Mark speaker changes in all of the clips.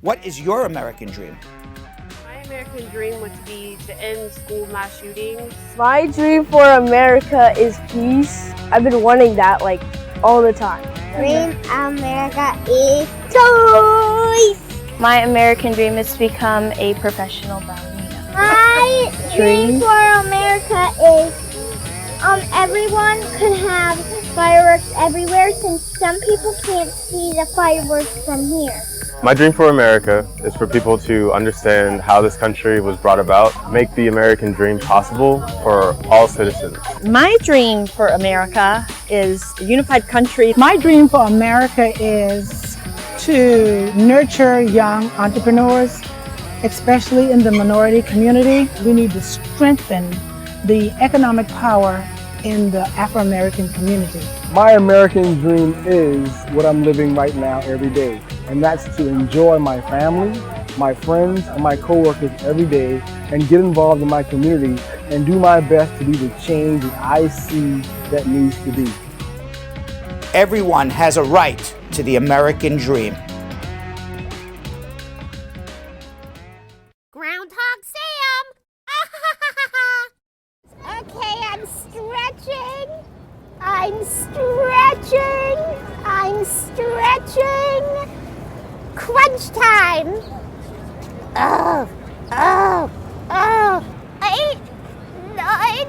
Speaker 1: What is your American dream?
Speaker 2: My American dream would be to end school mass shootings.
Speaker 3: My dream for America is peace. I've been wanting that like all the time.
Speaker 4: Dream America is toys.
Speaker 5: My American dream is to become a professional ballerina.
Speaker 4: My dream for America is everyone could have fireworks everywhere since some people can't see the fireworks from here.
Speaker 6: My dream for America is for people to understand how this country was brought about, make the American dream possible for all citizens.
Speaker 5: My dream for America is a unified country.
Speaker 7: My dream for America is to nurture young entrepreneurs, especially in the minority community. We need to strengthen the economic power in the Afro-American community.
Speaker 8: My American dream is what I'm living right now every day, and that's to enjoy my family, my friends, and my coworkers every day and get involved in my community and do my best to be the change that I see that needs to be.
Speaker 1: Everyone has a right to the American dream.
Speaker 4: Groundhog Sam! Okay, I'm stretching. Crunch time. 8, 9,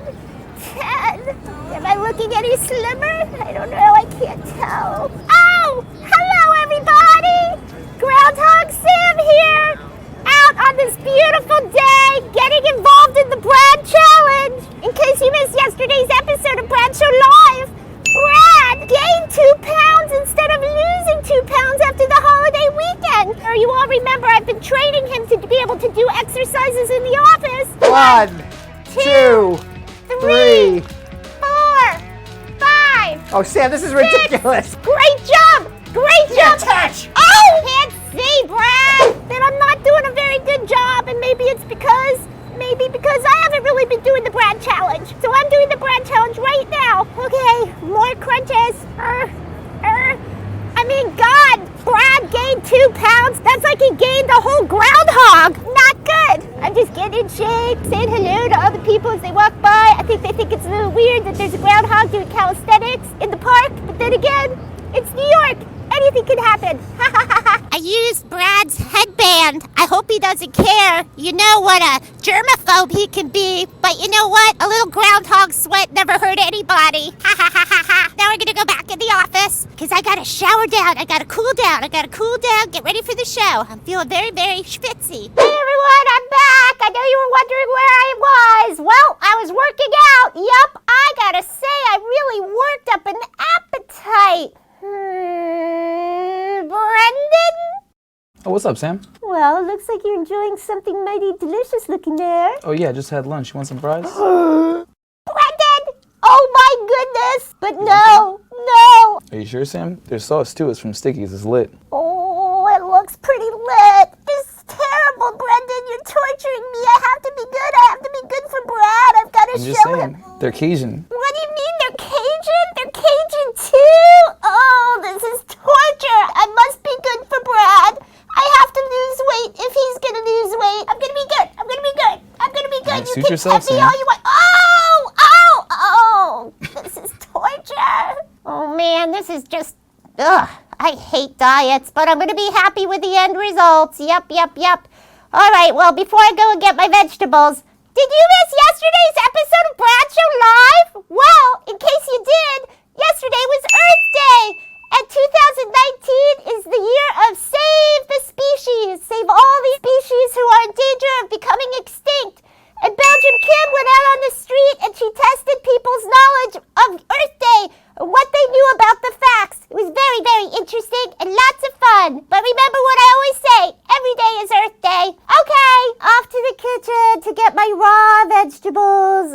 Speaker 4: 10. Am I looking any slimmer? I don't know, I can't tell. Oh, hello everybody. Groundhog Sam here. Out on this beautiful day, getting involved in the Brad Challenge. In case you missed yesterday's episode of Brad Show Live, Brad gained 2 pounds instead of losing 2 pounds after the holiday weekend. Or you all remember I've been training him to be able to do exercises in the office.
Speaker 1: 1, 2, 3,
Speaker 4: 4, 5.
Speaker 1: Oh, Sam, this is ridiculous.
Speaker 4: Great job! Great job!
Speaker 1: Touch!
Speaker 4: Oh! Can't see, Brad! Then I'm not doing a very good job, and maybe because I haven't really been doing the Brad Challenge. So I'm doing the Brad Challenge right now. Okay, more crunches. God, Brad gained 2 pounds. That's like he gained a whole groundhog. Not good. I'm just getting in shape, saying hello to other people as they walk by. I think they think it's a little weird that there's a groundhog doing calisthenics in the park. But then again, it's New York. Anything can happen. I used Brad's headband. I hope he doesn't care. You know what a germaphobe he can be. But you know what? A little groundhog sweat never hurt anybody. Now we're gonna go back in the office because I gotta shower down. I gotta cool down. Get ready for the show. I'm feeling very, very schwitzy. Hey everyone, I'm back. I know you were wondering where I was. Well, I was working out. Yup, I gotta say I really worked up an appetite. Brendan?
Speaker 9: Oh, what's up, Sam?
Speaker 4: Well, it looks like you're enjoying something mighty delicious looking there.
Speaker 9: Oh, yeah, just had lunch. You want some fries?
Speaker 4: Brendan! Oh my goodness! But no!
Speaker 9: Are you sure, Sam? There's sauce too. It's from Sticky's. It's lit.
Speaker 4: Oh, it looks pretty lit. This is terrible, Brendan. You're torturing me. I have to be good. I have to be good for Brad. I've got to
Speaker 9: I'm just
Speaker 4: show
Speaker 9: saying,
Speaker 4: him.
Speaker 9: they're Cajun.
Speaker 4: What do you mean they're Cajun? They're Cajun too? Oh, this is torture. I must be good for Brad. I have to lose weight if he's going to lose weight. I'm going to be good. I'm going to be good. I'm going to be good.
Speaker 9: Right,
Speaker 4: You
Speaker 9: suit
Speaker 4: can
Speaker 9: yourself,
Speaker 4: pet me
Speaker 9: Sam.
Speaker 4: all you want. Oh, this is torture. Oh man, this is just, I hate diets, but I'm going to be happy with the end results. Yep. All right, well, before I go and get my vegetables, did you miss yesterday's episode of Brad Show Live? Well, in case you did, yesterday was Earth Day, and 2019 is the year of Save the Species. Save all the species who are in danger of becoming extinct. And Belgium Kim went out on the street and she tested people's knowledge of Earth Day, what they knew about the facts. It was very, very interesting and lots of fun. But remember what I always say, every day is Earth Day. Okay, off to the kitchen to get my raw vegetables.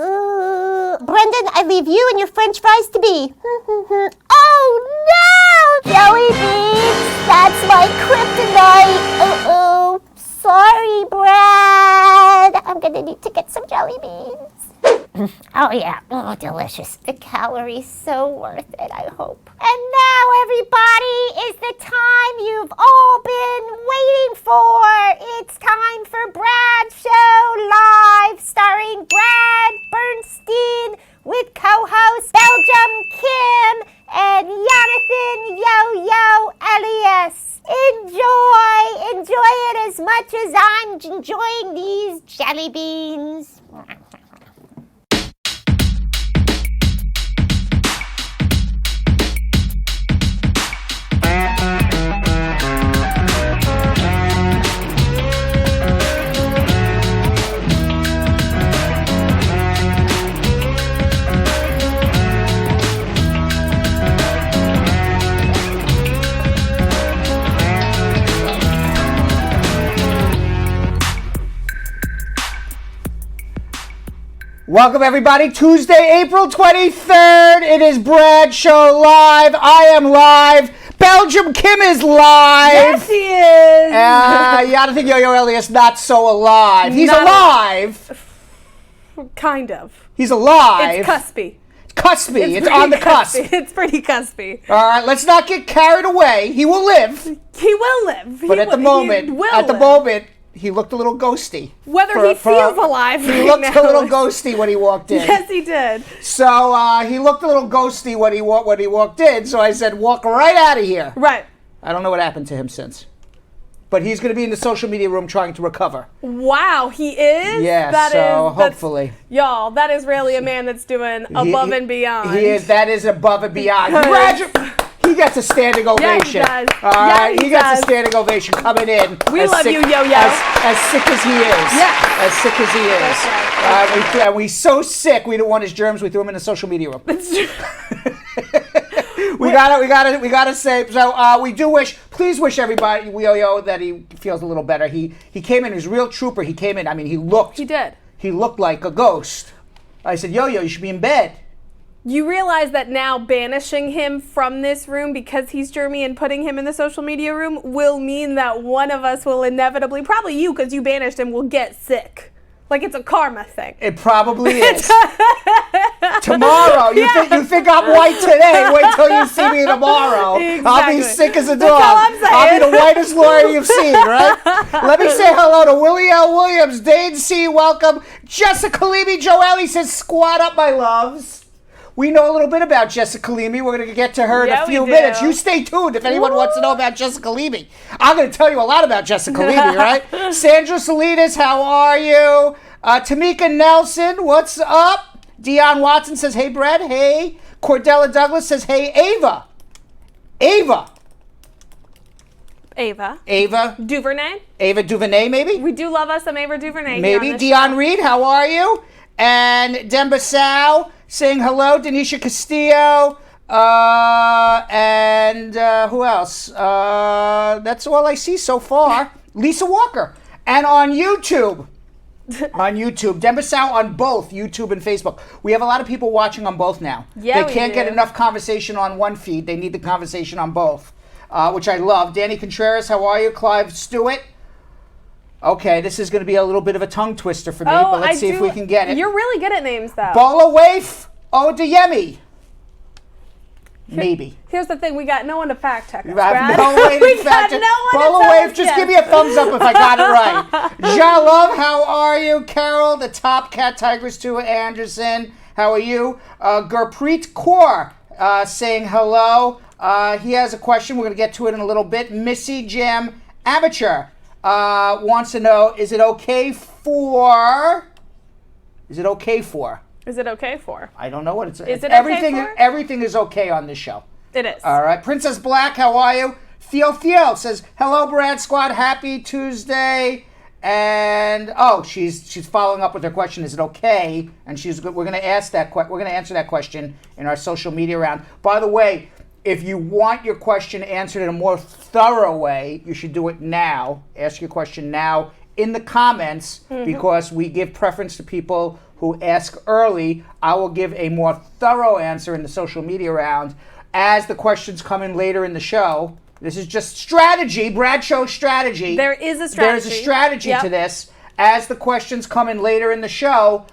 Speaker 4: Brendan, I leave you and your French fries to be. Oh no! Jelly beans, that's my kryptonite. Uh-oh. Sorry, Brad. I'm gonna need to get some jelly beans. Oh, yeah. Oh, delicious. The calories so worth it, I hope. And now, everybody, is the time you've all been waiting for. It's time for Brad Show Live, starring Brad Bernstein with co-host Belgium Kim and Jonathan Yo-Yo Elias. Enjoy it as much as I'm enjoying these jelly beans.
Speaker 1: Welcome, everybody. Tuesday, April 23rd. It is Brad Show Live. I am live. Belgium Kim is live.
Speaker 2: Yes, he is.
Speaker 1: Jonathan Yo-Yo Elias not so alive. He's alive.
Speaker 2: Kind of.
Speaker 1: He's alive.
Speaker 2: It's cuspy.
Speaker 1: Cuspy. It's on the cusp.
Speaker 2: It's pretty cuspy.
Speaker 1: All right, let's not get carried away. He will live.
Speaker 2: He will live.
Speaker 1: But at the moment, he looked a little ghosty.
Speaker 2: Whether he feels alive
Speaker 1: He looked a little ghosty when he walked in.
Speaker 2: Yes, he did.
Speaker 1: So he looked a little ghosty when he walked in. So I said, walk right out of here.
Speaker 2: Right.
Speaker 1: I don't know what happened to him since. But he's going to be in the social media room trying to recover.
Speaker 2: Wow, he is?
Speaker 1: Yeah, hopefully.
Speaker 2: Y'all, that is really a man that's doing above and beyond.
Speaker 1: He is. That is above and beyond. He gets a standing ovation.
Speaker 2: Yeah, he does.
Speaker 1: All right,
Speaker 2: Yeah,
Speaker 1: he gets a standing ovation coming in.
Speaker 2: We love you, Yo-Yo.
Speaker 1: As sick as he is.
Speaker 2: Yeah.
Speaker 1: As sick as he is.
Speaker 2: That's right.
Speaker 1: And we're so sick, we didn't want his germs. We threw him in the social media room.
Speaker 2: That's true.
Speaker 1: We gotta say. So please wish everybody Yo-Yo that he feels a little better. He came in, he was a real trooper. He came in. I mean, he did. He looked like a ghost. I said, Yo-Yo, you should be in bed.
Speaker 2: You realize that now banishing him from this room because he's germy and putting him in the social media room will mean that one of us will inevitably, probably you because you banished him, will get sick. Like it's a karma thing.
Speaker 1: It probably is. Tomorrow, you think I'm white today? Wait till you see me tomorrow.
Speaker 2: Exactly.
Speaker 1: I'll be sick as a dog.
Speaker 2: That's all I'm saying.
Speaker 1: I'll be the whitest lawyer you've seen, right? Let me say hello to Willie L. Williams, Dane C. Welcome, Jessica Levy, Joelle says, "Squat up, my loves." We know a little bit about Jessica Levy. We're going to get to her in a few minutes. You stay tuned if anyone wants to know about Jessica Levy. I'm going to tell you a lot about Jessica Levy, right? Sandra Salinas, how are you? Tamika Nelson, what's up? Dion Watson says, hey, Brad. Hey. Cordella Douglas says, hey, Ava.
Speaker 2: DuVernay.
Speaker 1: Ava DuVernay, maybe?
Speaker 2: We do love us some Ava DuVernay.
Speaker 1: Maybe. Dion Reed, how are you? And Demba Sow saying hello. Denisha Castillo. And who else? That's all I see so far. Lisa Walker. And on YouTube. Demba Sow on both YouTube and Facebook. We have a lot of people watching on both now.
Speaker 2: Yeah,
Speaker 1: they can't get enough conversation on one feed. They need the conversation on both, which I love. Danny Contreras, how are you? Clive Stewart. Okay, this is going to be a little bit of a tongue twister for me, but let's see if we can get it.
Speaker 2: You're really good at names, though.
Speaker 1: Bola Waif Odeyemi. Maybe.
Speaker 2: Here's the thing, we got no one to fact check us,
Speaker 1: I have
Speaker 2: Brad.
Speaker 1: no way to
Speaker 2: We
Speaker 1: fact
Speaker 2: got
Speaker 1: check.
Speaker 2: no one to
Speaker 1: Bola
Speaker 2: tell
Speaker 1: Waif,
Speaker 2: us
Speaker 1: just
Speaker 2: yes.
Speaker 1: give me a thumbs up if I got it right. Ja Love, how are you? Carol, the Top Cat Tigers 2 Anderson, how are you? Gurpreet Kaur saying hello. He has a question. We're going to get to it in a little bit. Missy Jam Amateur wants to know, is it okay for?
Speaker 2: I
Speaker 1: don't know what it's.
Speaker 2: Is it
Speaker 1: everything?
Speaker 2: okay for?
Speaker 1: Everything is okay on this show.
Speaker 2: It is.
Speaker 1: All right. Princess Black, how are you? Theo says, hello, Brad Squad. Happy Tuesday. And she's following up with her question. Is it okay? And we're going to ask that. We're going to answer that question in our social media round. By the way, if you want your question answered in a more thorough way, you should do it now. Ask your question now in the comments, because we give preference to people who ask early. I will give a more thorough answer in the social media round as the questions come in later in the show. This is just strategy, Brad Show strategy.
Speaker 2: There is a strategy.
Speaker 1: There's a strategy to this. As the questions come in later in the show,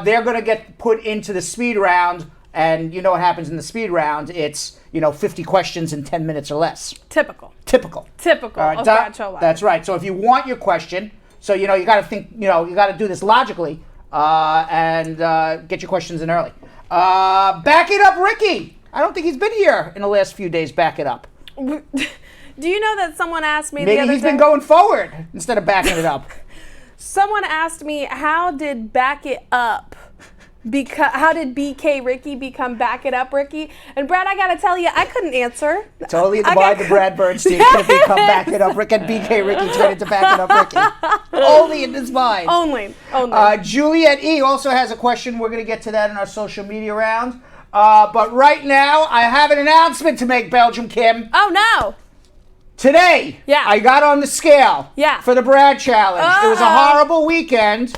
Speaker 1: they're going to get put into the speed round. And you know what happens in the speed round? It's 50 questions in 10 minutes or less.
Speaker 2: Typical.
Speaker 1: Typical.
Speaker 2: Of Brad Show Live.
Speaker 1: That's right. So if you want your question, so you got to think, you got to do this logically and get your questions in early. Back it up, Ricky. I don't think he's been here in the last few days. Back it up.
Speaker 2: Do you know that someone asked me the
Speaker 1: Maybe
Speaker 2: other
Speaker 1: he's
Speaker 2: day?
Speaker 1: been going forward instead of backing it up.
Speaker 2: Someone asked me, how did Back It Up how did BK Ricky become Back It Up Ricky? And Brad, I gotta tell you, I couldn't answer.
Speaker 1: Totally in the mind of Brad Bernstein could become Back It Up Rick, and BK Ricky turned into Back It Up Ricky. Only in his mind.
Speaker 2: Only.
Speaker 1: Juliet E also has a question. We're gonna get to that in our social media round. But right now, I have an announcement to make, Belgium Kim.
Speaker 2: Oh no!
Speaker 1: Today, I got on the scale for the Brad Challenge. It was a horrible weekend.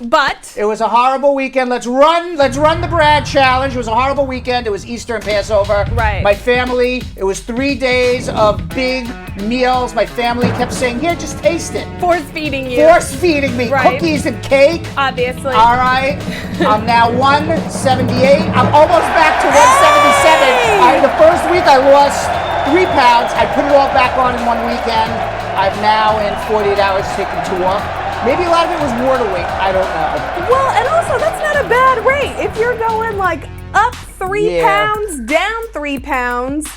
Speaker 1: It was a horrible weekend. Let's run the Brad Challenge. It was a horrible weekend. It was Easter and Passover.
Speaker 2: Right.
Speaker 1: My family, it was 3 days of big meals. My family kept saying, here, just taste it.
Speaker 2: Force feeding you.
Speaker 1: Force feeding me.
Speaker 2: Right.
Speaker 1: Cookies and cake.
Speaker 2: Obviously.
Speaker 1: All right. I'm now 178. I'm almost back to 177. The first week I lost 3 pounds. I put it all back on in 1 weekend. I've now, in 48 hours, taken 2 off. Maybe a lot of it was water weight. I don't know.
Speaker 2: Well, and also, that's not a bad rate. If you're going like up 3 pounds, down 3 pounds.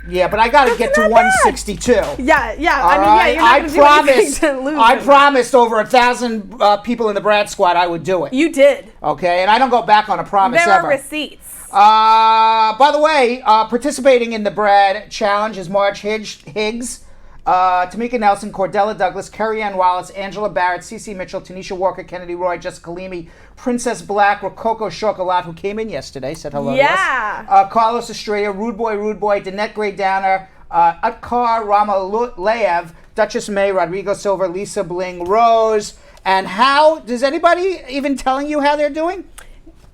Speaker 1: Yeah, but I got to get to 162.
Speaker 2: Yeah.
Speaker 1: All right?
Speaker 2: You're not gonna do anything to lose
Speaker 1: I
Speaker 2: it.
Speaker 1: promised over 1,000 people in the Brad Squad I would do it.
Speaker 2: You did.
Speaker 1: Okay, and I don't go back on a promise
Speaker 2: There
Speaker 1: ever.
Speaker 2: are receipts.
Speaker 1: By the way, participating in the Brad Challenge is Marge Higgs, Tamika Nelson, Cordella Douglas, Kerry Ann Wallace, Angela Barrett, Cece Mitchell, Tanisha Walker, Kennedy Roy, Jessica Leamy, Princess Black, Rococo Chocolat, who came in yesterday, said hello to us. Carlos Estrella, Rude Boy, Danette Gray Downer, Utkar Ramalev, Duchess May, Rodrigo Silver, Lisa Bling, Rose. And how, does anybody even telling you how they're doing?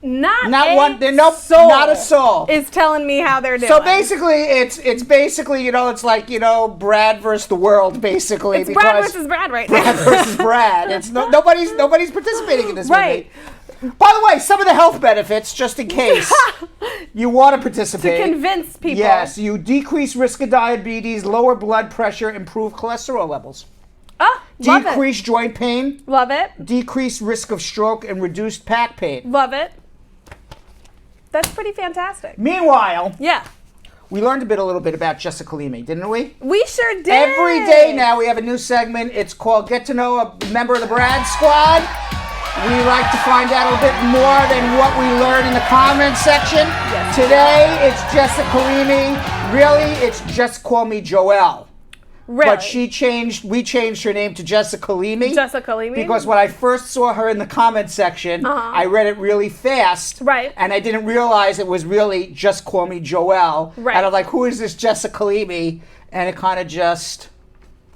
Speaker 2: Not
Speaker 1: a soul
Speaker 2: is telling me how they're doing.
Speaker 1: So basically, it's basically, it's like, Brad versus the world, basically.
Speaker 2: It's Brad versus Brad right now.
Speaker 1: Brad versus Brad. It's nobody's participating in this
Speaker 2: right.
Speaker 1: movie. By the way, some of the health benefits, just in case you want to participate.
Speaker 2: To convince people.
Speaker 1: Yes, you decrease risk of diabetes, lower blood pressure, improve cholesterol levels.
Speaker 2: Love
Speaker 1: Decrease joint pain.
Speaker 2: Love it.
Speaker 1: Decrease risk of stroke and reduced back pain.
Speaker 2: Love it. That's pretty fantastic.
Speaker 1: Meanwhile,
Speaker 2: we
Speaker 1: learned a little bit about Jessica Leamy, didn't we?
Speaker 2: We sure did.
Speaker 1: Every day now we have a new segment. It's called Get to Know a Member of the Brad Squad. We like to find out a little bit more than what we learned in the comment section.
Speaker 2: Yes.
Speaker 1: Today it's Jessica Leamy. Really, it's Just Call Me Joelle.
Speaker 2: Really?
Speaker 1: But we changed her name to Jessica Leamy.
Speaker 2: Jessica Leamy?
Speaker 1: Because when I first saw her in the comment section, I read it really fast.
Speaker 2: Right.
Speaker 1: And I didn't realize it was really Just Call Me Joelle.
Speaker 2: Right.
Speaker 1: And I'm like, who is this Jessica Leamy? And it kind of just...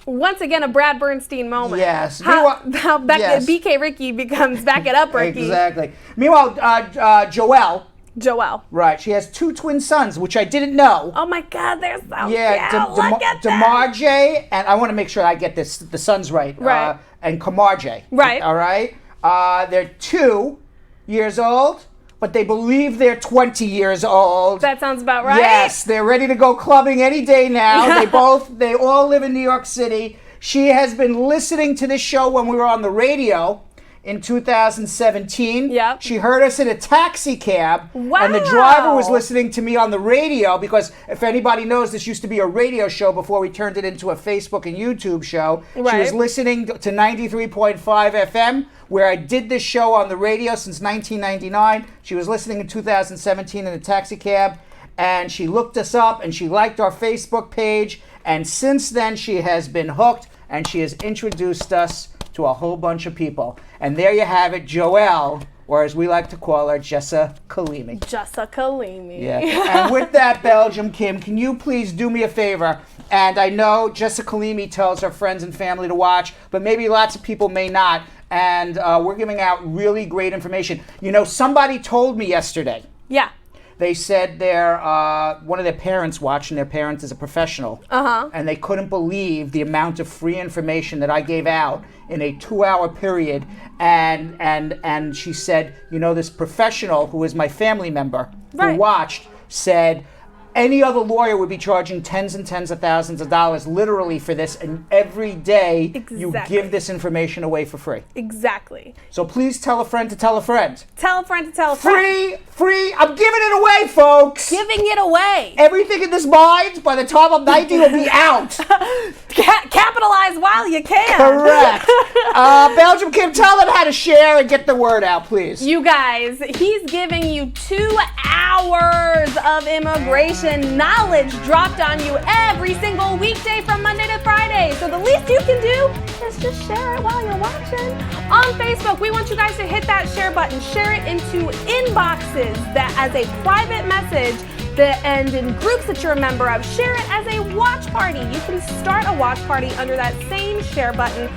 Speaker 2: Once again, a Brad Bernstein moment.
Speaker 1: Yes.
Speaker 2: How BK Ricky becomes Back It Up Ricky.
Speaker 1: Exactly. Meanwhile, Joelle... Right. She has 2 twin sons, which I didn't know.
Speaker 2: Oh my God, they're so cute.
Speaker 1: Look at DeMarje, and I want to make sure I get the sons right.
Speaker 2: Right.
Speaker 1: And Camarje.
Speaker 2: Right.
Speaker 1: All right. They're 2 years old, but they believe they're 20 years old.
Speaker 2: That sounds about right.
Speaker 1: Yes, they're ready to go clubbing any day now. They all live in New York City. She has been listening to this show when we were on the radio in 2017.
Speaker 2: Yep.
Speaker 1: She heard us in a taxi cab.
Speaker 2: Wow.
Speaker 1: And the driver was listening to me on the radio because if anybody knows, this used to be a radio show before we turned it into a Facebook and YouTube show.
Speaker 2: Right.
Speaker 1: She was listening to 93.5 FM where I did this show on the radio since 1999. She was listening in 2017 in a taxi cab. And she looked us up and she liked our Facebook page. And since then, she has been hooked and she has introduced us to a whole bunch of people. And there you have it, Joelle, or as we like to call her, Jessica Leamy.
Speaker 2: Jessica Leamy.
Speaker 1: Yeah. And with that, Belgium Kim, can you please do me a favor? And I know Jessica Leamy tells her friends and family to watch, but maybe lots of people may not. And we're giving out really great information. Somebody told me yesterday They said their one of their parents watching. Their parents is a professional, and they couldn't believe the amount of free information that I gave out in a 2-hour period. And she said, you know, this professional who is my family member who watched said, any other lawyer would be charging tens and tens of thousands of dollars literally for this, and every day you give this information away for free.
Speaker 2: Exactly.
Speaker 1: So please tell a friend to tell a friend.
Speaker 2: Tell a friend to tell a friend.
Speaker 1: Free. I'm giving it away, folks.
Speaker 2: Giving it away.
Speaker 1: Everything in this mind, by the time I'm 90, will be out.
Speaker 2: Capitalize while you can.
Speaker 1: Correct. Belgium Kim, tell them how to share and get the word out, please.
Speaker 2: You guys, he's giving you 2 hours of immigration knowledge dropped on you every single weekday from Monday to Friday. So the least you can do is just share it while you're watching. On Facebook, we want you guys to hit that share button. Share it into inboxes that as a private message and in groups that you're a member of. Share it as a watch party. You can start a watch party under that same share button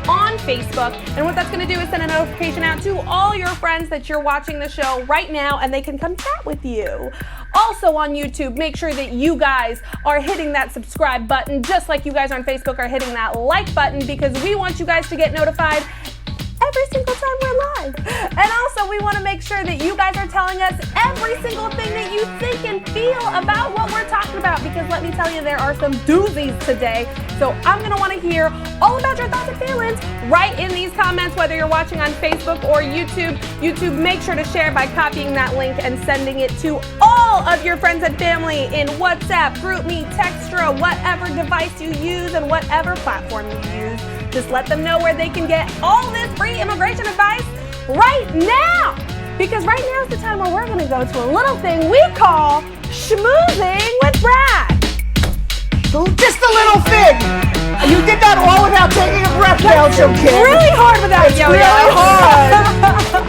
Speaker 2: on Facebook. And what that's going to do is send a notification out to all your friends that you're watching the show right now, and they can come chat with you. Also on YouTube, make sure that you guys are hitting that subscribe button, just like you guys on Facebook are hitting that like button, because we want you guys to get notified every single time we're live. And also, we want to make sure that you guys are telling us every single thing that you think and feel about what we're talking about, because let me tell you, there are some doozies today. So I'm going to want to hear all about your thoughts and feelings right in these comments, whether you're watching on Facebook or YouTube. YouTube, make sure to share by copying that link and sending it to all of your friends and family in WhatsApp, GroupMe, Textra, whatever device you use and whatever platform you use. Just let them know where they can get all this free immigration advice right now. Because right now is the time where we're going to go to a little thing we call Schmoozing with Brad.
Speaker 1: Just a little thing. You did that all without taking a breath, Belgium Kim.
Speaker 2: Really hard without
Speaker 1: It's
Speaker 2: Yo-Yo.
Speaker 1: really hard.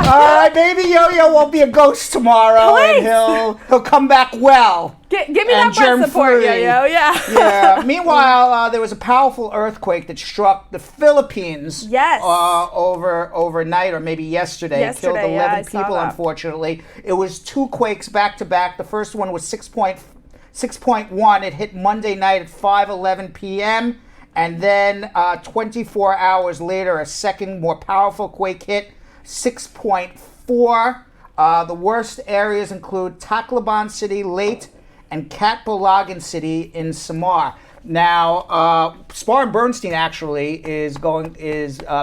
Speaker 1: All right, maybe Yo-Yo won't be a ghost tomorrow,
Speaker 2: Please.
Speaker 1: and he'll come back well.
Speaker 2: Give me that breath support, Yo-Yo. Yeah.
Speaker 1: Yeah. Meanwhile, there was a powerful earthquake that struck the Philippines.
Speaker 2: Yes.
Speaker 1: Overnight, or maybe yesterday. Killed 11
Speaker 2: I saw
Speaker 1: people,
Speaker 2: that.
Speaker 1: unfortunately. It was 2 quakes back to back. The first one was 6.1. It hit Monday night at 5:11 p.m. And then 24 hours later, a second more powerful quake hit, 6.4. The worst areas include Tacloban City, Leyte, and Catbalogan City in Samar. Now, Spar and Bernstein actually is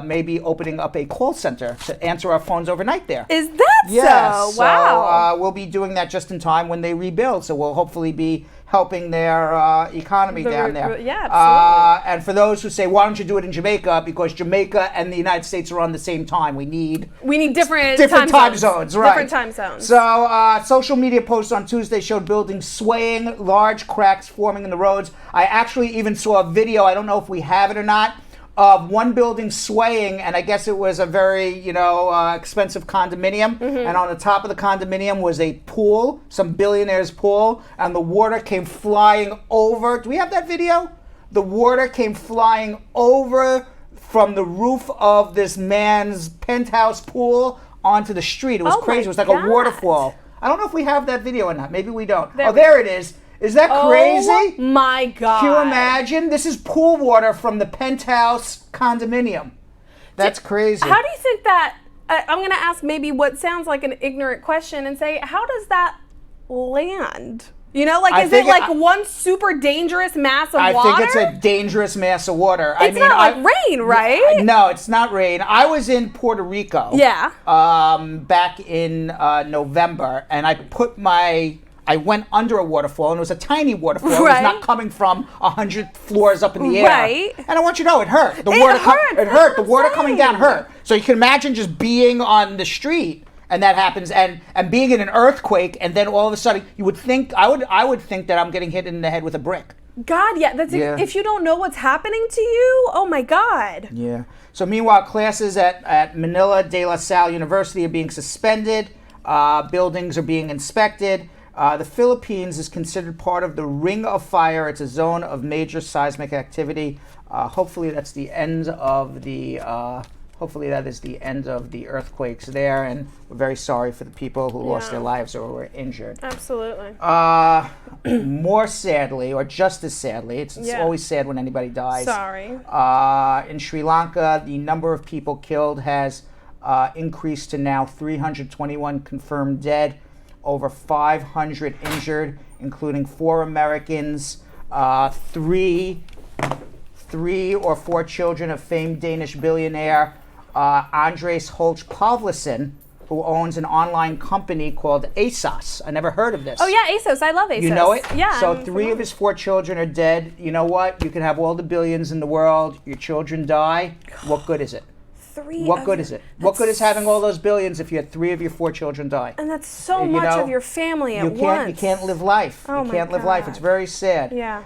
Speaker 1: maybe opening up a call center to answer our phones overnight there.
Speaker 2: Is that
Speaker 1: Yes.
Speaker 2: so? Wow.
Speaker 1: So we'll be doing that just in time when they rebuild. So we'll hopefully be helping their economy down there.
Speaker 2: Yeah, absolutely.
Speaker 1: And for those who say, why don't you do it in Jamaica? Because Jamaica and the United States are on the same time. We need
Speaker 2: different
Speaker 1: time zones, right?
Speaker 2: Different time zones.
Speaker 1: So social media posts on Tuesday showed buildings swaying, large cracks forming in the roads. I actually even saw a video, I don't know if we have it or not, of one building swaying, and I guess it was a very, expensive condominium. And on the top of the condominium was a pool, some billionaire's pool, and the water came flying over. Do we have that video? The water came flying over from the roof of this man's penthouse pool onto the street. It was crazy. It was like a waterfall. I don't know if we have that video or not. Maybe we don't. There it is. Is that crazy?
Speaker 2: Oh my God.
Speaker 1: Can you imagine? This is pool water from the penthouse condominium. That's crazy.
Speaker 2: How do you think that, I'm going to ask maybe what sounds like an ignorant question and say, how does that land? Is it like one super dangerous mass of water?
Speaker 1: I think it's a dangerous mass of water.
Speaker 2: It's not like rain, right?
Speaker 1: No, it's not rain. I was in Puerto Rico.
Speaker 2: Yeah.
Speaker 1: Back in November, and I went under a waterfall, and it was a tiny waterfall. It was not coming from 100 floors up in the air.
Speaker 2: Right.
Speaker 1: And I want you to know, it hurt.
Speaker 2: It hurt.
Speaker 1: The water coming down hurt. So you can imagine just being on the street, and that happens, and being in an earthquake, and then all of a sudden, you would think, I would think that I'm getting hit in the head with a brick.
Speaker 2: God, yeah. If you don't know what's happening to you, oh my God.
Speaker 1: Yeah. So meanwhile, classes at Manila de La Salle University are being suspended. Buildings are being inspected. The Philippines is considered part of the Ring of Fire. It's a zone of major seismic activity. Hopefully that's the end of the hopefully that is the end of the earthquakes there, and we're very sorry for the people who lost their lives or were injured.
Speaker 2: Absolutely.
Speaker 1: More sadly, or just as sadly, it's always sad when anybody dies.
Speaker 2: Sorry.
Speaker 1: In Sri Lanka, the number of people killed has increased to now 321 confirmed dead, over 500 injured, including 4 Americans, 3 or 4 children of famed Danish billionaire Andres Holch Pavlison, who owns an online company called ASOS. I never heard of this.
Speaker 2: Oh yeah, ASOS. I love ASOS.
Speaker 1: You know it?
Speaker 2: Yeah.
Speaker 1: So 3 of his 4 children are dead. You know what? You can have all the billions in the world. Your children die. What good is it? What good is it? What good is having all those billions if you had 3 of your 4 children die?
Speaker 2: And that's so much of your family at once.
Speaker 1: You can't live life.
Speaker 2: Oh
Speaker 1: you can't live life. It's very sad.
Speaker 2: Yeah.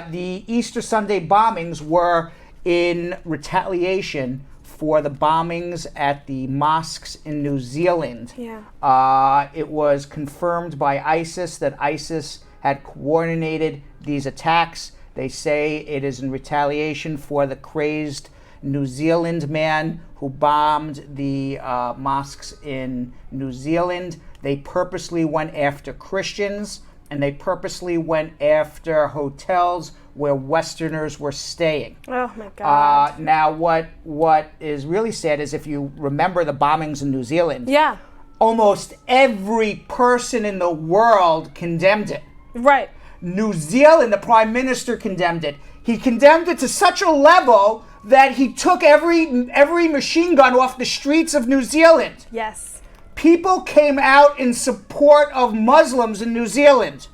Speaker 1: The Easter Sunday bombings were in retaliation for the bombings at the mosques in New Zealand.
Speaker 2: Yeah.
Speaker 1: It was confirmed by ISIS that ISIS had coordinated these attacks. They say it is in retaliation for the crazed New Zealand man who bombed the mosques in New Zealand. They purposely went after Christians, and they purposely went after hotels where Westerners were staying.
Speaker 2: Oh my God.
Speaker 1: Now, what is really sad is if you remember the bombings in New Zealand, almost every person in the world condemned it.
Speaker 2: Right.
Speaker 1: New Zealand, the Prime Minister condemned it. He condemned it to such a level that he took every machine gun off the streets of New Zealand.
Speaker 2: Yes.
Speaker 1: People came out in support of Muslims in New Zealand.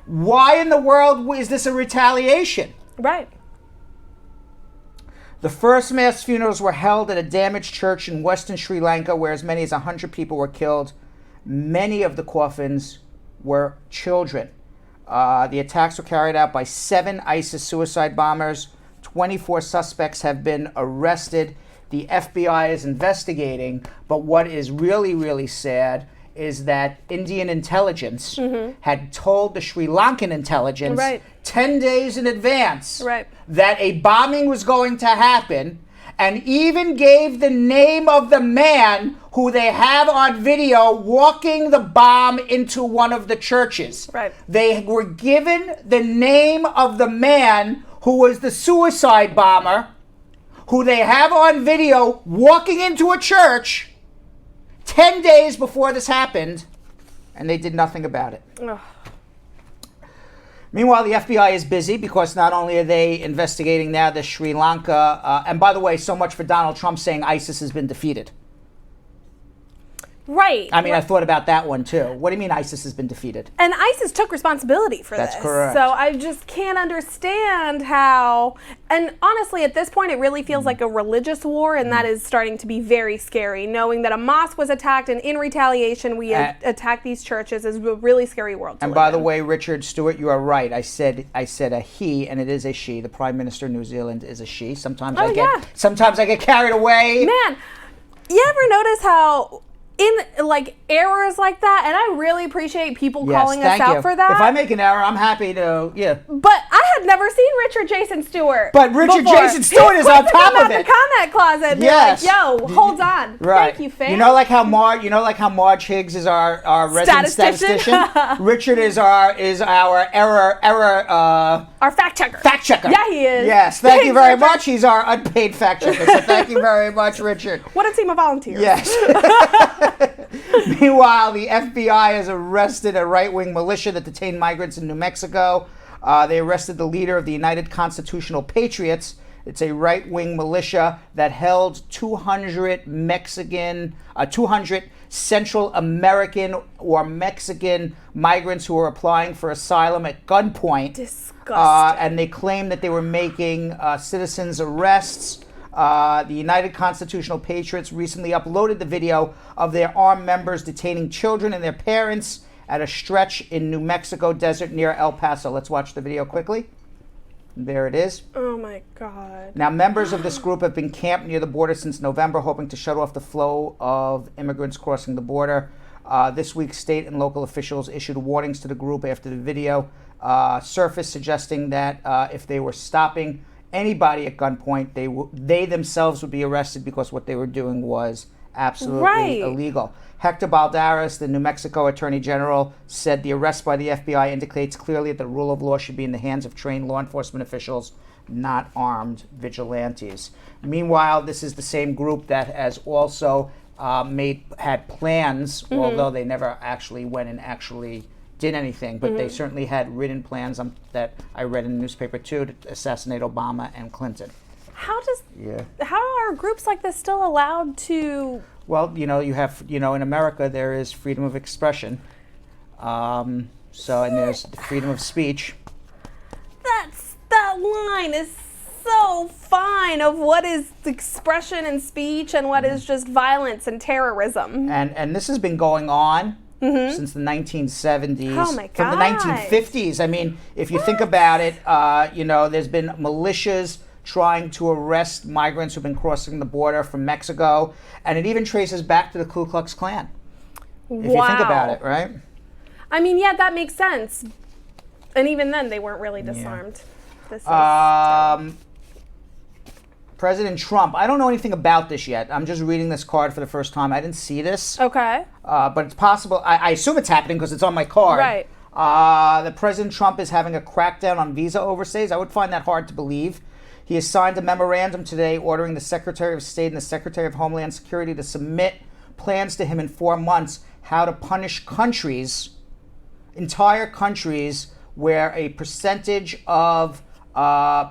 Speaker 1: Why in the world is this a retaliation?
Speaker 2: Right.
Speaker 1: The first mass funerals were held at a damaged church in western Sri Lanka where as many as 100 people were killed. Many of the coffins were children. The attacks were carried out by 7 ISIS suicide bombers. 24 suspects have been arrested. The FBI is investigating, but what is really, really sad is that Indian intelligence had told the Sri Lankan intelligence 10 days in advance that a bombing was going to happen, and even gave the name of the man who they have on video walking the bomb into one of the churches.
Speaker 2: Right.
Speaker 1: They were given the name of the man who was the suicide bomber, who they have on video walking into a church 10 days before this happened, and they did nothing about it.
Speaker 2: Ugh.
Speaker 1: Meanwhile, the FBI is busy because not only are they investigating now the Sri Lanka, and by the way, so much for Donald Trump saying ISIS has been defeated.
Speaker 2: Right.
Speaker 1: I mean, I thought about that one too. What do you mean ISIS has been defeated?
Speaker 2: And ISIS took responsibility for this.
Speaker 1: That's correct.
Speaker 2: So I just can't understand how, and honestly at this point it really feels like a religious war, and that is starting to be very scary. Knowing that a mosque was attacked and in retaliation we attacked these churches is a really scary world to
Speaker 1: And
Speaker 2: live
Speaker 1: by the
Speaker 2: in.
Speaker 1: way, Richard Stewart, you are right. I said a he, and it is a she. The Prime Minister of New Zealand is a she. Sometimes I get carried away.
Speaker 2: Man, you ever notice how in like errors like that, and I really appreciate people calling us out for that.
Speaker 1: If I make an error, I'm happy to,
Speaker 2: But I had never seen Richard Jason Stewart.
Speaker 1: But Richard
Speaker 2: before.
Speaker 1: Jason Stewart is on top of it.
Speaker 2: The comment closet. And
Speaker 1: Yes.
Speaker 2: Be like, yo, hold on.
Speaker 1: Right.
Speaker 2: Thank you, fam.
Speaker 1: You know like how Marge Higgs is our resident statistician? Richard is our error
Speaker 2: our fact checker.
Speaker 1: Fact checker.
Speaker 2: Yeah, he is.
Speaker 1: Yes, thank you very
Speaker 2: Richard.
Speaker 1: much. He's our unpaid fact checker. So thank you very much, Richard.
Speaker 2: What a team of volunteers.
Speaker 1: Yes. Meanwhile, the FBI has arrested a right-wing militia that detained migrants in New Mexico. They arrested the leader of the United Constitutional Patriots. It's a right-wing militia that held 200 Central American or Mexican migrants who were applying for asylum at gunpoint.
Speaker 2: Disgusting.
Speaker 1: And they claimed that they were making citizens arrests. The United Constitutional Patriots recently uploaded the video of their armed members detaining children and their parents at a stretch in New Mexico desert near El Paso. Let's watch the video quickly. There it is.
Speaker 2: Oh my God.
Speaker 1: Now, members of this group have been camped near the border since November, hoping to shut off the flow of immigrants crossing the border. This week, state and local officials issued warnings to the group after the video surfaced, suggesting that if they were stopping anybody at gunpoint, they themselves would be arrested because what they were doing was absolutely
Speaker 2: Right.
Speaker 1: illegal. Hector Balderas, the New Mexico Attorney General, said the arrest by the FBI indicates clearly that the rule of law should be in the hands of trained law enforcement officials, not armed vigilantes. Meanwhile, this is the same group that has also had plans, although they never actually went and actually did anything, but they certainly had written plans that I read in the newspaper too, to assassinate Obama and Clinton.
Speaker 2: How are groups like this still allowed to?
Speaker 1: Well, you have, in America there is freedom of expression, and there's freedom of speech.
Speaker 2: That line is so fine of what is expression and speech and what is just violence and terrorism.
Speaker 1: And this has been going on since the 1970s.
Speaker 2: Oh my
Speaker 1: From the
Speaker 2: God.
Speaker 1: 1950s. I mean, if you think about it, there's been militias trying to arrest migrants who've been crossing the border from Mexico, and it even traces back to the Ku Klux Klan. If you think about it, right?
Speaker 2: I mean, yeah, that makes sense. And even then, they weren't really disarmed. This is
Speaker 1: President Trump, I don't know anything about this yet. I'm just reading this card for the first time. I didn't see this.
Speaker 2: okay.
Speaker 1: But it's possible. I assume it's happening because it's on my card.
Speaker 2: Right.
Speaker 1: The President Trump is having a crackdown on visa overstays. I would find that hard to believe. He has signed a memorandum today ordering the Secretary of State and the Secretary of Homeland Security to submit plans to him in 4 months how to punish countries, entire countries, where a percentage of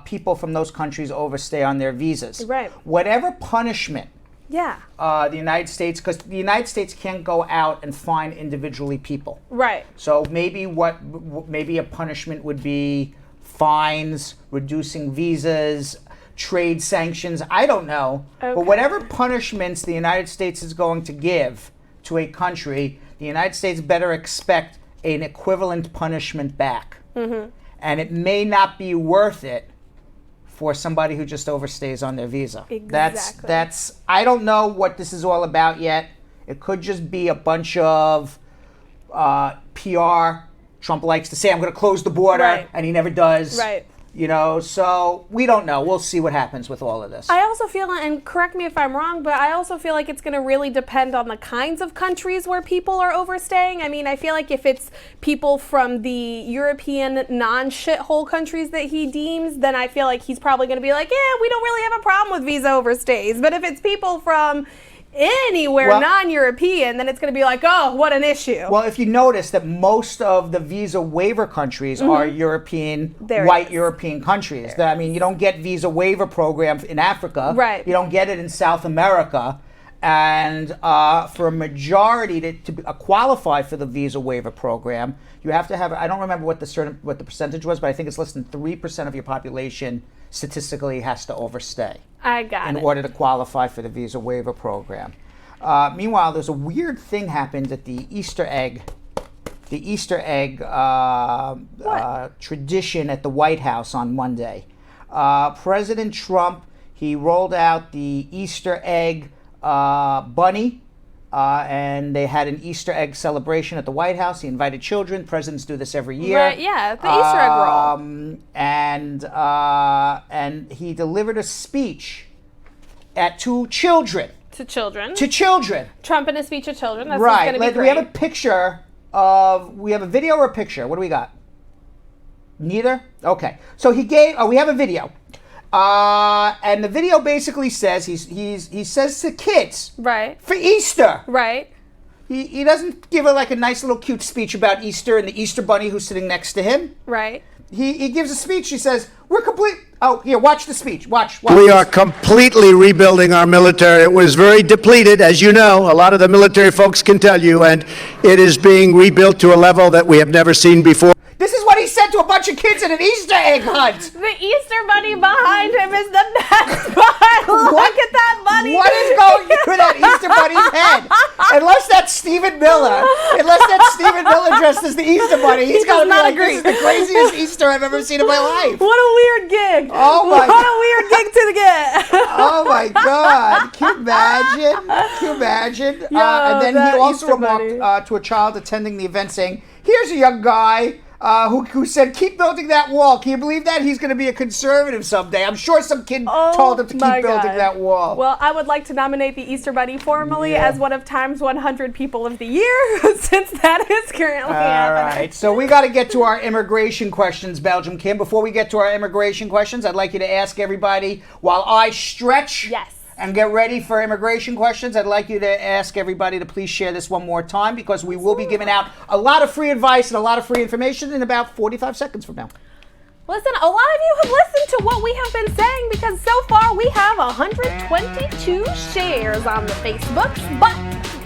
Speaker 1: people from those countries overstay on their visas.
Speaker 2: Right.
Speaker 1: Whatever punishment
Speaker 2: Yeah.
Speaker 1: the United States, because the United States can't go out and fine individually people.
Speaker 2: Right.
Speaker 1: So maybe a punishment would be fines, reducing visas, trade sanctions. I don't know.
Speaker 2: Okay.
Speaker 1: But whatever punishments the United States is going to give to a country, the United States better expect an equivalent punishment back. Mm-hmm. And it may not be worth it for somebody who just overstays on their visa.
Speaker 2: Exactly.
Speaker 1: That's I don't know what this is all about yet. It could just be a bunch of PR. Trump likes to say, I'm going to close the border,
Speaker 2: Right.
Speaker 1: and he never does.
Speaker 2: Right.
Speaker 1: So we don't know. We'll see what happens with all of this.
Speaker 2: I also feel, and correct me if I'm wrong, but I also feel like it's going to really depend on the kinds of countries where people are overstaying. I mean, I feel like if it's people from the European non-shithole countries that he deems, then I feel like he's probably going to be like, yeah, we don't really have a problem with visa overstays. But if it's people from anywhere non-European, then it's going to be like, oh, what an issue.
Speaker 1: Well, if you notice that most of the visa waiver countries are European, white European countries. I mean, you don't get visa waiver programs in Africa.
Speaker 2: Right.
Speaker 1: You don't get it in South America. And for a majority to qualify for the visa waiver program, you have to have, I don't remember what the percentage was, but I think it's less than 3% of your population statistically has to overstay.
Speaker 2: I got
Speaker 1: in
Speaker 2: it.
Speaker 1: order to qualify for the visa waiver program. Meanwhile, there's a weird thing happened at the Easter egg tradition at the White House on Monday. President Trump, he rolled out the Easter egg bunny, and they had an Easter egg celebration at the White House. He invited children. Presidents do this every year.
Speaker 2: Right, yeah, the Easter egg roll.
Speaker 1: And he delivered a speech to children.
Speaker 2: To children.
Speaker 1: To children.
Speaker 2: Trump in a speech to children. That's
Speaker 1: Right.
Speaker 2: going to be great.
Speaker 1: We have a picture we have a video or a picture? What do we got? Neither? Okay. So we have a video. And the video basically says he says to kids,
Speaker 2: right,
Speaker 1: for Easter,
Speaker 2: right.
Speaker 1: He doesn't give a nice little cute speech about Easter and the Easter bunny who's sitting next to him.
Speaker 2: Right.
Speaker 1: He gives a speech. He says, "We're complete." Oh, here, watch the speech. Watch.
Speaker 10: We are completely rebuilding our military. It was very depleted, as you know. A lot of the military folks can tell you, and it is being rebuilt to a level that we have never seen before.
Speaker 1: This is what he said to a bunch of kids at an Easter egg hunt.
Speaker 2: The Easter bunny behind him is the best part. Look at that bunny.
Speaker 1: What is going through that Easter bunny's head? Unless that's Stephen Miller dressed as the Easter bunny, he's got to be like, this is the craziest Easter I've ever seen in my life.
Speaker 2: What a weird gig.
Speaker 1: Oh my!
Speaker 2: What a weird gig to get.
Speaker 1: Oh my God! Can you imagine? And then he also remarked to a child attending the event, saying, "Here's a young guy who said, keep building that wall. Can you believe that? He's going to be a conservative someday. I'm sure some kid told him to keep building that wall.
Speaker 2: Well, I would like to nominate the Easter Bunny formally as one of Time's 100 People of the Year, since that is currently happening.
Speaker 1: All right, so we got to get to our immigration questions, Belgium Kim. Before we get to our immigration questions, I'd like you to ask everybody, while I stretch and get ready for immigration questions, I'd like you to ask everybody to please share this one more time, because we will be giving out a lot of free advice and a lot of free information in about 45 seconds from now.
Speaker 2: Listen, a lot of you have listened to what we have been saying, because so far we have 122 shares on the Facebooks, but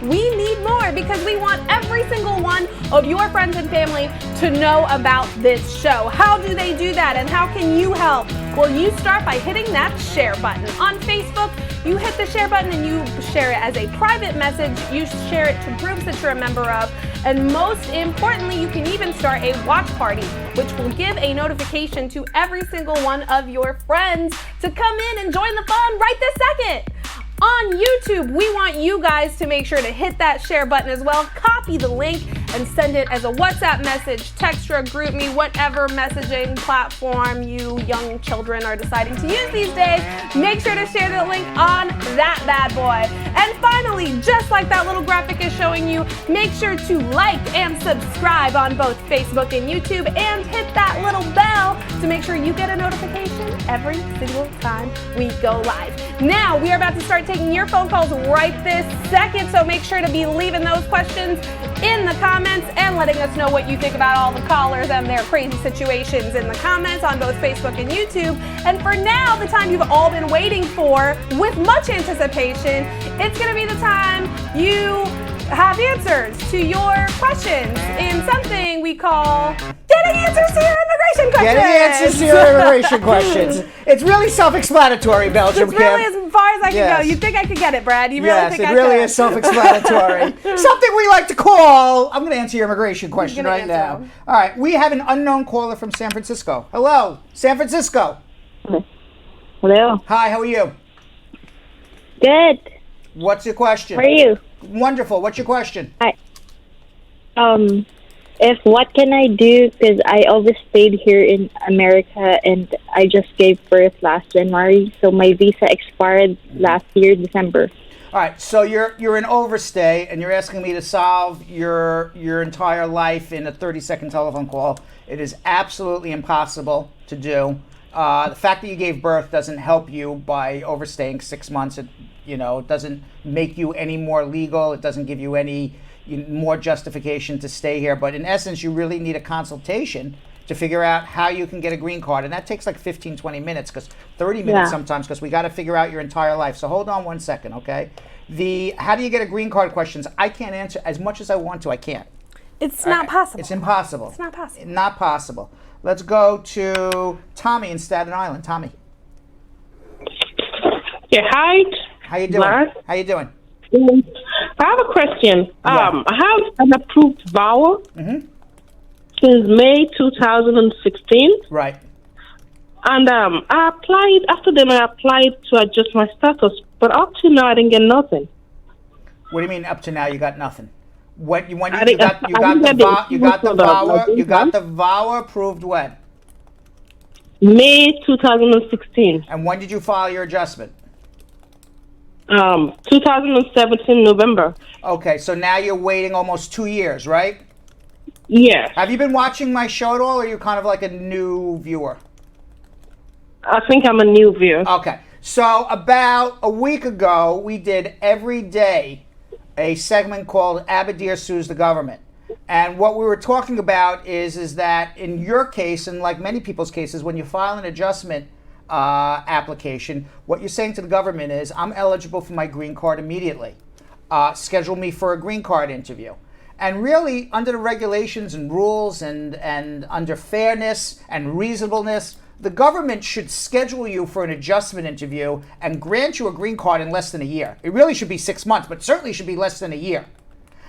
Speaker 2: we need more, because we want every single one of your friends and family to know about this show. How do they do that, and how can you help? Well, you start by hitting that share button. On Facebook, you hit the share button and you share it as a private message. You share it to groups that you're a member of. And most importantly, you can even start a watch party, which will give a notification to every single one of your friends to come in and join the fun right this second. On YouTube, we want you guys to make sure to hit that share button as well. Copy the link and send it as a WhatsApp message, Textra, GroupMe, whatever messaging platform you young children are deciding to use these days. Make sure to share the link on that bad boy. And finally, just like that little graphic is showing you, make sure to like and subscribe on both Facebook and YouTube, and hit that little bell to make sure you get a notification every single time we go live. Now, we are about to start taking your phone calls right this second, so make sure to be leaving those questions in the comments and letting us know what you think about all the callers and their crazy situations in the comments on both Facebook and YouTube. And for now, the time you've all been waiting for with much anticipation, it's going to be the time you have answers to your questions in something we call Getting Answers to Your Immigration Questions.
Speaker 1: Getting answers to your immigration questions. It's really self-explanatory, Belgium
Speaker 2: It's really
Speaker 1: Kim.
Speaker 2: as far as I can go. You think I could get it, Brad? You really think I could?
Speaker 1: Yes, it really is self-explanatory. Something we like to call, I'm going to answer your immigration question right now.
Speaker 2: them.
Speaker 1: All right, we have an unknown caller from San Francisco. Hello, San Francisco.
Speaker 11: Hello.
Speaker 1: Hi, how are you?
Speaker 11: Good.
Speaker 1: What's your question?
Speaker 11: How are you?
Speaker 1: Wonderful. What's your question?
Speaker 11: Hi. What can I do? Because I overstayed here in America and I just gave birth last January, so my visa expired last year, December.
Speaker 1: All right, so you're an overstay, and you're asking me to solve your entire life in a 30-second telephone call. It is absolutely impossible to do. The fact that you gave birth doesn't help you by overstaying 6 months. It doesn't make you any more legal. It doesn't give you any more justification to stay here. But in essence, you really need a consultation to figure out how you can get a green card. And that takes like 15, 20 minutes, because 30 minutes sometimes, because we got to figure out your entire life. So hold on one second, okay? The how do you get a green card questions, I can't answer as much as I want to. I can't.
Speaker 2: It's not possible.
Speaker 1: It's impossible.
Speaker 2: It's not possible.
Speaker 1: Not possible. Let's go to Tommy in Staten Island. Tommy.
Speaker 12: Yeah, hi.
Speaker 1: How you doing?
Speaker 12: Mark.
Speaker 1: How you doing?
Speaker 12: I have a question. I have an approved vowel since May 2016.
Speaker 1: Right.
Speaker 12: And I applied to adjust my status, but up to now I didn't get nothing.
Speaker 1: What do you mean up to now you got nothing? When you got the vowel approved when?
Speaker 12: May 2016.
Speaker 1: And when did you file your adjustment?
Speaker 12: 2017 November.
Speaker 1: Okay, so now you're waiting almost 2 years, right?
Speaker 12: Yeah.
Speaker 1: Have you been watching my show at all, or are you kind of like a new viewer?
Speaker 12: I think I'm a new viewer.
Speaker 1: Okay, so about a week ago, we did every day a segment called Abadir Sues the Government. And what we were talking about is that in your case, and like many people's cases, when you file an adjustment application, what you're saying to the government is, I'm eligible for my green card immediately. Schedule me for a green card interview. And really, under the regulations and rules and under fairness and reasonableness, the government should schedule you for an adjustment interview and grant you a green card in less than a year. It really should be 6 months, but certainly should be less than a year.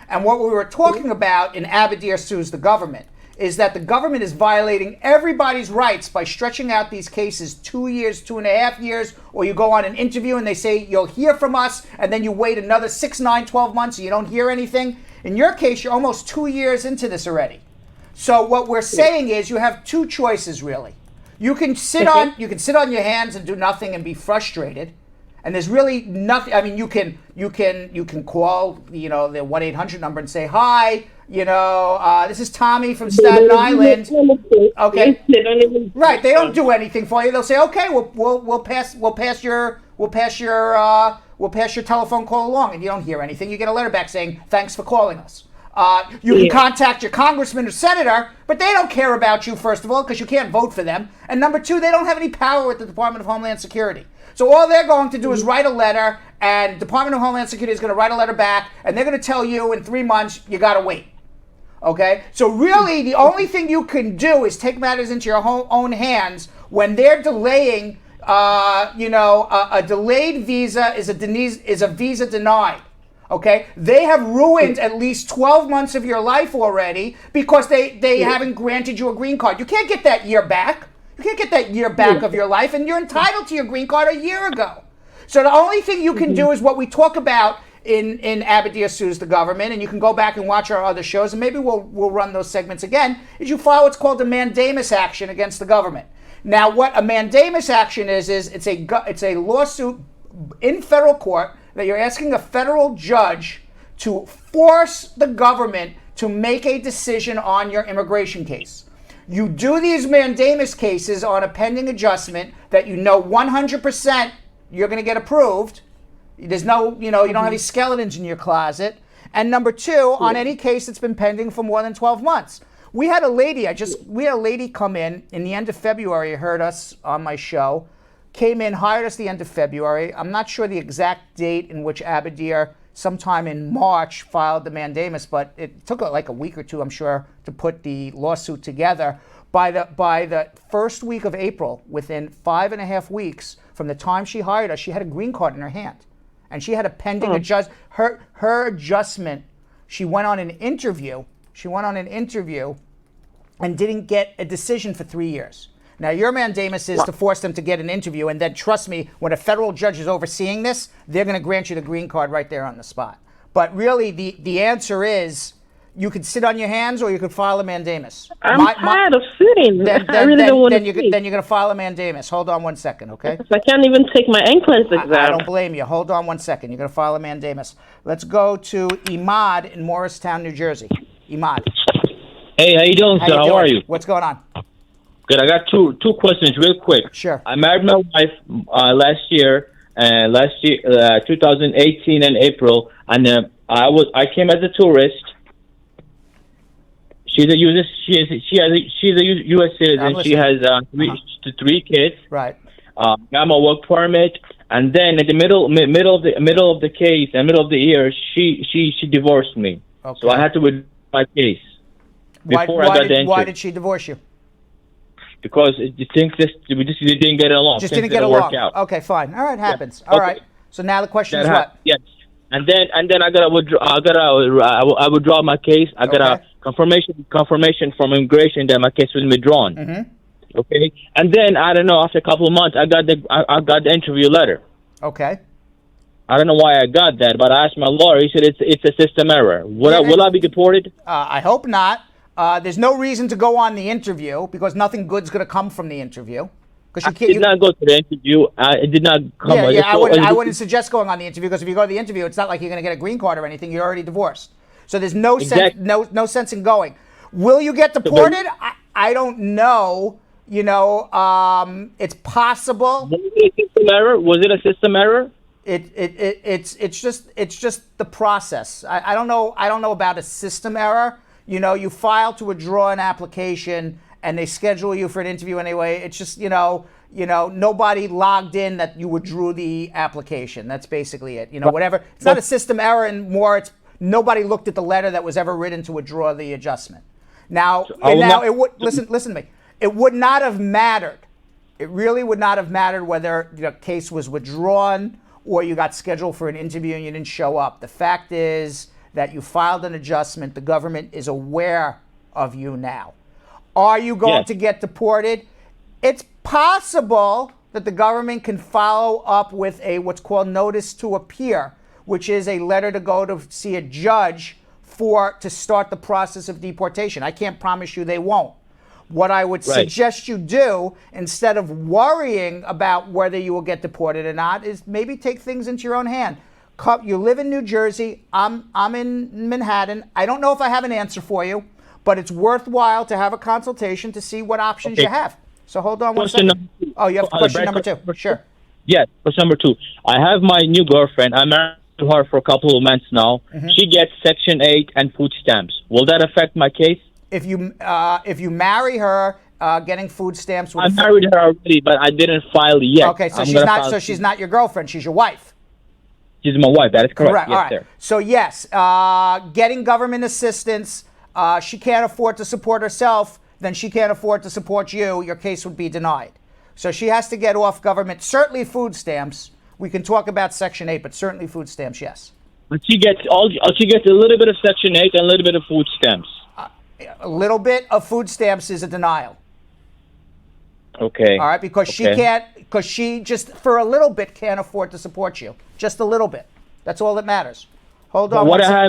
Speaker 1: And what we were talking about in Abadir Sues the Government is that the government is violating everybody's rights by stretching out these cases 2 years, 2.5 years, or you go on an interview and they say, you'll hear from us, and then you wait another 6, 9, 12 months and you don't hear anything. In your case, you're almost 2 years into this already. So what we're saying is you have two choices really. You can sit on your hands and do nothing and be frustrated. And there's really nothing. I mean, you can call the 1-800 number and say, "Hi, this is Tommy from Staten Island." Okay, right? They don't do anything for you. They'll say, "Okay, we'll pass your telephone call along," and you don't hear anything. You get a letter back saying, "Thanks for calling us." You can contact your congressman or senator, but they don't care about you, first of all, because you can't vote for them. And number two, they don't have any power at the Department of Homeland Security. So all they're going to do is write a letter, and Department of Homeland Security is going to write a letter back, and they're going to tell you in 3 months, you got to wait. Okay? So really, the only thing you can do is take matters into your own hands when they're delaying, a delayed visa is a visa denied. Okay? They have ruined at least 12 months of your life already because they haven't granted you a green card. You can't get that year back. You can't get that year back of your life, and you're entitled to your green card a year ago. So the only thing you can do is what we talk about in Abadir Sues the Government, and you can go back and watch our other shows, and maybe we'll run those segments again, is you file what's called a mandamus action against the government. Now, what a mandamus action is it's a lawsuit in federal court that you're asking a federal judge to force the government to make a decision on your immigration case. You do these mandamus cases on a pending adjustment that 100% you're going to get approved. There's no, you don't have any skeletons in your closet. And number two, on any case that's been pending for more than 12 months. We had a lady come in the end of February, heard us on my show, came in, hired us the end of February. I'm not sure the exact date in which Abadir, sometime in March, filed the mandamus, but it took like a week or two, I'm sure, to put the lawsuit together. By the first week of April, within 5.5 weeks from the time she hired us, she had a green card in her hand. And she had a pending her adjustment. She went on an interview and didn't get a decision for 3 years. Now, your mandamus is to force them to get an interview, and then trust me, when a federal judge is overseeing this, they're going to grant you the green card right there on the spot. But really, the answer is you could sit on your hands or you could file a mandamus.
Speaker 12: I'm tired of sitting. I really don't want to sit.
Speaker 1: Then you're going to file a mandamus. Hold on 1 second, okay?
Speaker 12: I can't even take my NCLEX exam.
Speaker 1: I don't blame you. Hold on 1 second. You're going to file a mandamus. Let's go to Imad in Morristown, New Jersey. Imad.
Speaker 13: Hey, how you doing, sir? How are you?
Speaker 1: What's going on?
Speaker 13: Good. I got two questions real quick.
Speaker 1: Sure.
Speaker 13: I married my wife last year, 2018 in April, and I came as a tourist. She's a U.S. citizen. She has three kids.
Speaker 1: Right.
Speaker 13: Got my work permit, and then in the middle of the case, in the middle of the year, she divorced me.
Speaker 1: Okay.
Speaker 13: So I had to withdraw my case before I got the entry.
Speaker 1: Why did she divorce you?
Speaker 13: Because we just didn't get along.
Speaker 1: Just didn't get along. Okay, fine. All right, happens. Yeah. All right. So now the question is what?
Speaker 13: Yes. And then I gotta withdraw. I withdraw my case. I got a confirmation from immigration that my case was withdrawn.
Speaker 1: Mm-hmm.
Speaker 13: Okay. And then I don't know. After a couple of months, I got the interview letter.
Speaker 1: Okay.
Speaker 13: I don't know why I got that, but I asked my lawyer. He said it's a system error. Will I be deported?
Speaker 1: I hope not. There's no reason to go on the interview because nothing good's going to come from the interview.
Speaker 13: I did not go to the interview. It did not come.
Speaker 1: I wouldn't suggest going on the interview because if you go to the interview, it's not like you're going to get a green card or anything. You're already divorced, so there's no sense in going. Will you get deported? I don't know. It's possible.
Speaker 13: Was it a system error?
Speaker 1: It's just the process. I don't know about a system error. You file to withdraw an application and they schedule you for an interview anyway. It's just, nobody logged in that you withdrew the application. That's basically it. Whatever. It's not a system error and more. It's nobody looked at the letter that was ever written to withdraw the adjustment. Listen to me. It would not have mattered. It really would not have mattered whether the case was withdrawn or you got scheduled for an interview and you didn't show up. The fact is that you filed an adjustment. The government is aware of you now. Are you going to get deported? It's possible that the government can follow up with what's called notice to appear, which is a letter to go to see a judge to start the process of deportation. I can't promise you they won't. What I would suggest you do, instead of worrying about whether you will get deported or not, is maybe take things into your own hand. You live in New Jersey. I'm in Manhattan. I don't know if I have an answer for you, but it's worthwhile to have a consultation to see what options you have. So hold on one second. Oh, you have question number 2. Sure.
Speaker 13: Yes, question number 2. I have my new girlfriend. I'm married to her for a couple of months now. She gets Section 8 and food stamps. Will that affect my case?
Speaker 1: If you marry her, getting food stamps.
Speaker 13: I married her already, but I didn't file yet.
Speaker 1: Okay, so she's not your girlfriend. She's your wife.
Speaker 13: She's my wife. That is correct. Yes,
Speaker 1: All right.
Speaker 13: sir.
Speaker 1: So yes, getting government assistance. She can't afford to support herself. Then she can't afford to support you. Your case would be denied. So she has to get off government. Certainly food stamps. We can talk about Section 8, but certainly food stamps. Yes.
Speaker 13: But she gets a little bit of Section 8 and a little bit of food stamps.
Speaker 1: A little bit of food stamps is a denial.
Speaker 13: Okay.
Speaker 1: All right, because she just for a little bit can't afford to support you. Just a little bit. That's all that matters. Hold on.
Speaker 13: I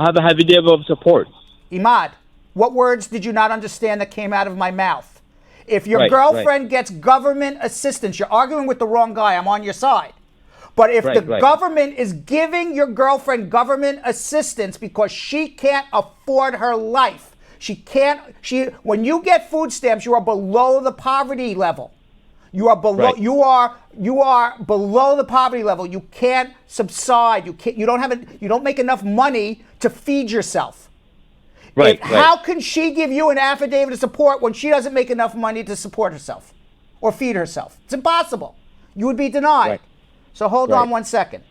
Speaker 13: have a heavy level of support.
Speaker 1: Imad, what words did you not understand that came out of my mouth? If your girlfriend gets government assistance, you're arguing with the wrong guy. I'm on your side. But if the government is giving your girlfriend government assistance because she can't afford her life, when you get food stamps, you are below the poverty level. You are below you are below the poverty level. You can't subside. You don't make enough money to feed yourself. How can she give you an affidavit of support when she doesn't make enough money to support herself or feed herself? It's impossible. You would be denied. So hold on one second.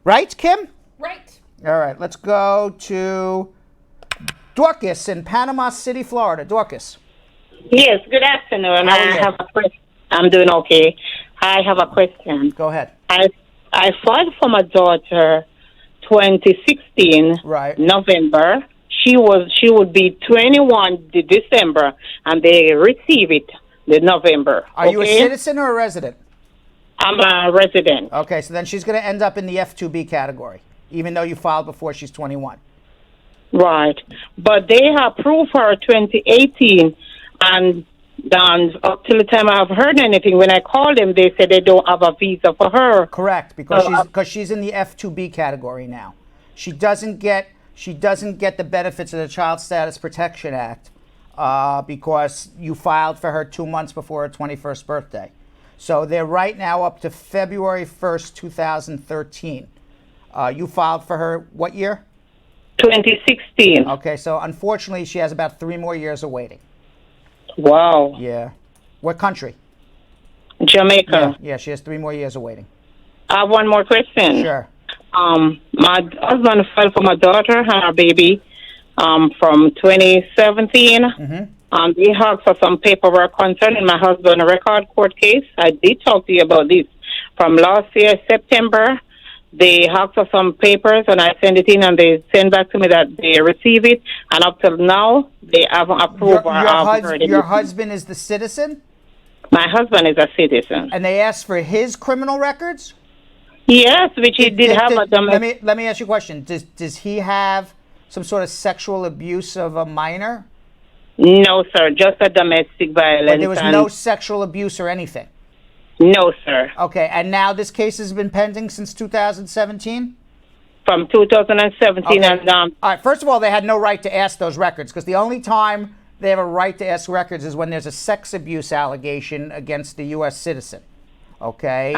Speaker 1: Right, Kim?
Speaker 2: Right.
Speaker 1: All right, let's go to Dorcas in Panama City, Florida. Dorcas.
Speaker 14: Yes, good afternoon. I have a question. I'm doing okay. I have a question.
Speaker 1: Go ahead.
Speaker 14: I filed for my daughter 2016 November. She would be 21 December, and they receive it the November.
Speaker 1: Are you a citizen or a resident?
Speaker 14: I'm a resident.
Speaker 1: Okay, so then she's going to end up in the F2B category, even though you filed before she's 21.
Speaker 14: Right. But they approved her 2018, and up till the time I've heard anything, when I called them, they said they don't have a visa for her.
Speaker 1: Correct, because she's in the F2B category now. She doesn't get the benefits of the Child Status Protection Act because you filed for her 2 months before her 21st birthday. So they're right now up to February 1st, 2013. You filed for her what year?
Speaker 14: 2016.
Speaker 1: Okay, so unfortunately she has about 3 more years of waiting.
Speaker 14: Wow.
Speaker 1: Yeah. What country?
Speaker 14: Jamaica.
Speaker 1: Yeah, she has 3 more years of waiting.
Speaker 14: I have one more question.
Speaker 1: Sure.
Speaker 14: My husband filed for my daughter and her baby from 2017. They asked for some paperwork concerning my husband's record court case. I did talk to you about this from last year, September. They asked for some papers, and I sent it in, and they sent back to me that they receive it. And up till now, they haven't approved
Speaker 1: Your husband is the citizen?
Speaker 14: My husband is a citizen.
Speaker 1: And they asked for his criminal records?
Speaker 14: Yes, which he did have.
Speaker 1: Let me ask you a question. Does he have some sort of sexual abuse of a minor?
Speaker 14: No, sir. Just a domestic violence.
Speaker 1: But there was no sexual abuse or anything?
Speaker 14: No, sir.
Speaker 1: Okay, and now this case has been pending since 2017?
Speaker 14: From 2017 and
Speaker 1: All right, first of all, they had no right to ask those records because the only time they have a right to ask records is when there's a sex abuse allegation against the U.S. citizen. Okay?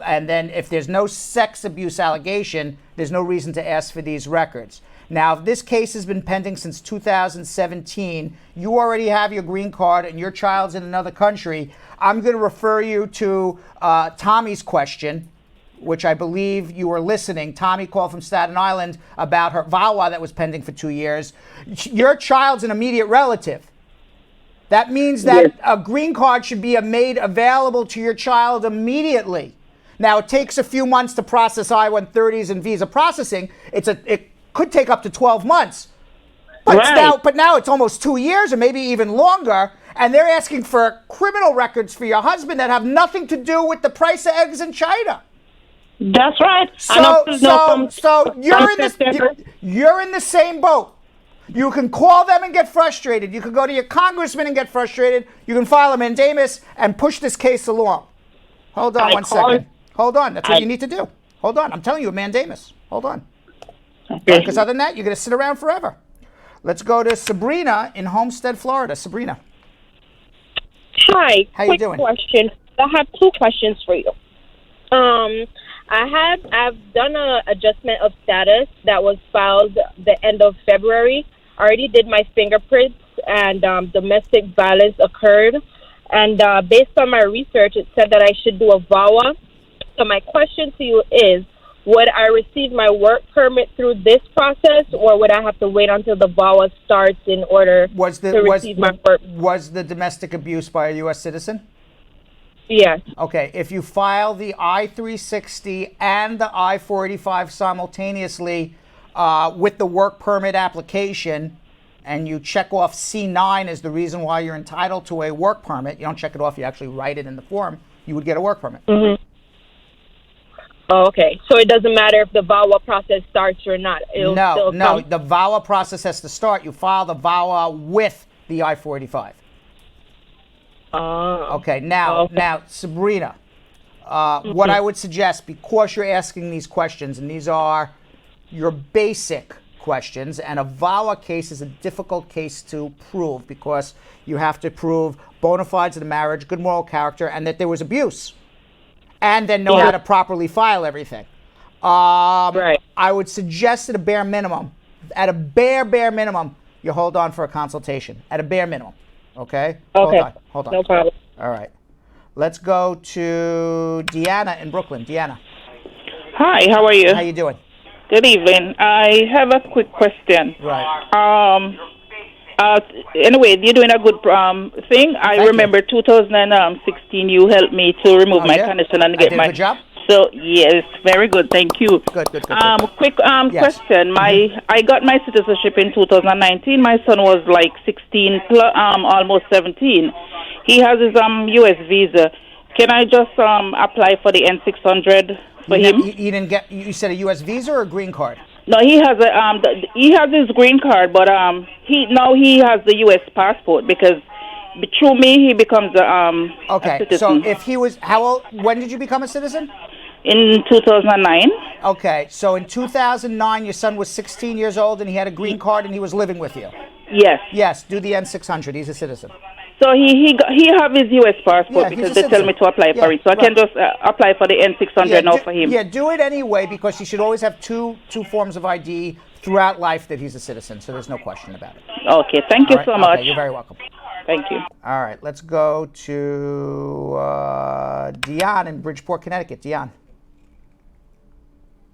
Speaker 1: And then if there's no sex abuse allegation, there's no reason to ask for these records. Now, if this case has been pending since 2017, you already have your green card and your child's in another country, I'm going to refer you to Tommy's question, which I believe you were listening. Tommy called from Staten Island about her VAWA that was pending for 2 years. Your child's an immediate relative. That means that a green card should be made available to your child immediately. Now, it takes a few months to process I-130s and visa processing. It could take up to 12 months. But now it's almost 2 years or maybe even longer, and they're asking for criminal records for your husband that have nothing to do with the price of eggs in China.
Speaker 12: That's right.
Speaker 1: So you're in the same boat. You can call them and get frustrated. You can go to your congressman and get frustrated. You can file a mandamus and push this case along. Hold on one second. Hold on. That's what you need to do. Hold on. I'm telling you, a mandamus. Hold on. Because other than that, you're going to sit around forever. Let's go to Sabrina in Homestead, Florida. Sabrina.
Speaker 15: Hi.
Speaker 1: How you doing?
Speaker 15: Question. I have two questions for you. I've done an adjustment of status that was filed the end of February. I already did my fingerprints, and domestic violence occurred. And based on my research, it said that I should do a VAWA. So my question to you is, would I receive my work permit through this process, or would I have to wait until the VAWA starts in order to receive my work?
Speaker 1: Was the domestic abuse by a U.S. citizen?
Speaker 15: Yes.
Speaker 1: Okay, if you file the I-360 and the I-485 simultaneously with the work permit application, and you check off C9 as the reason why you're entitled to a work permit, you don't check it off, you actually write it in the form, you would get a work permit.
Speaker 15: Mm-hmm. Oh, okay. So it doesn't matter if the VAWA process starts or not.
Speaker 1: No, the VAWA process has to start. You file the VAWA with the I-485. Okay, now Sabrina, what I would suggest, because you're asking these questions, and these are your basic questions, and a VAWA case is a difficult case to prove because you have to prove bona fides of the marriage, good moral character, and that there was abuse, and then know how to properly file everything. Right. I would suggest at a bare minimum, you hold on for a consultation, at a bare minimum. Okay?
Speaker 15: Okay.
Speaker 1: Hold on.
Speaker 15: No problem.
Speaker 1: All right. Let's go to Deanna in Brooklyn. Deanna.
Speaker 16: Hi, how are you?
Speaker 1: How you doing?
Speaker 16: Good evening. I have a quick question.
Speaker 1: Right.
Speaker 16: Anyway, you're doing a good thing. I remember 2016 you helped me to remove my condition and get my...
Speaker 1: Good job?
Speaker 16: So, yes, very good. Thank you.
Speaker 1: Good.
Speaker 16: Quick question. I got my citizenship in 2019. My son was like 16, almost 17. He has his U.S. visa. Can I just apply for the N600 for him?
Speaker 1: You didn't get. You said a U.S. visa or a green card?
Speaker 16: No, he has his green card, but he has the U.S. passport because through me he becomes a citizen.
Speaker 1: So if he was, how old? When did you become a citizen?
Speaker 16: In 2009.
Speaker 1: Okay, so in 2009, your son was 16 years old and he had a green card and he was living with you.
Speaker 16: Yes.
Speaker 1: Yes. Do the N600. He's a citizen.
Speaker 16: So he have his U.S. passport because they tell me to apply for it. So I can just apply for the N600 now for him.
Speaker 1: Yeah, do it anyway because he should always have two forms of ID throughout life that he's a citizen. So there's no question about it.
Speaker 16: Okay. Thank you so much.
Speaker 1: Okay, you're very welcome.
Speaker 16: Thank you.
Speaker 1: All right. Let's go to Dion in Bridgeport, Connecticut. Dion.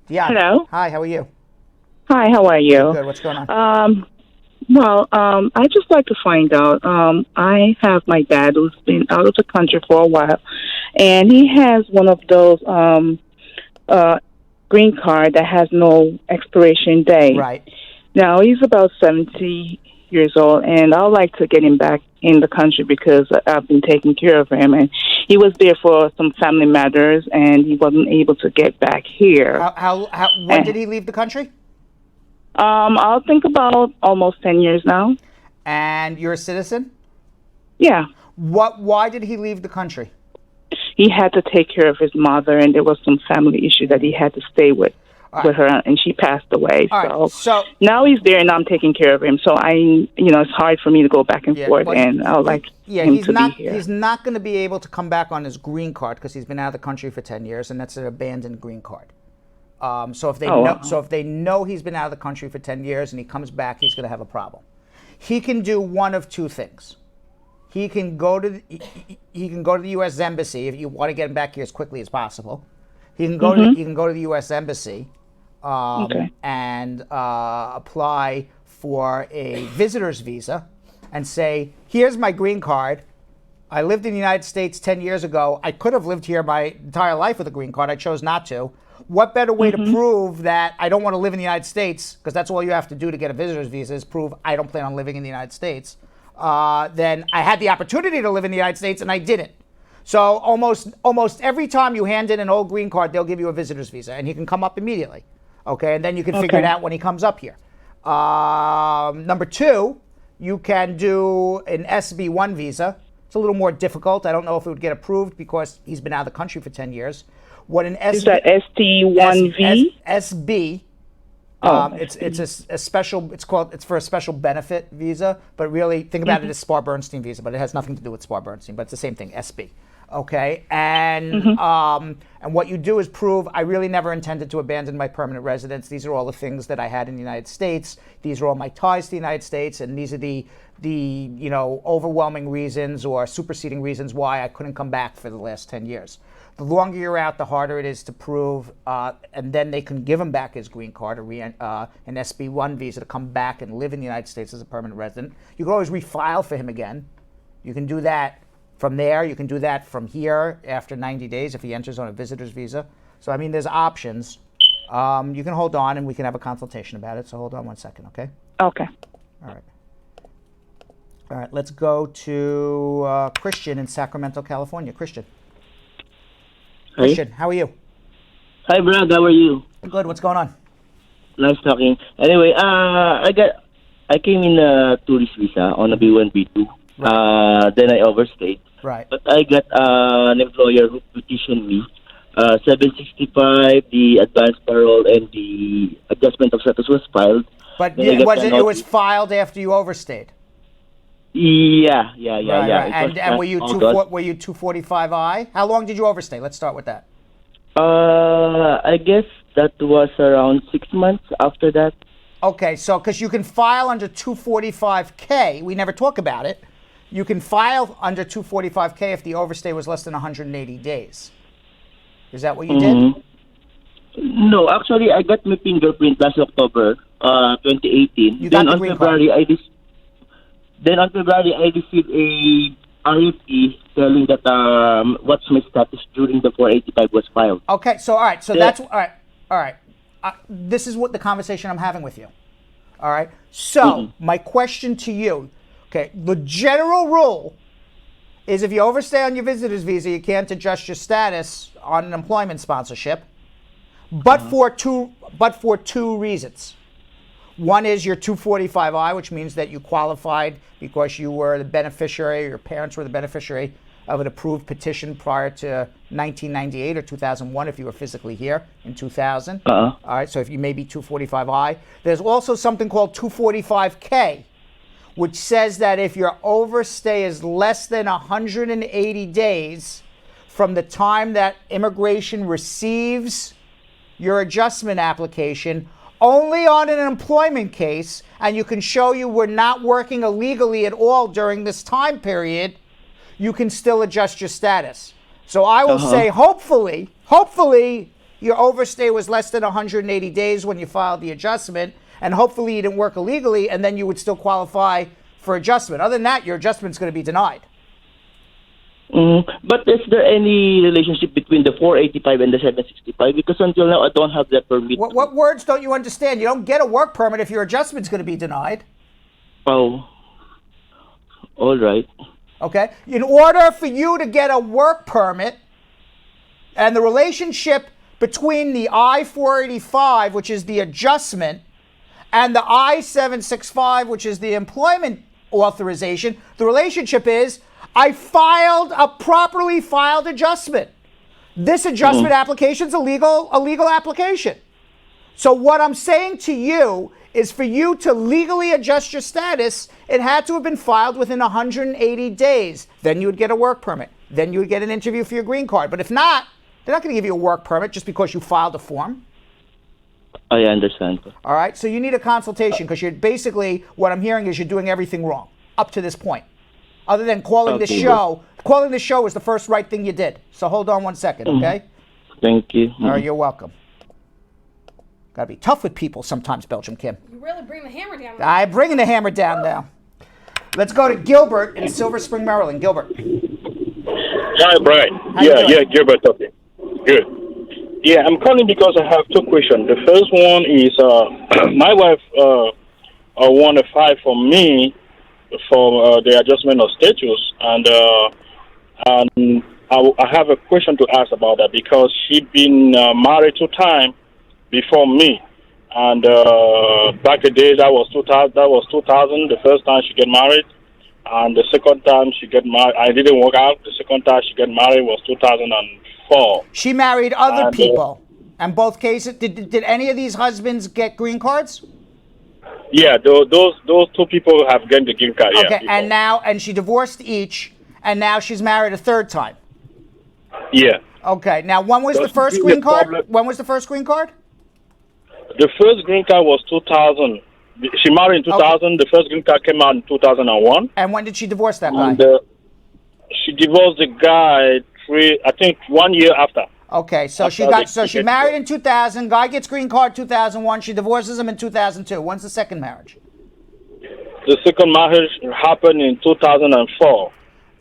Speaker 17: Hello.
Speaker 1: Hi. How are you?
Speaker 17: Hi. How are you?
Speaker 1: Good. What's going on?
Speaker 17: I just like to find out. I have my dad who's been out of the country for a while, and he has one of those green card that has no expiration date.
Speaker 1: Right.
Speaker 17: Now he's about 70 years old, and I'd like to get him back in the country because I've been taking care of him, and he was there for some family matters, and he wasn't able to get back here.
Speaker 1: When did he leave the country?
Speaker 17: I'll think about almost 10 years now.
Speaker 1: And you're a citizen?
Speaker 17: Yeah.
Speaker 1: Why did he leave the country?
Speaker 17: He had to take care of his mother, and there was some family issue that he had to stay with her, and she passed away. So now he's there, and I'm taking care of him. So it's hard for me to go back and forth, and I would like him to be here.
Speaker 1: He's not going to be able to come back on his green card because he's been out of the country for 10 years, and that's an abandoned green card. So if they know he's been out of the country for 10 years and he comes back, he's going to have a problem. He can do one of two things. He can go to the U.S. Embassy if you want to get him back here as quickly as possible. He can go to the U.S. Embassy and apply for a visitor's visa and say, here's my green card. I lived in the United States 10 years ago. I could have lived here my entire life with a green card. I chose not to. What better way to prove that I don't want to live in the United States, because that's all you have to do to get a visitor's visa is prove I don't plan on living in the United States, then I had the opportunity to live in the United States and I didn't. So almost every time you hand in an old green card, they'll give you a visitor's visa, and he can come up immediately. Okay, and then you can figure it out when he comes up here. Number two, you can do an SB1 visa. It's a little more difficult. I don't know if it would get approved because he's been out of the country for 10 years. What an
Speaker 17: Is that ST1V?
Speaker 1: SB. It's a special. It's for a special benefit visa, but really think about it as Spar Bernstein visa, but it has nothing to do with Spar Bernstein. But it's the same thing, SB. Okay, and what you do is prove I really never intended to abandon my permanent residence. These are all the things that I had in the United States. These are all my ties to the United States, and these are the overwhelming reasons or superseding reasons why I couldn't come back for the last 10 years. The longer you're out, the harder it is to prove, and then they can give him back his green card or an SB1 visa to come back and live in the United States as a permanent resident. You can always refile for him again. You can do that from there. You can do that from here after 90 days if he enters on a visitor's visa. So, I mean, there's options. You can hold on and we can have a consultation about it. So hold on one second, okay?
Speaker 17: Okay.
Speaker 1: All right, let's go to Christian in Sacramento, California. Christian.
Speaker 18: Hi.
Speaker 1: Christian, how are you?
Speaker 18: Hi, Brad. How are you?
Speaker 1: Good. What's going on?
Speaker 18: Nice talking. Anyway, I came in a tourist visa on a B1, B2. Right. Then I overstayed.
Speaker 1: Right.
Speaker 18: But I got an employer who petitioned me. 765, the advance parole and the adjustment of status was filed.
Speaker 1: But it was filed after you overstayed?
Speaker 18: Yeah.
Speaker 1: Right. And were you 245I? How long did you overstay? Let's start with that.
Speaker 18: I guess that was around 6 months after that.
Speaker 1: Okay, so because you can file under 245K, we never talk about it. You can file under 245K if the overstay was less than 180 days. Is that what you did?
Speaker 18: No, actually, I got my fingerprint last October 2018.
Speaker 1: You got the green card.
Speaker 18: Then on February, I received a RFP telling that what's my status during the 485 was filed.
Speaker 1: Okay, so all right, so that's all right. This is what the conversation I'm having with you. All right. So my question to you, okay, the general rule is if you overstay on your visitor's visa, you can't adjust your status on an employment sponsorship, but for two reasons. One is your 245I, which means that you qualified because you were the beneficiary, your parents were the beneficiary of an approved petition prior to 1998 or 2001 if you were physically here in 2000. All right, so if you may be 245I. There's also something called 245K, which says that if your overstay is less than 180 days from the time that immigration receives your adjustment application, only on an employment case, and you can show you were not working illegally at all during this time period, you can still adjust your status. So I will say, hopefully, your overstay was less than 180 days when you filed the adjustment, and hopefully you didn't work illegally, and then you would still qualify for adjustment. Other than that, your adjustment's going to be denied.
Speaker 18: But is there any relationship between the 485 and the 765? Because until now, I don't have that permit.
Speaker 1: What words don't you understand? You don't get a work permit if your adjustment's going to be denied.
Speaker 18: Oh, all right.
Speaker 1: Okay. In order for you to get a work permit, and the relationship between the I-485, which is the adjustment, and the I-765, which is the employment authorization, the relationship is I filed a properly filed adjustment. This adjustment application is a legal application. So what I'm saying to you is for you to legally adjust your status, it had to have been filed within 180 days. Then you would get a work permit. Then you would get an interview for your green card. But if not, they're not going to give you a work permit just because you filed a form.
Speaker 18: I understand.
Speaker 1: All right, so you need a consultation because you're basically, what I'm hearing is you're doing everything wrong up to this point. Other than calling the show. Calling the show was the first right thing you did. So hold on one second, okay?
Speaker 18: Thank you.
Speaker 1: All right, you're welcome. Got to be tough with people sometimes, Belgium Kim.
Speaker 2: You really bring the hammer down.
Speaker 1: I'm bringing the hammer down now. Let's go to Gilbert in Silver Spring, Maryland. Gilbert.
Speaker 19: Hi, Brian.
Speaker 1: How
Speaker 19: Yeah, Gilbert talking. Good. Yeah, I'm calling because I have two questions. The first one is my wife won a fight for me for the adjustment of status, and I have a question to ask about that because she been married 2 times before me, and back the day that was 2000. That was 2000. The first time she get married, and the second time she get married, I didn't work out. The second time she get married was 2004.
Speaker 1: She married other people, and both cases. Did any of these husbands get green cards?
Speaker 19: Yeah, those 2 people have gotten the green card.
Speaker 1: Okay,
Speaker 19: Yeah,
Speaker 1: and she divorced each, and now she's married a 3rd time.
Speaker 19: yeah.
Speaker 1: Okay, now when was the first green card? When was the first green card?
Speaker 19: The first green card was 2000. She married in 2000. Okay. The first green card came out in 2001.
Speaker 1: And when did she divorce that guy?
Speaker 19: And, she divorced the guy 1 year after.
Speaker 1: Okay, so she married in 2000. Guy gets green card 2001. She divorces him in 2002. When's the second marriage?
Speaker 19: The second marriage happened in 2004.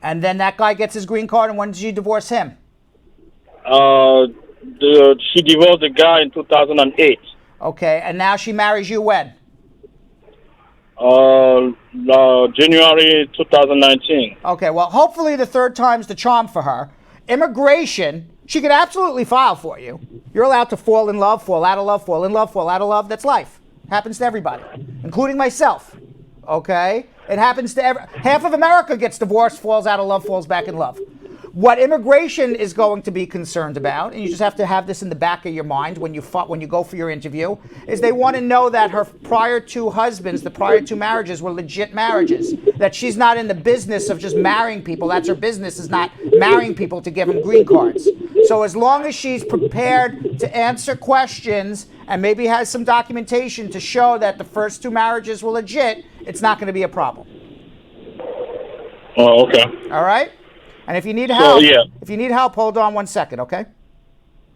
Speaker 1: And then that guy gets his green card. And when did she divorce him?
Speaker 19: She divorced the guy in 2008.
Speaker 1: Okay, and now she marries you when?
Speaker 19: January 2019.
Speaker 1: Okay, well, hopefully the 3rd time's the charm for her. Immigration, she could absolutely file for you. You're allowed to fall in love, fall out of love, fall in love, fall out of love. That's life. Happens to everybody, including myself. Okay? It happens to half of America gets divorced, falls out of love, falls back in love. What immigration is going to be concerned about, and you just have to have this in the back of your mind when you go for your interview, is they want to know that her prior 2 husbands, the prior 2 marriages were legit marriages. That she's not in the business of just marrying people. That's her business, is not marrying people to give them green cards. So as long as she's prepared to answer questions and maybe has some documentation to show that the first 2 marriages were legit, it's not going to be a problem.
Speaker 19: Oh, okay.
Speaker 1: All right? And if you need help, hold on 1 second, okay?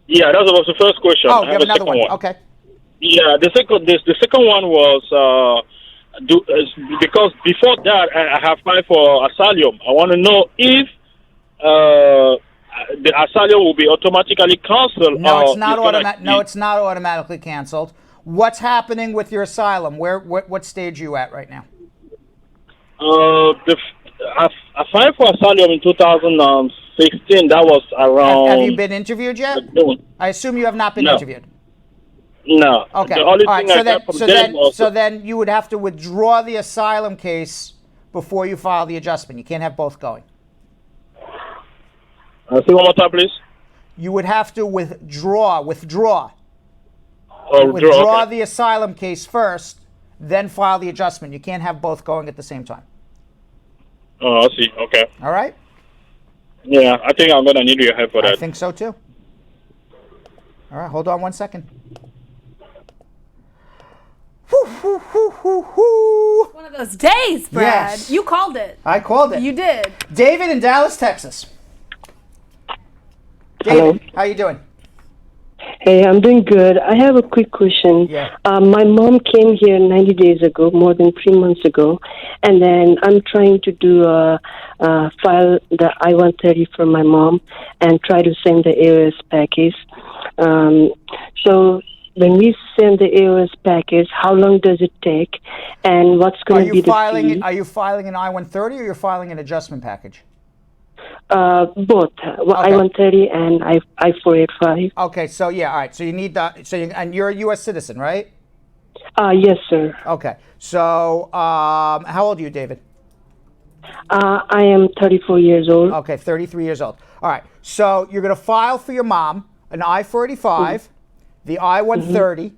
Speaker 19: Yeah, that was the first question.
Speaker 1: Oh, you have another one. Okay.
Speaker 19: Yeah, the second one was because before that I have applied for asylum. I want to know if the asylum will be automatically canceled.
Speaker 1: No, it's not automatic. No, it's not automatically canceled. What's happening with your asylum? What stage are you at right now?
Speaker 19: I applied for asylum in 2016. That was around.
Speaker 1: Have you been interviewed yet? I assume you have not been interviewed.
Speaker 19: No.
Speaker 1: Okay.
Speaker 19: The only
Speaker 1: All right.
Speaker 19: thing
Speaker 1: So then you would have to withdraw the asylum case before you file the adjustment. You can't have both going.
Speaker 19: Say one more time, please.
Speaker 1: You would have to withdraw
Speaker 19: Okay.
Speaker 1: the asylum case first, then file the adjustment. You can't have both going at the same time.
Speaker 19: Oh, I see. Okay.
Speaker 1: All right.
Speaker 19: Yeah, I think I'm gonna need your help for that.
Speaker 1: I think so too. All right, hold on 1 second.
Speaker 2: One of those days, Brad.
Speaker 1: Yes.
Speaker 2: You called it.
Speaker 1: I called it.
Speaker 2: You did.
Speaker 1: David in Dallas, Texas.
Speaker 20: Hello.
Speaker 1: David, how you doing?
Speaker 20: Hey, I'm doing good. I have a quick question.
Speaker 1: Yeah.
Speaker 20: My mom came here 90 days ago, more than 3 months ago, and then I'm trying to file the I-130 for my mom and try to send the AOS package. So when we send the AOS package, how long does it take, and what's going to be the fee?
Speaker 1: Are you filing an I-130 or you're filing an adjustment package?
Speaker 20: Both I-130 and I-485.
Speaker 1: Okay, so yeah, all right. So you need and you're a U.S. citizen, right?
Speaker 20: Yes, sir.
Speaker 1: Okay, so how old are you, David?
Speaker 20: I am 34 years old.
Speaker 1: Okay, 33 years old. All right, so you're going to file for your mom an I-485, the I-130,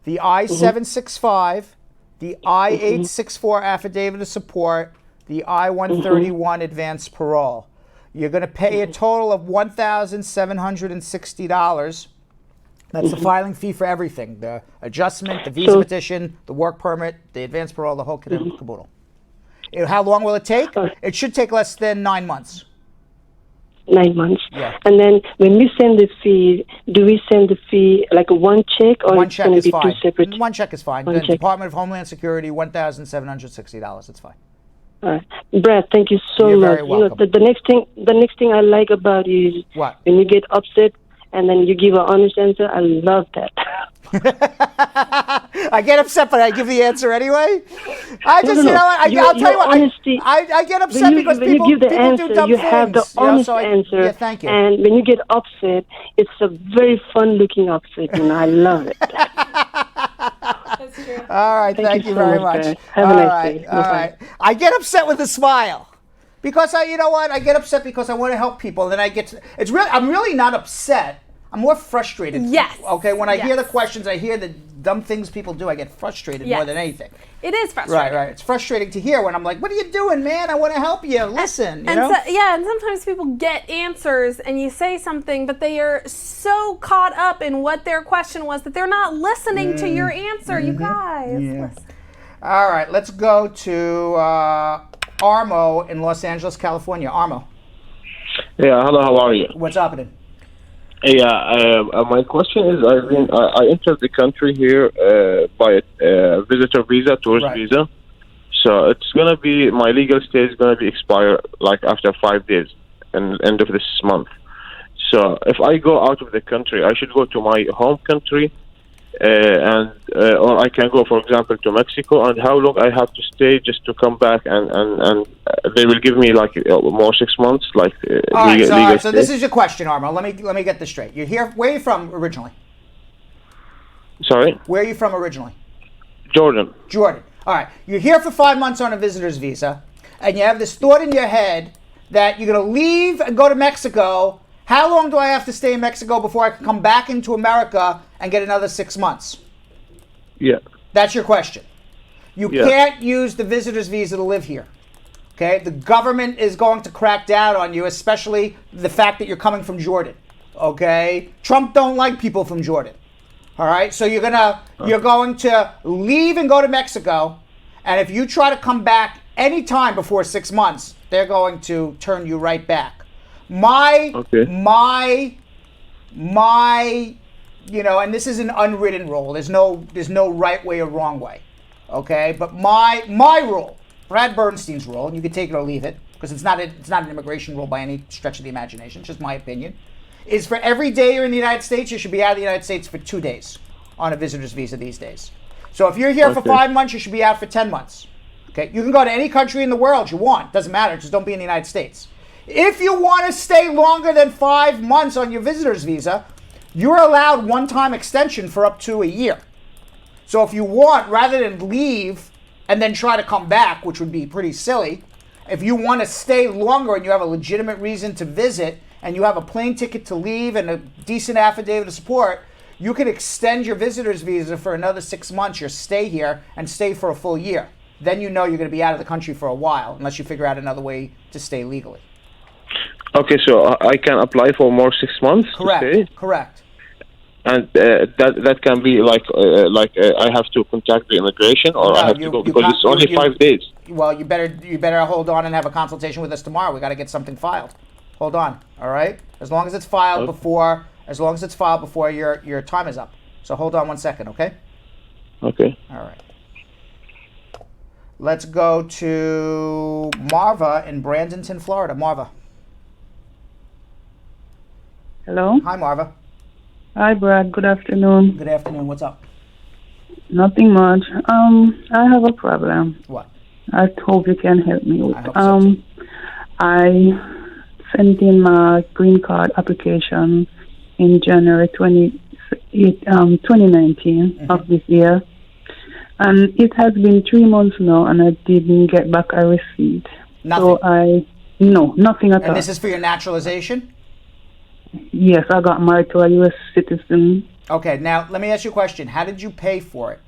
Speaker 1: the I-765, the I-864 affidavit of support, the I-131 advance parole. You're going to pay a total of $1,760. That's the filing fee for everything: the adjustment, the visa petition, the work permit, the advance parole, the whole kit and caboodle. How long will it take? It should take less than 9 months.
Speaker 20: 9 months.
Speaker 1: Yeah.
Speaker 20: And then when we send the fee, do we send the fee like a one check or
Speaker 1: One
Speaker 20: it's
Speaker 1: check
Speaker 20: going to
Speaker 1: is
Speaker 20: be
Speaker 1: fine.
Speaker 20: two separate?
Speaker 1: One check is fine.
Speaker 20: One
Speaker 1: The
Speaker 20: check.
Speaker 1: Department of Homeland Security, $1,760. It's fine.
Speaker 20: Brad, thank you so
Speaker 1: You're
Speaker 20: much.
Speaker 1: very welcome.
Speaker 20: The next thing I like about you is
Speaker 1: What?
Speaker 20: when you get upset and then you give an honest answer. I love that.
Speaker 1: I get upset, but I give the answer anyway. I just,
Speaker 20: No,
Speaker 1: you
Speaker 20: no.
Speaker 1: know what? I'll tell you what.
Speaker 20: Honesty,
Speaker 1: I get upset because
Speaker 20: when
Speaker 1: people
Speaker 20: you give the
Speaker 1: people
Speaker 20: answer,
Speaker 1: do dumb
Speaker 20: you
Speaker 1: things.
Speaker 20: have the honest answer.
Speaker 1: Yeah, thank you.
Speaker 20: And when you get upset, it's a very fun-looking upset, and I love it.
Speaker 1: All right, thank you
Speaker 20: so
Speaker 1: very
Speaker 20: much,
Speaker 1: much.
Speaker 20: guys. Have a
Speaker 1: All
Speaker 20: nice
Speaker 1: right,
Speaker 20: day.
Speaker 1: all right. I get upset with a smile because you know what? I get upset because I want to help people. Then I'm really not upset. I'm more frustrated.
Speaker 2: Yes.
Speaker 1: Okay. When I hear the questions, I hear the dumb things people do. I get frustrated more than anything.
Speaker 2: It is frustrating.
Speaker 1: Right. It's frustrating to hear when I'm like, "What are you doing, man? I want to help you. Listen." You know?
Speaker 2: And sometimes people get answers, and you say something, but they are so caught up in what their question was that they're not listening to your answer. You guys.
Speaker 1: Yeah. All right. Let's go to Armo in Los Angeles, California. Armo.
Speaker 21: Yeah, hello, how are you?
Speaker 1: What's happening?
Speaker 21: Yeah, my question is, I entered the country here by a visitor visa, tourist visa. So it's gonna be, my legal stay is gonna be expired like after 5 days, and end of this month. So if I go out of the country, I should go to my home country, or I can go, for example, to Mexico. And how long I have to stay just to come back, and they will give me like more 6 months, like
Speaker 1: all right,
Speaker 21: legal
Speaker 1: so
Speaker 21: stay?
Speaker 1: this is your question, Armo. Let me get this straight. You're here. Where are you from originally?
Speaker 21: Sorry?
Speaker 1: Where are you from originally?
Speaker 21: Jordan.
Speaker 1: Jordan. All right. You're here for 5 months on a visitor's visa, and you have this thought in your head that you're going to leave and go to Mexico. How long do I have to stay in Mexico before I can come back into America and get another 6 months?
Speaker 21: Yeah.
Speaker 1: That's your question. You can't use the visitor's visa to live here. Okay? The government is going to crack down on you, especially the fact that you're coming from Jordan. Okay? Trump don't like people from Jordan. All right? So you're going to leave and go to Mexico, and if you try to come back any time before 6 months, they're going to turn you right back. My, you know, and this is an unwritten rule. There's no right way or wrong way, okay? But my rule, Brad Bernstein's rule, and you can take it or leave it, because it's not an immigration rule by any stretch of the imagination. It's just my opinion. Is for every day you're in the United States, you should be out of the United States for 2 days on a visitor's visa these days. So if you're here for 5 months, you should be out for 10 months. Okay, you can go to any country in the world you want. Doesn't matter. Just don't be in the United States. If you want to stay longer than 5 months on your visitor's visa, you're allowed one-time extension for up to a year. So if you want, rather than leave and then try to come back, which would be pretty silly, if you want to stay longer and you have a legitimate reason to visit and you have a plane ticket to leave and a decent affidavit of support, you can extend your visitor's visa for another 6 months, your stay here, and stay for a full year. Then you know you're going to be out of the country for a while, unless you figure out another way to stay legally.
Speaker 21: Okay, so I can apply for more 6 months.
Speaker 1: Correct. Correct.
Speaker 21: And that can be like I have to contact the immigration, or I have to go because it's only 5 days.
Speaker 1: Well, you better hold on and have a consultation with us tomorrow. We got to get something filed. Hold on, all right? As long as it's filed before your time is up. So hold on 1 second, okay?
Speaker 21: Okay.
Speaker 1: All right. Let's go to Marva in Bradenton, Florida. Marva.
Speaker 22: Hello.
Speaker 1: Hi, Marva.
Speaker 22: Hi, Brad. Good afternoon.
Speaker 1: Good afternoon. What's up?
Speaker 22: Nothing much. I have a problem.
Speaker 1: What?
Speaker 22: I hope you can help me with.
Speaker 1: I hope so too.
Speaker 22: I sent in my green card application in January 2019 of this year. And it has been 3 months now, and I didn't get back a receipt.
Speaker 1: Nothing?
Speaker 22: So nothing at all.
Speaker 1: And this is for your naturalization?
Speaker 22: Yes, I got married to a U.S. citizen.
Speaker 1: Okay, now let me ask you a question. How did you pay for it?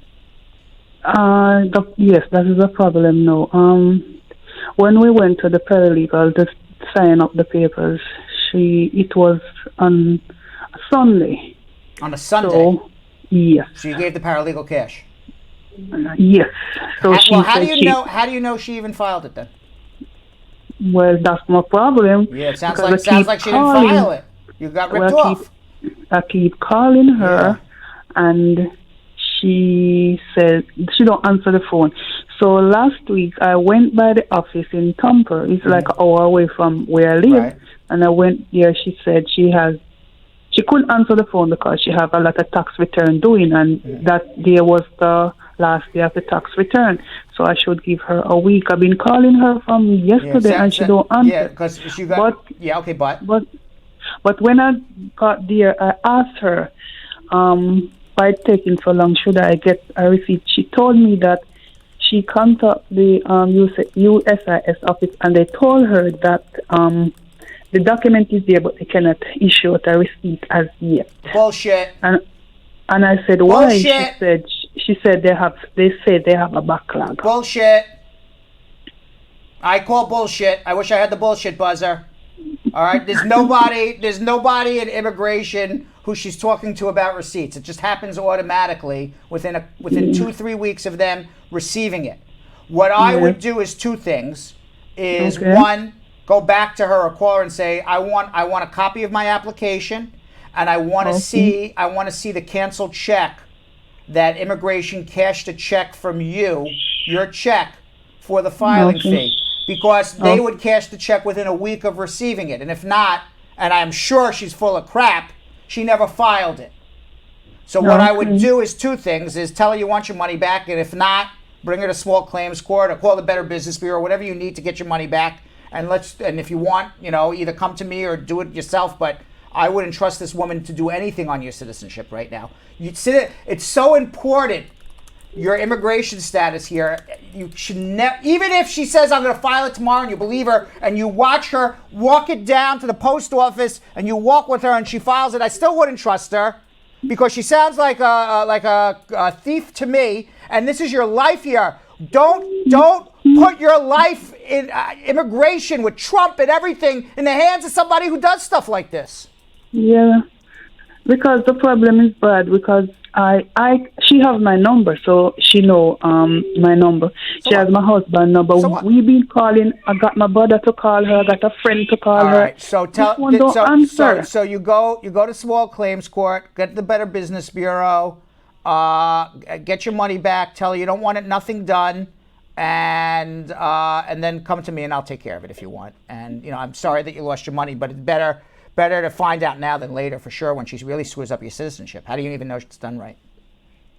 Speaker 22: Yes, that is a problem now. When we went to the paralegal to sign up the papers, it was on a Sunday.
Speaker 1: On a Sunday?
Speaker 22: So, yes.
Speaker 1: So you gave the paralegal cash?
Speaker 22: Yes. So
Speaker 1: how do you know she even filed it then?
Speaker 22: Well, that's my problem.
Speaker 1: Yeah, it sounds like she didn't file it. You got ripped off.
Speaker 22: I keep calling her, and she said she don't answer the phone. So last week I went by the office in Tampa. It's like an hour away from where I live, and I went there. She said she she couldn't answer the phone because she have a lot of tax return doing, and that day was the last day of the tax return. So I should give her a week. I've been calling her from yesterday, and she don't answer.
Speaker 1: Yeah, because she got.
Speaker 22: But when I got there, I asked her, why it's taking so long? Should I get a receipt? She told me that she contacted the USIS office, and they told her that the document is there, but they cannot issue a receipt as yet.
Speaker 1: Bullshit.
Speaker 22: And I said, why?
Speaker 1: Bullshit.
Speaker 22: She said they say they have a backlog.
Speaker 1: Bullshit. I call bullshit. I wish I had the bullshit buzzer. All right. There's nobody in immigration who she's talking to about receipts. It just happens automatically within 2-3 weeks of them receiving it. What I would do is two things. Is one, go back to her or call her and say, I want a copy of my application, and I want to see the canceled check that immigration cashed a check from you, your check, for the filing fee. Because they would cash the check within a week of receiving it. And if not, and I'm sure she's full of crap, she never filed it. So what I would do is two things, is tell her you want your money back, and if not, bring her to small claims court or call the Better Business Bureau, whatever you need to get your money back. And if you want, either come to me or do it yourself, but I wouldn't trust this woman to do anything on your citizenship right now. It's so important, your immigration status here. You should never, even if she says, I'm going to file it tomorrow, and you believe her, and you watch her walk it down to the post office, and you walk with her, and she files it, I still wouldn't trust her, because she sounds like a thief to me, and this is your life here. Don't put your life in immigration with Trump and everything in the hands of somebody who does stuff like this.
Speaker 22: Yeah, because the problem is bad, because she has my number, so she know my number. She has my husband's number. We've been calling. I got my brother to call her. I got a friend to call her.
Speaker 1: All right. So
Speaker 22: answer.
Speaker 1: So you go to small claims court, get the Better Business Bureau, get your money back. Tell her you don't want nothing done, and then come to me and I'll take care of it if you want. And I'm sorry that you lost your money, but it's better to find out now than later, for sure, when she really screws up your citizenship. How do you even know it's done right?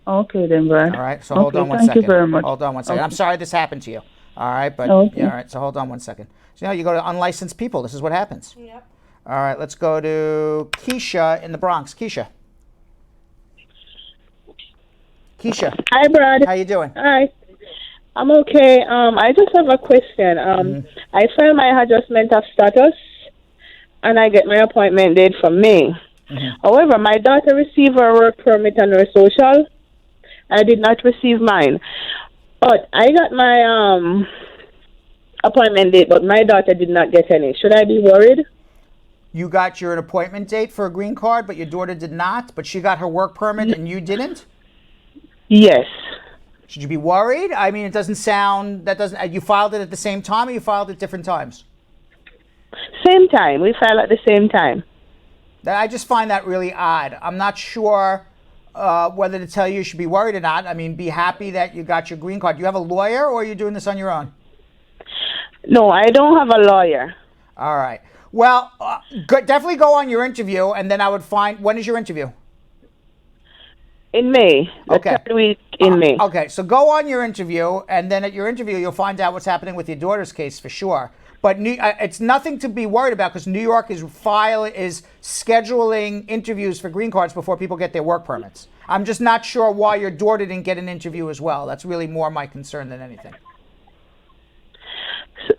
Speaker 22: Okay, then, Brad.
Speaker 1: All right, so hold on one second.
Speaker 22: Thank you very much.
Speaker 1: Hold on one second.
Speaker 22: Okay.
Speaker 1: I'm sorry this happened to you. All right, but all right, so hold on one second. So you go to unlicensed people. This is what happens.
Speaker 2: Yep.
Speaker 1: All right, let's go to Keisha in the Bronx. Keisha.
Speaker 3: Hi, Brad.
Speaker 1: How you doing?
Speaker 3: Hi. I'm okay. I just have a question. I filed my adjustment of status, and I get my appointment date from May. However, my daughter received her work permit and her social. I did not receive mine. But I got my appointment date, but my daughter did not get any. Should I be worried?
Speaker 1: You got your appointment date for a green card, but your daughter did not, but she got her work permit and you didn't?
Speaker 3: Yes.
Speaker 1: Should you be worried? I mean, it doesn't sound, you filed it at the same time, or you filed at different times?
Speaker 3: Same time. We filed at the same time.
Speaker 1: I just find that really odd. I'm not sure whether to tell you should be worried or not. I mean, be happy that you got your green card. Do you have a lawyer, or are you doing this on your own?
Speaker 3: No, I don't have a lawyer.
Speaker 1: All right. Well, definitely go on your interview, and then I would find, when is your interview?
Speaker 3: In May.
Speaker 1: Okay.
Speaker 3: The 3rd week in May.
Speaker 1: Okay, so go on your interview, and then at your interview, you'll find out what's happening with your daughter's case for sure. But it's nothing to be worried about, because New York is scheduling interviews for green cards before people get their work permits. I'm just not sure why your daughter didn't get an interview as well. That's really more my concern than anything.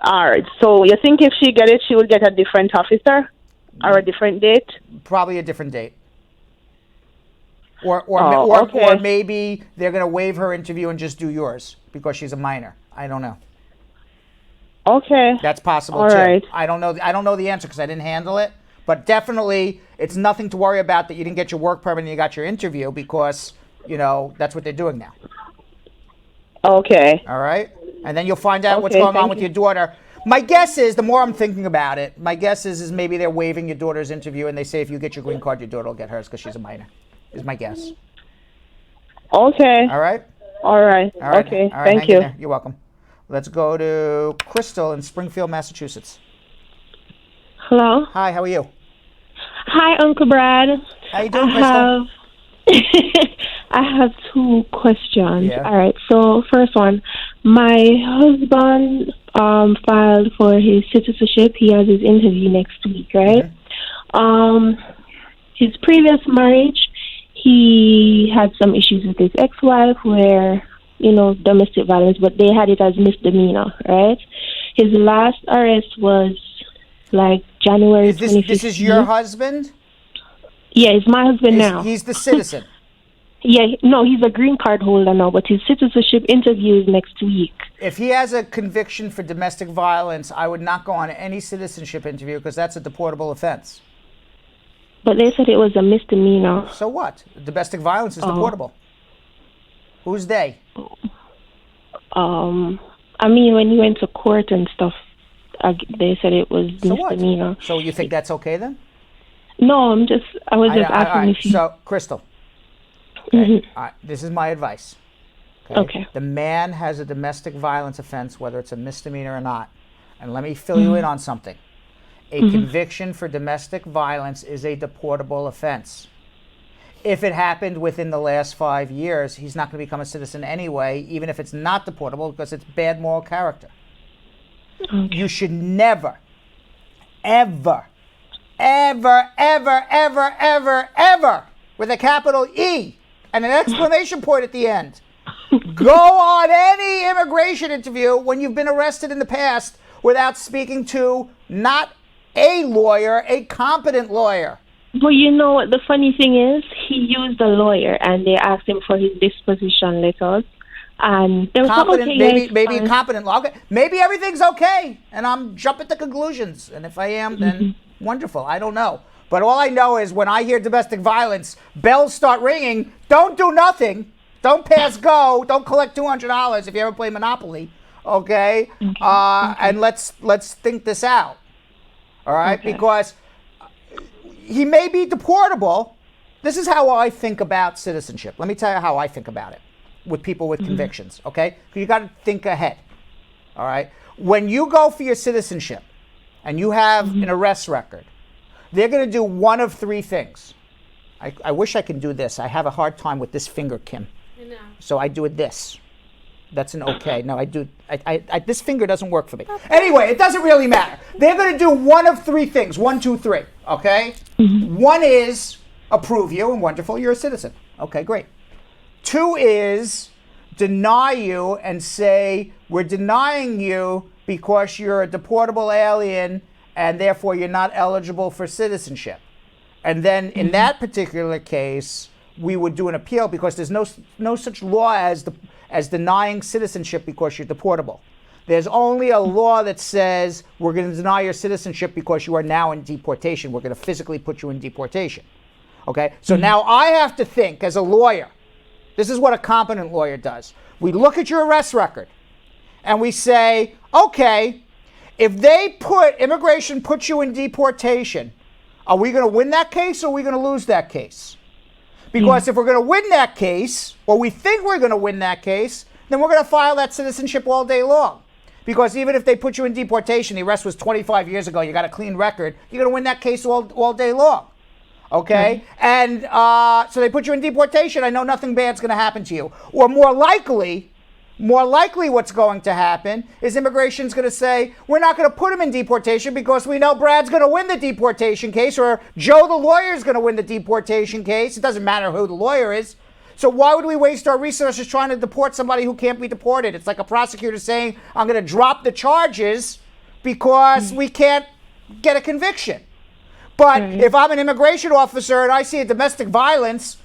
Speaker 3: All right. So you think if she get it, she will get a different officer or a different date?
Speaker 1: Probably a different date. Or maybe they're going to waive her interview and just do yours because she's a minor. I don't know.
Speaker 3: Okay.
Speaker 1: That's possible
Speaker 3: All
Speaker 1: too.
Speaker 3: right.
Speaker 1: I don't know the answer because I didn't handle it. But definitely, it's nothing to worry about that you didn't get your work permit and you got your interview, because that's what they're doing now.
Speaker 3: Okay.
Speaker 1: All right. And then you'll find out what's going on with your daughter. My guess is, the more I'm thinking about it, my guess is maybe they're waiving your daughter's interview, and they say if you get your green card, your daughter will get hers because she's a minor. Is my guess.
Speaker 3: Okay.
Speaker 1: All right.
Speaker 3: All right. Okay.
Speaker 1: All right,
Speaker 3: Thank you.
Speaker 1: You're welcome. Let's go to Crystal in Springfield, Massachusetts.
Speaker 6: Hello.
Speaker 1: Hi. How are you?
Speaker 5: Hi, Uncle Brad.
Speaker 1: How you doing, Crystal?
Speaker 5: I have two questions.
Speaker 1: Yeah.
Speaker 5: All right. So, first one, my husband filed for his citizenship. He has his interview next week, right? His previous marriage, he had some issues with his ex-wife where, domestic violence, but they had it as misdemeanor, right? His last arrest was like January 2015.
Speaker 1: This is your husband?
Speaker 5: Yeah, it's my husband now.
Speaker 1: He's the citizen.
Speaker 5: Yeah, no, he's a green card holder now, but his citizenship interview is next week.
Speaker 1: If he has a conviction for domestic violence, I would not go on any citizenship interview because that's a deportable offense.
Speaker 5: But they said it was a misdemeanor.
Speaker 1: So what? Domestic violence is deportable. Who's they?
Speaker 5: I mean, when you went to court and stuff, they said it was misdemeanor.
Speaker 1: So you think that's okay then?
Speaker 5: No, I was just asking if you...
Speaker 1: So, Crystal, okay, this is my advice.
Speaker 5: Okay.
Speaker 1: The man has a domestic violence offense, whether it's a misdemeanor or not. And let me fill you in on something. A conviction for domestic violence is a deportable offense. If it happened within the last 5 years, he's not going to become a citizen anyway, even if it's not deportable, because it's bad moral character.
Speaker 5: Okay.
Speaker 1: You should never, ever, ever, ever, ever, ever, ever, with a capital E and an exclamation point at the end, go on any immigration interview when you've been arrested in the past without speaking to not a lawyer, a competent lawyer.
Speaker 5: Well, you know what the funny thing is? He used a lawyer, and they asked him for his disposition letters. And they were
Speaker 1: competent,
Speaker 5: okay,
Speaker 1: maybe a competent law. Okay. Maybe everything's okay, and I'm jumping to conclusions. And if I am, then wonderful. I don't know. But all I know is when I hear domestic violence, bells start ringing. Don't do nothing. Don't pass go. Don't collect $200 if you ever play Monopoly. Okay. And let's think this out. All right, because he may be deportable. This is how I think about citizenship. Let me tell you how I think about it with people with convictions, okay? You got to think ahead, all right? When you go for your citizenship and you have an arrest record, they're going to do one of three things. I wish I could do this. I have a hard time with this finger, Kim.
Speaker 2: I know.
Speaker 1: So I do it this. That's an okay. No, I do. This finger doesn't work for me. Anyway, it doesn't really matter. They're going to do one of three things. 1, 2, 3. Okay? One is approve you, and wonderful, you're a citizen. Okay, great. 2 is deny you and say, we're denying you because you're a deportable alien and therefore you're not eligible for citizenship. And then in that particular case, we would do an appeal because there's no such law as denying citizenship because you're deportable. There's only a law that says we're going to deny your citizenship because you are now in deportation. We're going to physically put you in deportation. Okay? So now I have to think as a lawyer. This is what a competent lawyer does. We look at your arrest record and we say, okay, if immigration puts you in deportation, are we going to win that case or are we going to lose that case? Because if we're going to win that case, or we think we're going to win that case, then we're going to file that citizenship all day long. Because even if they put you in deportation, the arrest was 25 years ago, you got a clean record, you're going to win that case all day long. Okay? And so they put you in deportation, I know nothing bad's going to happen to you. Or more likely what's going to happen is immigration's going to say, we're not going to put him in deportation because we know Brad's going to win the deportation case, or Joe the lawyer is going to win the deportation case. It doesn't matter who the lawyer is. So why would we waste our resources trying to deport somebody who can't be deported? It's like a prosecutor saying, I'm going to drop the charges because we can't get a conviction. But if I'm an immigration officer and I see a domestic violence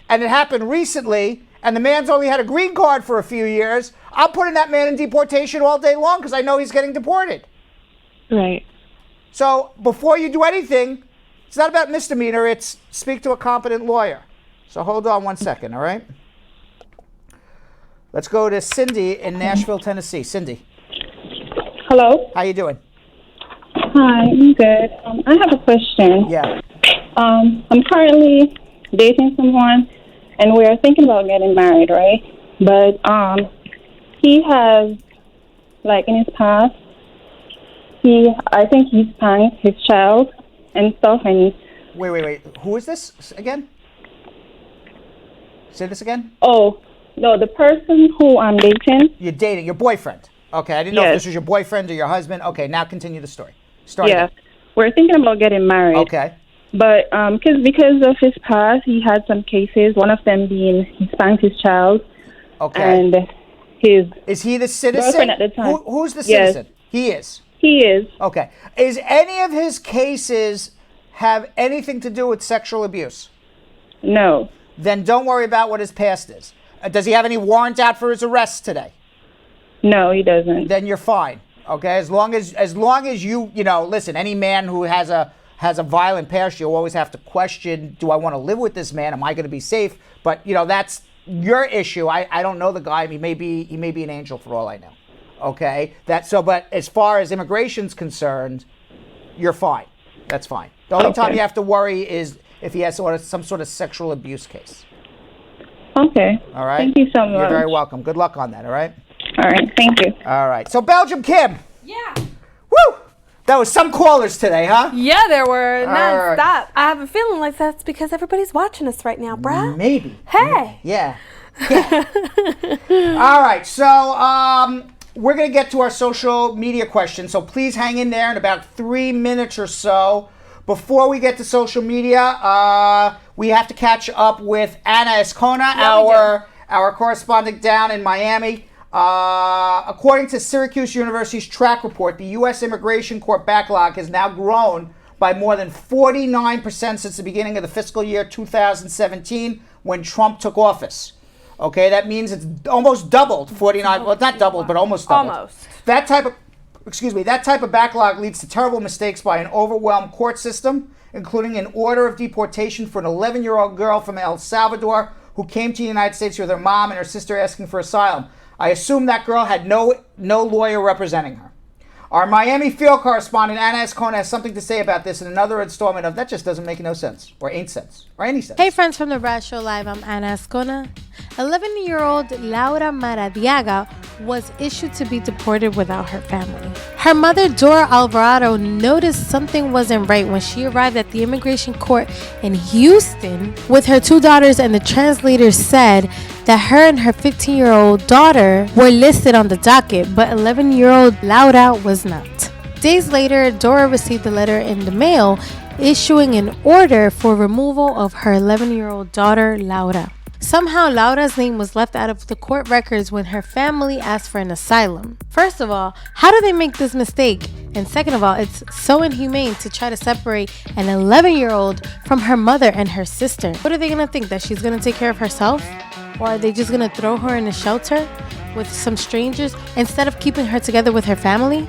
Speaker 1: and it happened recently, and the man's only had a green card for a few years, I'm putting that man in deportation all day long because I know he's getting deported.
Speaker 5: Right.
Speaker 1: So before you do anything, it's not about misdemeanor, it's speak to a competent lawyer. So hold on 1 second, all right? Let's go to Cindy in Nashville, Tennessee. Cindy.
Speaker 6: Hello.
Speaker 1: How you doing?
Speaker 6: Hi, I'm good. I have a question.
Speaker 1: Yeah.
Speaker 6: I'm currently dating someone, and we're thinking about getting married, right? But he has, like in his past, I think he spanked his child and stuff, and
Speaker 1: Wait. Who is this again? Say this again?
Speaker 6: Oh, no, the person who I'm dating.
Speaker 1: You're dating, your boyfriend. Okay, I didn't know if this was your boyfriend or your husband. Okay, now continue the story.
Speaker 6: Yeah, we're thinking about getting married.
Speaker 1: Okay.
Speaker 6: But because of his past, he had some cases, one of them being he spanked his child.
Speaker 1: Okay.
Speaker 6: And his
Speaker 1: Is he the citizen?
Speaker 6: girlfriend at the time.
Speaker 1: Who's the
Speaker 6: Yes.
Speaker 1: citizen? He is.
Speaker 6: He is.
Speaker 1: Okay. Is any of his cases have anything to do with sexual abuse?
Speaker 6: No.
Speaker 1: Then don't worry about what his past is. Does he have any warrant out for his arrest today?
Speaker 6: No, he doesn't.
Speaker 1: Then you're fine. Okay, as long as you listen. Any man who has a violent past, you always have to question: do I want to live with this man? Am I going to be safe? But that's your issue. I don't know the guy. He may be an angel for all I know. Okay, but as far as immigration's concerned, you're fine. That's fine. The only time you have to worry is if he has some sort of sexual abuse case.
Speaker 6: Okay.
Speaker 1: All right.
Speaker 6: Thank you so much.
Speaker 1: You're very welcome. Good luck on that. All right.
Speaker 6: All right. Thank you.
Speaker 1: All right. So Belgium Kim. Yeah. Woo! That was some callers today, huh?
Speaker 2: Yeah, there were
Speaker 1: All
Speaker 2: nonstop.
Speaker 1: right.
Speaker 2: I have a feeling like that's because everybody's watching us right now, bruh.
Speaker 1: Maybe.
Speaker 2: Hey.
Speaker 1: Yeah. All right. So we're going to get to our social media questions. So please hang in there in about 3 minutes or so. Before we get to social media, we have to catch up with Anna Escona, our correspondent down in Miami. According to Syracuse University's track report, the U.S. Immigration Court backlog has now grown by more than 49% since the beginning of the fiscal year 2017 when Trump took office. Okay, that means it's almost doubled, 49, well, not doubled, but almost doubled.
Speaker 2: Almost.
Speaker 1: That type of backlog leads to terrible mistakes by an overwhelmed court system, including an order of deportation for an 11-year-old girl from El Salvador who came to the United States with her mom and her sister asking for asylum. I assume that girl had no lawyer representing her. Our Miami field correspondent, Anna Escona, has something to say about this in another installment of That Just Doesn't Make No Sense, or Ain't Sense, or Any Sense.
Speaker 7: Hey friends from the Brad Show Live, I'm Anna Escona. 11-year-old Laura Maradiaga was issued to be deported without her family. Her mother, Dora Alvarado, noticed something wasn't right when she arrived at the immigration court in Houston with her 2 daughters, and the translator said that her and her 15-year-old daughter were listed on the docket, but 11-year-old Laura was not. Days later, Dora received a letter in the mail issuing an order for removal of her 11-year-old daughter, Laura. Somehow, Laura's name was left out of the court records when her family asked for an asylum. First of all, how do they make this mistake? And second of all, it's so inhumane to try to separate an 11-year-old from her mother and her sister. What are they going to think, that she's going to take care of herself? Or are they just going to throw her in a shelter with some strangers instead of keeping her together with her family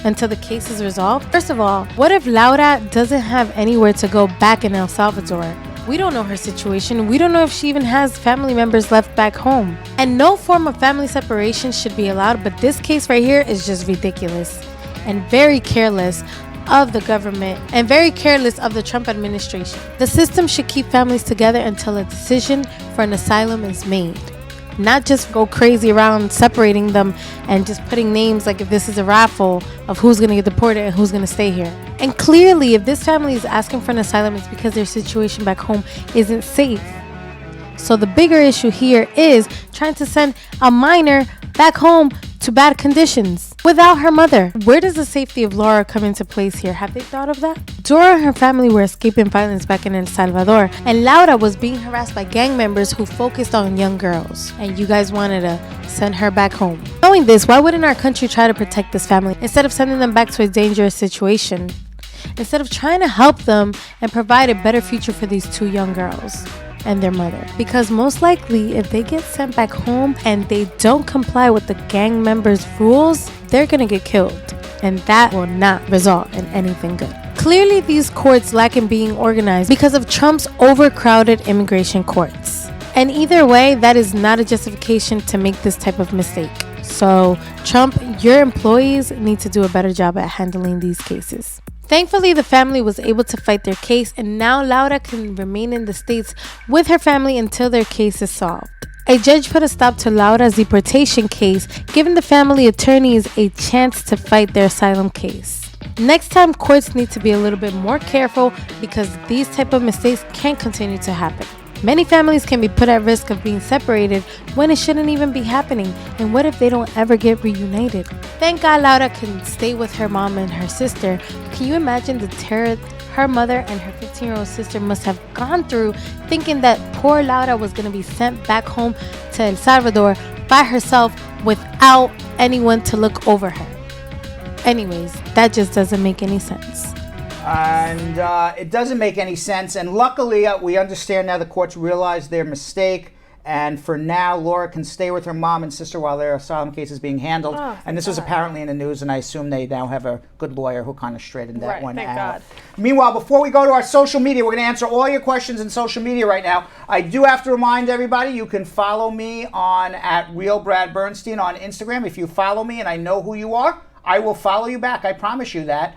Speaker 7: until the case is resolved? First of all, what if Laura doesn't have anywhere to go back in El Salvador? We don't know her situation. We don't know if she even has family members left back home. And no form of family separation should be allowed, but this case right here is just ridiculous and very careless of the government and very careless of the Trump administration. The system should keep families together until a decision for an asylum is made. Not just go crazy around separating them and just putting names like if this is a raffle of who's going to get deported and who's going to stay here. And clearly, if this family is asking for an asylum, it's because their situation back home isn't safe. So the bigger issue here is trying to send a minor back home to bad conditions without her mother. Where does the safety of Laura come into place here? Have they thought of that? Dora and her family were escaping violence back in El Salvador, and Laura was being harassed by gang members who focused on young girls. And you guys wanted to send her back home. Knowing this, why wouldn't our country try to protect this family instead of sending them back to a dangerous situation? Instead of trying to help them and provide a better future for these 2 young girls and their mother. Because most likely, if they get sent back home and they don't comply with the gang members' rules, they're gonna get killed. And that will not result in anything good. Clearly, these courts lack in being organized because of Trump's overcrowded immigration courts. And either way, that is not a justification to make this type of mistake. So, Trump, your employees need to do a better job at handling these cases. Thankfully, the family was able to fight their case, and now Laura can remain in the States with her family until their case is solved. A judge put a stop to Laura's deportation case, giving the family attorneys a chance to fight their asylum case. Next time, courts need to be a little bit more careful because these type of mistakes can continue to happen. Many families can be put at risk of being separated when it shouldn't even be happening. And what if they don't ever get reunited? Thank God Laura can stay with her mom and her sister. Can you imagine the terror her mother and her 15-year-old sister must have gone through, thinking that poor Laura was going to be sent back home to El Salvador by herself without anyone to look over her? Anyways, that just doesn't make any sense.
Speaker 1: And it doesn't make any sense. And luckily, we understand now the courts realize their mistake. And for now, Laura can stay with her mom and sister while their asylum case is being handled. And this was apparently in the news, and I assume they now have a good lawyer who kind of straightened that one out. God. Meanwhile, before we go to our social media, we're going to answer all your questions in social media right now. I do have to remind everybody, you can follow me on @RealBradBernstein on Instagram. If you follow me and I know who you are, I will follow you back. I promise you that.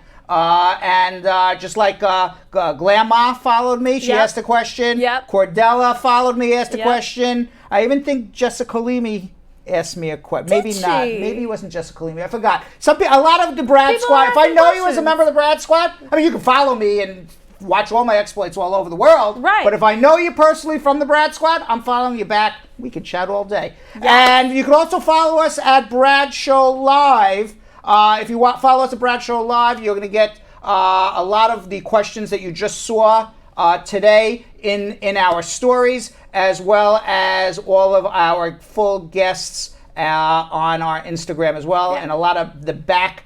Speaker 1: Just like Glamma followed me, she asked a question. Cordella followed me, asked a question. I even think Jessica Leamy asked me a question. Maybe not. Maybe it wasn't Jessica Leamy. I forgot. A lot of the Brad Squad. If I know you as a member of the Brad Squad, I mean, you can follow me and watch all my exploits all over the world. Right. But if I know you personally from the Brad Squad, I'm following you back. We can chat all day. Yes. And you can also follow us at Brad Show Live. If you follow us at Brad Show Live, you're going to get a lot of the questions that you just saw today in our stories, as well as all of our full guests on our Instagram as well, and a lot of the back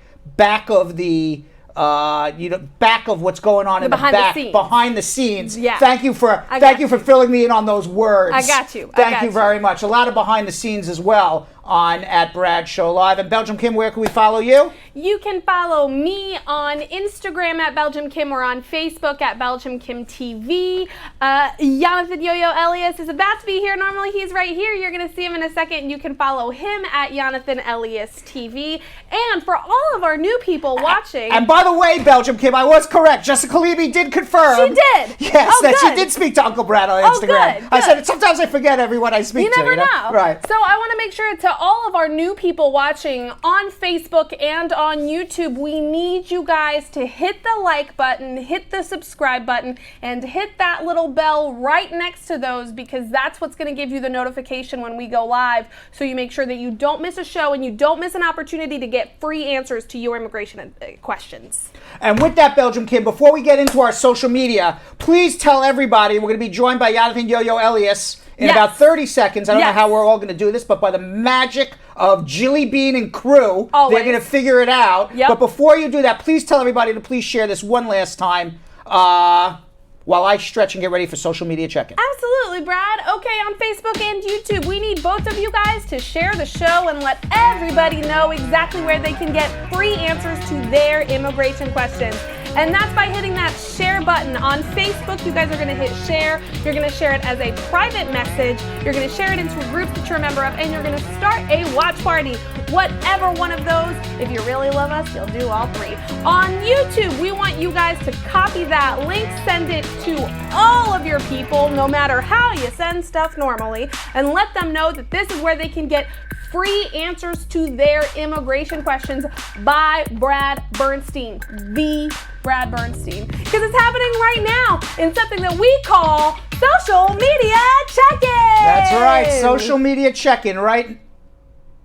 Speaker 1: of the back of what's going on in the back, behind the scenes. Yeah. Thank you for filling me in on those words.
Speaker 2: I got you.
Speaker 1: Thank you very much. A lot of behind the scenes as well on @Brad Show Live. And Belgium Kim, where can we follow you?
Speaker 2: You can follow me on Instagram @Belgium Kim or on Facebook @Belgium Kim TV. Jonathan Yo-Yo Elias is about to be here. Normally he's right here. You're going to see him in a second. You can follow him @Jonathan Elias TV. And for all of our new people watching.
Speaker 1: And by the way, Belgium Kim, I was correct. Jessica Levy did confirm.
Speaker 2: She did.
Speaker 1: Yes, that she did speak to Uncle Brad on Instagram.
Speaker 2: Good.
Speaker 1: I said sometimes I forget everyone I speak to.
Speaker 2: You never know.
Speaker 1: Right.
Speaker 2: So I want to make sure to all of our new people watching on Facebook and on YouTube, we need you guys to hit the like button, hit the subscribe button, and hit that little bell right next to those, because that's what's going to give you the notification when we go live, so you make sure that you don't miss a show and you don't miss an opportunity to get free answers to your immigration questions.
Speaker 1: And with that, Belgium Kim, before we get into our social media, please tell everybody we're going to be joined by Jonathan Yo-Yo Elias in about 30 seconds. I don't know how we're all going to do this, but by the magic of Jilly Bean and crew, they're going to figure it out. But before you do that, please tell everybody to please share this one last time while I stretch and get ready for social media check-in.
Speaker 2: Absolutely, Brad. Okay, on Facebook and YouTube, we need both of you guys to share the show and let everybody know exactly where they can get free answers to their immigration questions. And that's by hitting that share button. On Facebook, you guys are going to hit share. You're going to share it as a private message. You're going to share it into a group that you're a member of, and you're going to start a watch party. Whatever one of those, if you really love us, you'll do all three. On YouTube, we want you guys to copy that link, send it to all of your people, no matter how you send stuff normally, and let them know that this is where they can get free answers to their immigration questions by Brad Bernstein, the Brad Bernstein, because it's happening right now in something that we call social media check-in.
Speaker 1: That's right, social media check-in, right?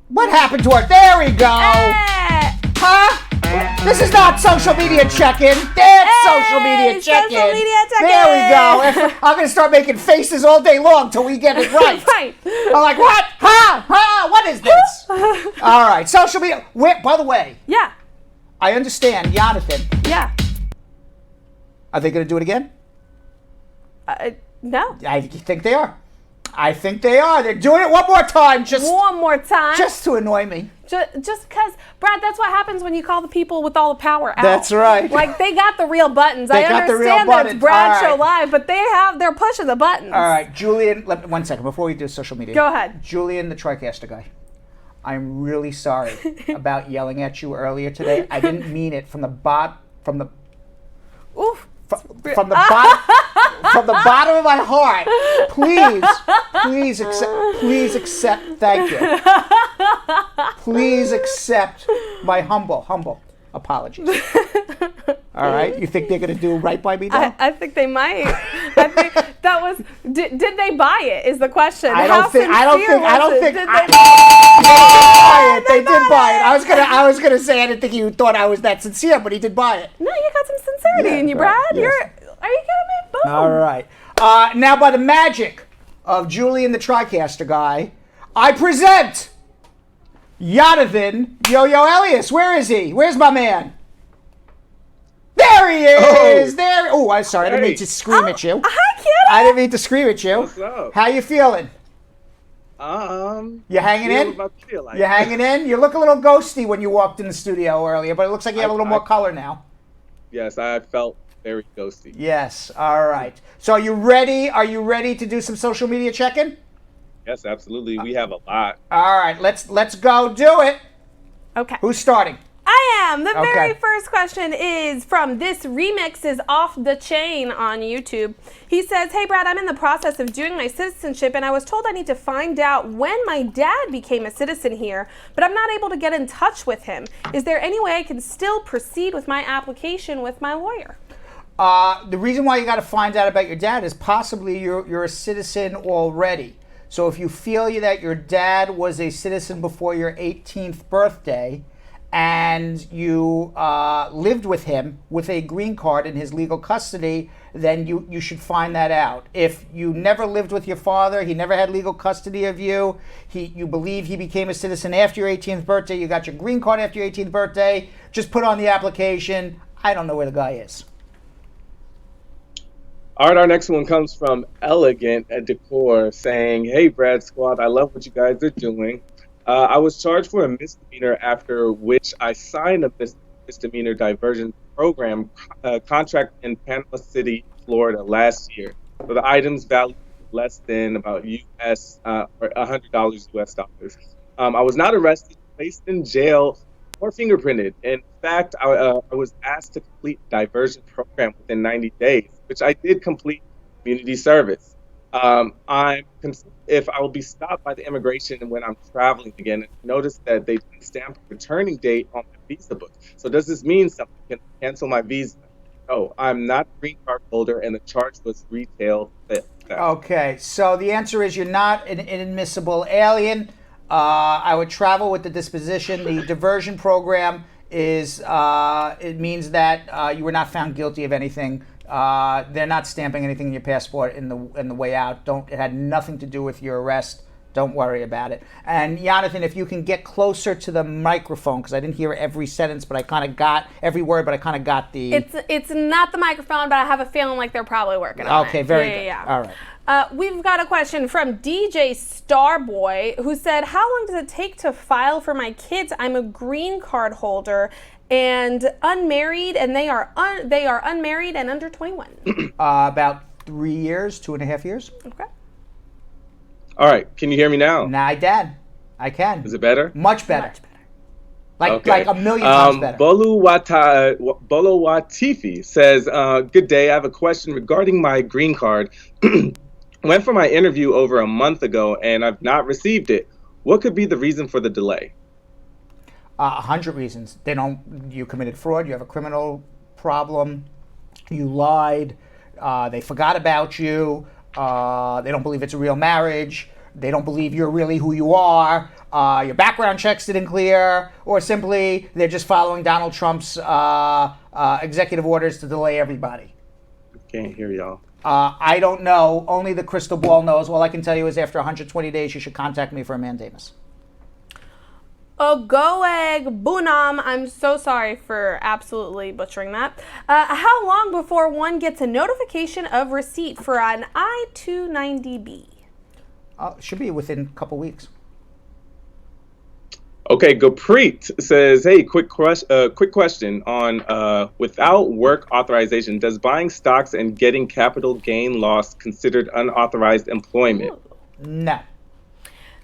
Speaker 1: What happened to her? There we go. Huh? This is not social media check-in. That's social media check-in.
Speaker 2: Social media check-in.
Speaker 1: There we go. I'm going to start making faces all day long till we get it right.
Speaker 2: Right.
Speaker 1: I'm like, what? Ha? What is this? All right, social media. By the way.
Speaker 2: Yeah.
Speaker 1: I understand, Jonathan.
Speaker 2: Yeah.
Speaker 1: Are they going to do it again?
Speaker 2: No.
Speaker 1: I think they are. I think they are. They're doing it one more time.
Speaker 2: One more time.
Speaker 1: Just to annoy me.
Speaker 2: Just because, Brad, that's what happens when you call the people with all the power out.
Speaker 1: That's right.
Speaker 2: Like, they got the real buttons. I understand that it's Brad Show Live, but they're pushing the buttons.
Speaker 1: All right, Julian, 1 second before we do social media.
Speaker 2: Go ahead.
Speaker 1: Julian, the TriCaster guy. I'm really sorry about yelling at you earlier today. I didn't mean it from the bottom of my heart. Please accept. Thank you. Please accept my humble apologies. All right. You think they're going to do right by me now?
Speaker 2: I think they might. I think that was. Did they buy it? Is the question.
Speaker 1: I don't think. They did buy it. I was gonna say I didn't think you thought I was that sincere, but he did buy it.
Speaker 2: No, you got some sincerity in you, Brad.
Speaker 1: Yes.
Speaker 2: Are you kidding me? Boom.
Speaker 1: All right. Now, by the magic of Julian the TriCaster guy, I present Jonathan Yo-Yo Elias. Where is he? Where's my man? There he is. There. Oh, I'm sorry. I didn't mean to scream at you.
Speaker 2: Hi, kid.
Speaker 1: I didn't mean to scream at you.
Speaker 8: What's up?
Speaker 1: How you feeling?
Speaker 8: You
Speaker 1: hanging in? You hanging in? You look a little ghosty when you walked in the studio earlier, but it looks like you have a little more color now.
Speaker 8: Yes, I felt very ghosty.
Speaker 1: Yes. All right. So are you ready? Are you ready to do some social media check-in?
Speaker 8: Yes, absolutely. We have a lot.
Speaker 1: All right. Let's go do it.
Speaker 2: Okay.
Speaker 1: Who's starting?
Speaker 2: I am. The very first question is from This Remix is Off the Chain on YouTube. He says, hey, Brad, I'm in the process of doing my citizenship, and I was told I need to find out when my dad became a citizen here, but I'm not able to get in touch with him. Is there any way I can still proceed with my application with my lawyer?
Speaker 1: The reason why you got to find out about your dad is possibly you're a citizen already. So if you feel that your dad was a citizen before your 18th birthday, and you lived with him with a green card in his legal custody, then you should find that out. If you never lived with your father, he never had legal custody of you, you believe he became a citizen after your 18th birthday, you got your green card after your 18th birthday, just put on the application. I don't know where the guy is.
Speaker 8: All right, our next one comes from Elegant at Decor saying, hey, Brad Squad, I love what you guys are doing. I was charged for a misdemeanor, after which I signed a misdemeanor diversion program contract in Panama City, Florida last year. So the items valued less than about US or $100 US dollars. I was not arrested, placed in jail, or fingerprinted. In fact, I was asked to complete the diversion program within 90 days, which I did complete community service. I'm concerned if I will be stopped by the immigration when I'm traveling again. And notice that they didn't stamp a returning date on my visa book. So does this mean something? Can I cancel my visa? No, I'm not a green card holder, and the charge was retail theft.
Speaker 1: Okay, so the answer is you're not an inadmissible alien. I would travel with the disposition. The diversion program is it means that you were not found guilty of anything. They're not stamping anything in your passport in the way out. It had nothing to do with your arrest. Don't worry about it. And Jonathan, if you can get closer to the microphone, because I didn't hear every sentence, but I kind of got every word, but I kind of got the.
Speaker 2: It's not the microphone, but I have a feeling like they're probably working on it.
Speaker 1: Okay, very good. Yeah. All right.
Speaker 2: We've got a question from DJ Starboy, who said, how long does it take to file for my kids? I'm a green card holder and unmarried, and they are unmarried and under 21.
Speaker 1: About 3 years, 2.5 years.
Speaker 2: Okay.
Speaker 8: All right. Can you hear me now?
Speaker 1: Nah, I can.
Speaker 8: Is it better?
Speaker 1: Much better. Like a million times better.
Speaker 8: Bolo Watifi says, good day. I have a question regarding my green card. Went for my interview over a month ago, and I've not received it. What could be the reason for the delay?
Speaker 1: 100 reasons. You committed fraud. You have a criminal problem. You lied. They forgot about you. They don't believe it's a real marriage. They don't believe you're really who you are. Your background checks didn't clear, or simply they're just following Donald Trump's executive orders to delay everybody.
Speaker 8: Can't hear y'all.
Speaker 1: I don't know. Only the crystal ball knows. All I can tell you is after 120 days, you should contact me for a mandamus.
Speaker 2: Ogoeg Bunam, I'm so sorry for absolutely butchering that. How long before one gets a notification of receipt for an I-290B?
Speaker 1: Should be within a couple weeks.
Speaker 8: Okay, Gurpreet says, hey, quick question on without work authorization, does buying stocks and getting capital gain loss considered unauthorized employment?
Speaker 1: No.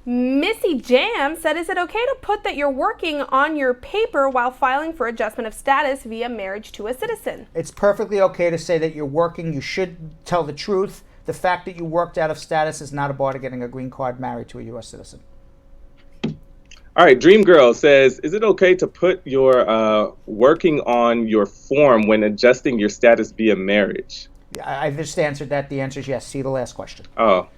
Speaker 2: Missy Jam said, is it okay to put that you're working on your paper while filing for adjustment of status via marriage to a citizen?
Speaker 1: It's perfectly okay to say that you're working. You should tell the truth. The fact that you worked out of status is not a bar to getting a green card married to a U.S. citizen.
Speaker 8: All right, Dream Girl says, is it okay to put your working on your form when adjusting your status via marriage?
Speaker 1: Yeah, I just answered that. The answer is yes. See the last question.
Speaker 8: Oh.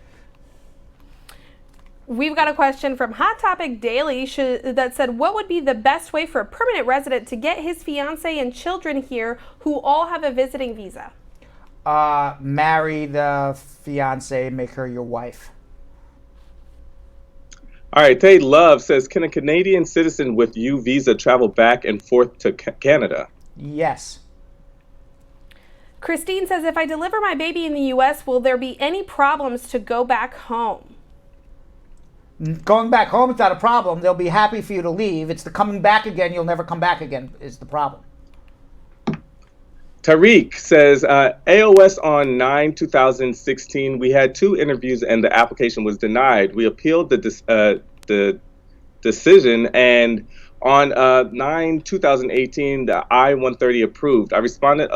Speaker 2: We've got a question from Hot Topic Daily that said, what would be the best way for a permanent resident to get his fiance and children here who all have a visiting visa?
Speaker 1: Marry the fiance, make her your wife.
Speaker 8: All right, Tay Love says, can a Canadian citizen with U visa travel back and forth to Canada?
Speaker 1: Yes.
Speaker 2: Christine says, if I deliver my baby in the U.S., will there be any problems to go back home?
Speaker 1: Going back home is not a problem. They'll be happy for you to leave. It's the coming back again, you'll never come back again is the problem.
Speaker 8: Tariq says, AOS on 9/2016, we had 2 interviews and the application was denied. We appealed the decision, and on 9/2018, the I-130 approved. I responded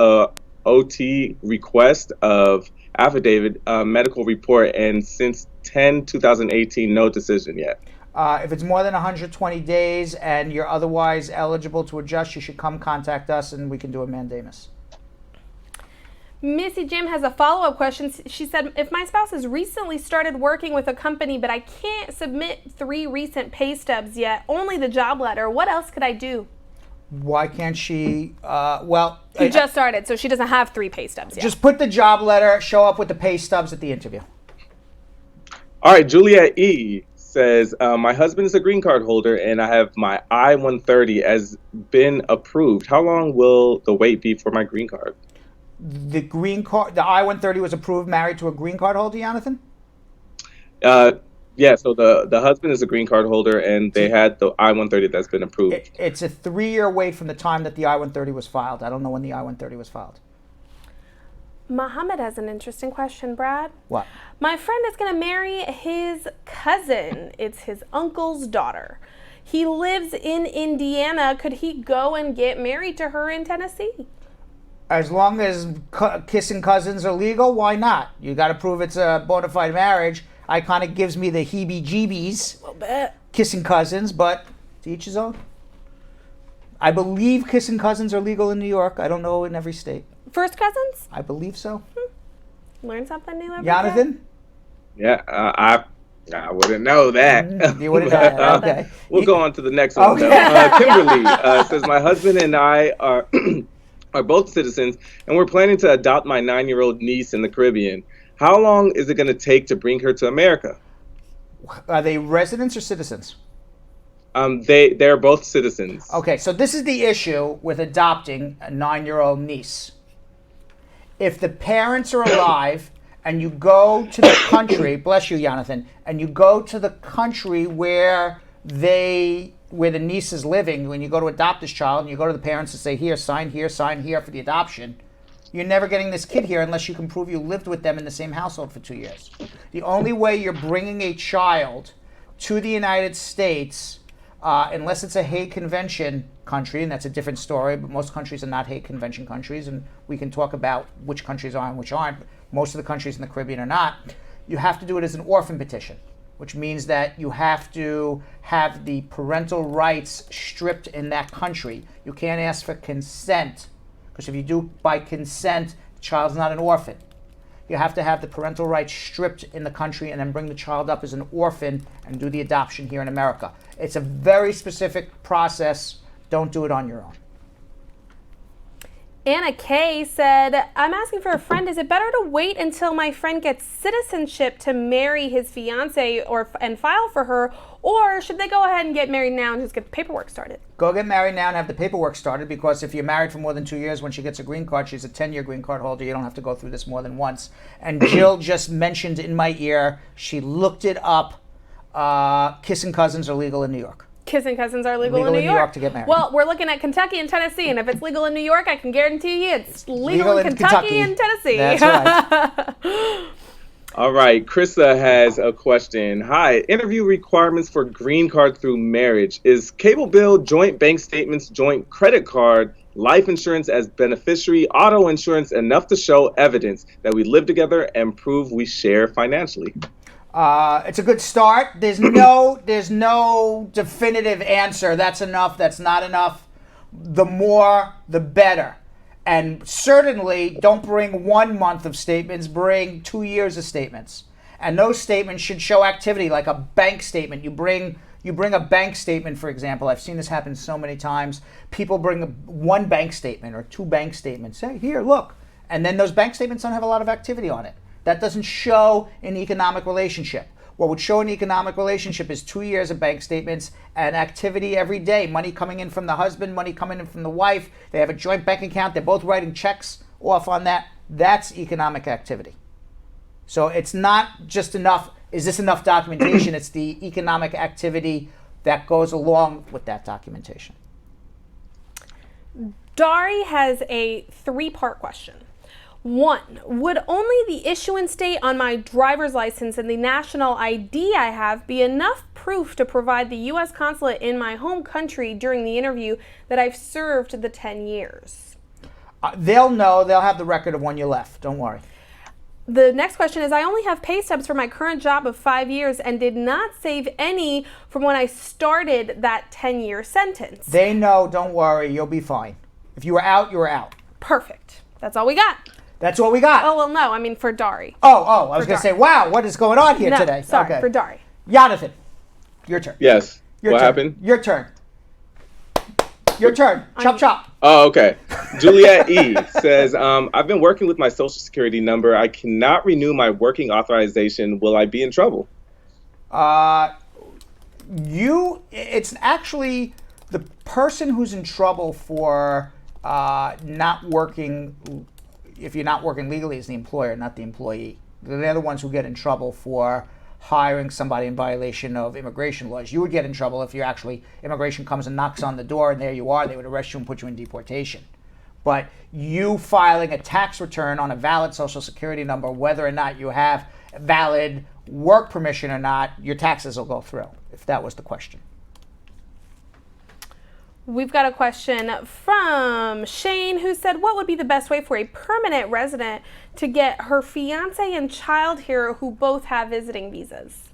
Speaker 8: OT request of affidavit, medical report, and since 10/2018, no decision yet.
Speaker 1: If it's more than 120 days and you're otherwise eligible to adjust, you should come contact us and we can do a mandamus.
Speaker 2: Missy Jim has a follow-up question. She said, if my spouse has recently started working with a company, but I can't submit 3 recent pay stubs yet, only the job letter, what else could I do?
Speaker 1: Why can't she,
Speaker 2: He just started, so she doesn't have 3 pay stubs yet.
Speaker 1: Just put the job letter, show up with the pay stubs at the interview.
Speaker 8: All right, Juliet E says, my husband is a green card holder and I have my I-130 has been approved. How long will the wait be for my green card?
Speaker 1: The green card, the I-130 was approved married to a green card holder, Jonathan?
Speaker 8: Yeah, so the husband is a green card holder and they had the I-130 that's been approved.
Speaker 1: It's a 3-year wait from the time that the I-130 was filed. I don't know when the I-130 was filed.
Speaker 2: Muhammad has an interesting question, Brad.
Speaker 1: What?
Speaker 2: My friend is going to marry his cousin. It's his uncle's daughter. He lives in Indiana. Could he go and get married to her in Tennessee?
Speaker 1: As long as kissing cousins are legal, why not? You got to prove it's a bona fide marriage. I kind of gives me the heebie-jeebies.
Speaker 2: A little bit.
Speaker 1: Kissing cousins, but to each his own. I believe kissing cousins are legal in New York. I don't know in every state.
Speaker 2: First cousins?
Speaker 1: I believe so.
Speaker 2: Learn something new every
Speaker 1: Jonathan?
Speaker 2: day.
Speaker 8: Yeah, I wouldn't know that.
Speaker 1: You wouldn't know that. Okay.
Speaker 8: We'll go on to the next one.
Speaker 1: Okay.
Speaker 8: Though. Kimberly says, my husband and I are both citizens, and we're planning to adopt my 9-year-old niece in the Caribbean. How long is it going to take to bring her to America?
Speaker 1: Are they residents or citizens?
Speaker 8: They're both citizens.
Speaker 1: Okay, so this is the issue with adopting a 9-year-old niece. If the parents are alive and you go to the country, bless you, Jonathan, and you go to the country where the niece is living, when you go to adopt this child and you go to the parents and say, here, sign here for the adoption, you're never getting this kid here unless you can prove you lived with them in the same household for 2 years. The only way you're bringing a child to the United States, unless it's a Hague Convention country, and that's a different story, but most countries are not Hague Convention countries, and we can talk about which countries are and which aren't. Most of the countries in the Caribbean are not. You have to do it as an orphan petition, which means that you have to have the parental rights stripped in that country. You can't ask for consent, because if you do by consent, the child's not an orphan. You have to have the parental rights stripped in the country and then bring the child up as an orphan and do the adoption here in America. It's a very specific process. Don't do it on your own.
Speaker 2: Anna Kay said, I'm asking for a friend. Is it better to wait until my friend gets citizenship to marry his fiance and file for her, or should they go ahead and get married now and just get the paperwork started?
Speaker 1: Go get married now and have the paperwork started, because if you're married for more than 2 years, when she gets a green card, she's a 10-year green card holder. You don't have to go through this more than once. And Jill just mentioned in my ear, she looked it up, kissing cousins are legal in New York.
Speaker 2: Kissing cousins are legal in New York
Speaker 1: to get married.
Speaker 2: Well, we're looking at Kentucky and Tennessee, and if it's legal in New York, I can guarantee you it's legal in Kentucky and Tennessee.
Speaker 1: That's right.
Speaker 8: All right, Krista has a question. Hi, interview requirements for green card through marriage. Is cable bill, joint bank statements, joint credit card, life insurance as beneficiary, auto insurance enough to show evidence that we live together and prove we share financially?
Speaker 1: It's a good start. There's no definitive answer. That's enough. That's not enough. The more, the better. And certainly don't bring 1 month of statements, bring 2 years of statements. And those statements should show activity, like a bank statement. You bring a bank statement, for example. I've seen this happen so many times. People bring one bank statement or 2 bank statements. Say, here, look. And then those bank statements don't have a lot of activity on it. That doesn't show an economic relationship. What would show an economic relationship is 2 years of bank statements and activity every day. Money coming in from the husband, money coming in from the wife. They have a joint bank account. They're both writing checks off on that. That's economic activity. So it's not just enough, is this enough documentation? It's the economic activity that goes along with that documentation.
Speaker 2: Dari has a 3-part question. 1, would only the issuance date on my driver's license and the national ID I have be enough proof to provide the U.S. consulate in my home country during the interview that I've served the 10 years?
Speaker 1: They'll know. They'll have the record of when you left. Don't worry.
Speaker 2: The next question is, I only have pay stubs for my current job of 5 years and did not save any from when I started that 10-year sentence.
Speaker 1: They know. Don't worry. You'll be fine. If you were out, you were out.
Speaker 2: Perfect. That's all we got.
Speaker 1: That's all we got.
Speaker 2: Oh, well, no. I mean, for Dari.
Speaker 1: Oh, I was going to say, wow, what is going on here today?
Speaker 2: Sorry,
Speaker 1: okay.
Speaker 2: for Dari.
Speaker 1: Jonathan, your turn.
Speaker 8: Yes.
Speaker 1: Your
Speaker 8: what
Speaker 1: turn.
Speaker 8: happened?
Speaker 1: Your turn. Your turn. Chop, chop.
Speaker 8: Oh, okay. Juliet E. says, I've been working with my social security number. I cannot renew my working authorization. Will I be in trouble?
Speaker 1: It's actually the person who's in trouble for not working. If you're not working legally, is the employer, not the employee. They're the ones who get in trouble for hiring somebody in violation of immigration laws. You would get in trouble if immigration comes and knocks on the door and there you are, they would arrest you and put you in deportation. But you filing a tax return on a valid social security number, whether or not you have valid work permission or not, your taxes will go through, if that was the question.
Speaker 2: We've got a question from Shane who said, what would be the best way for a permanent resident to get her fiance and child here who both have visiting visas?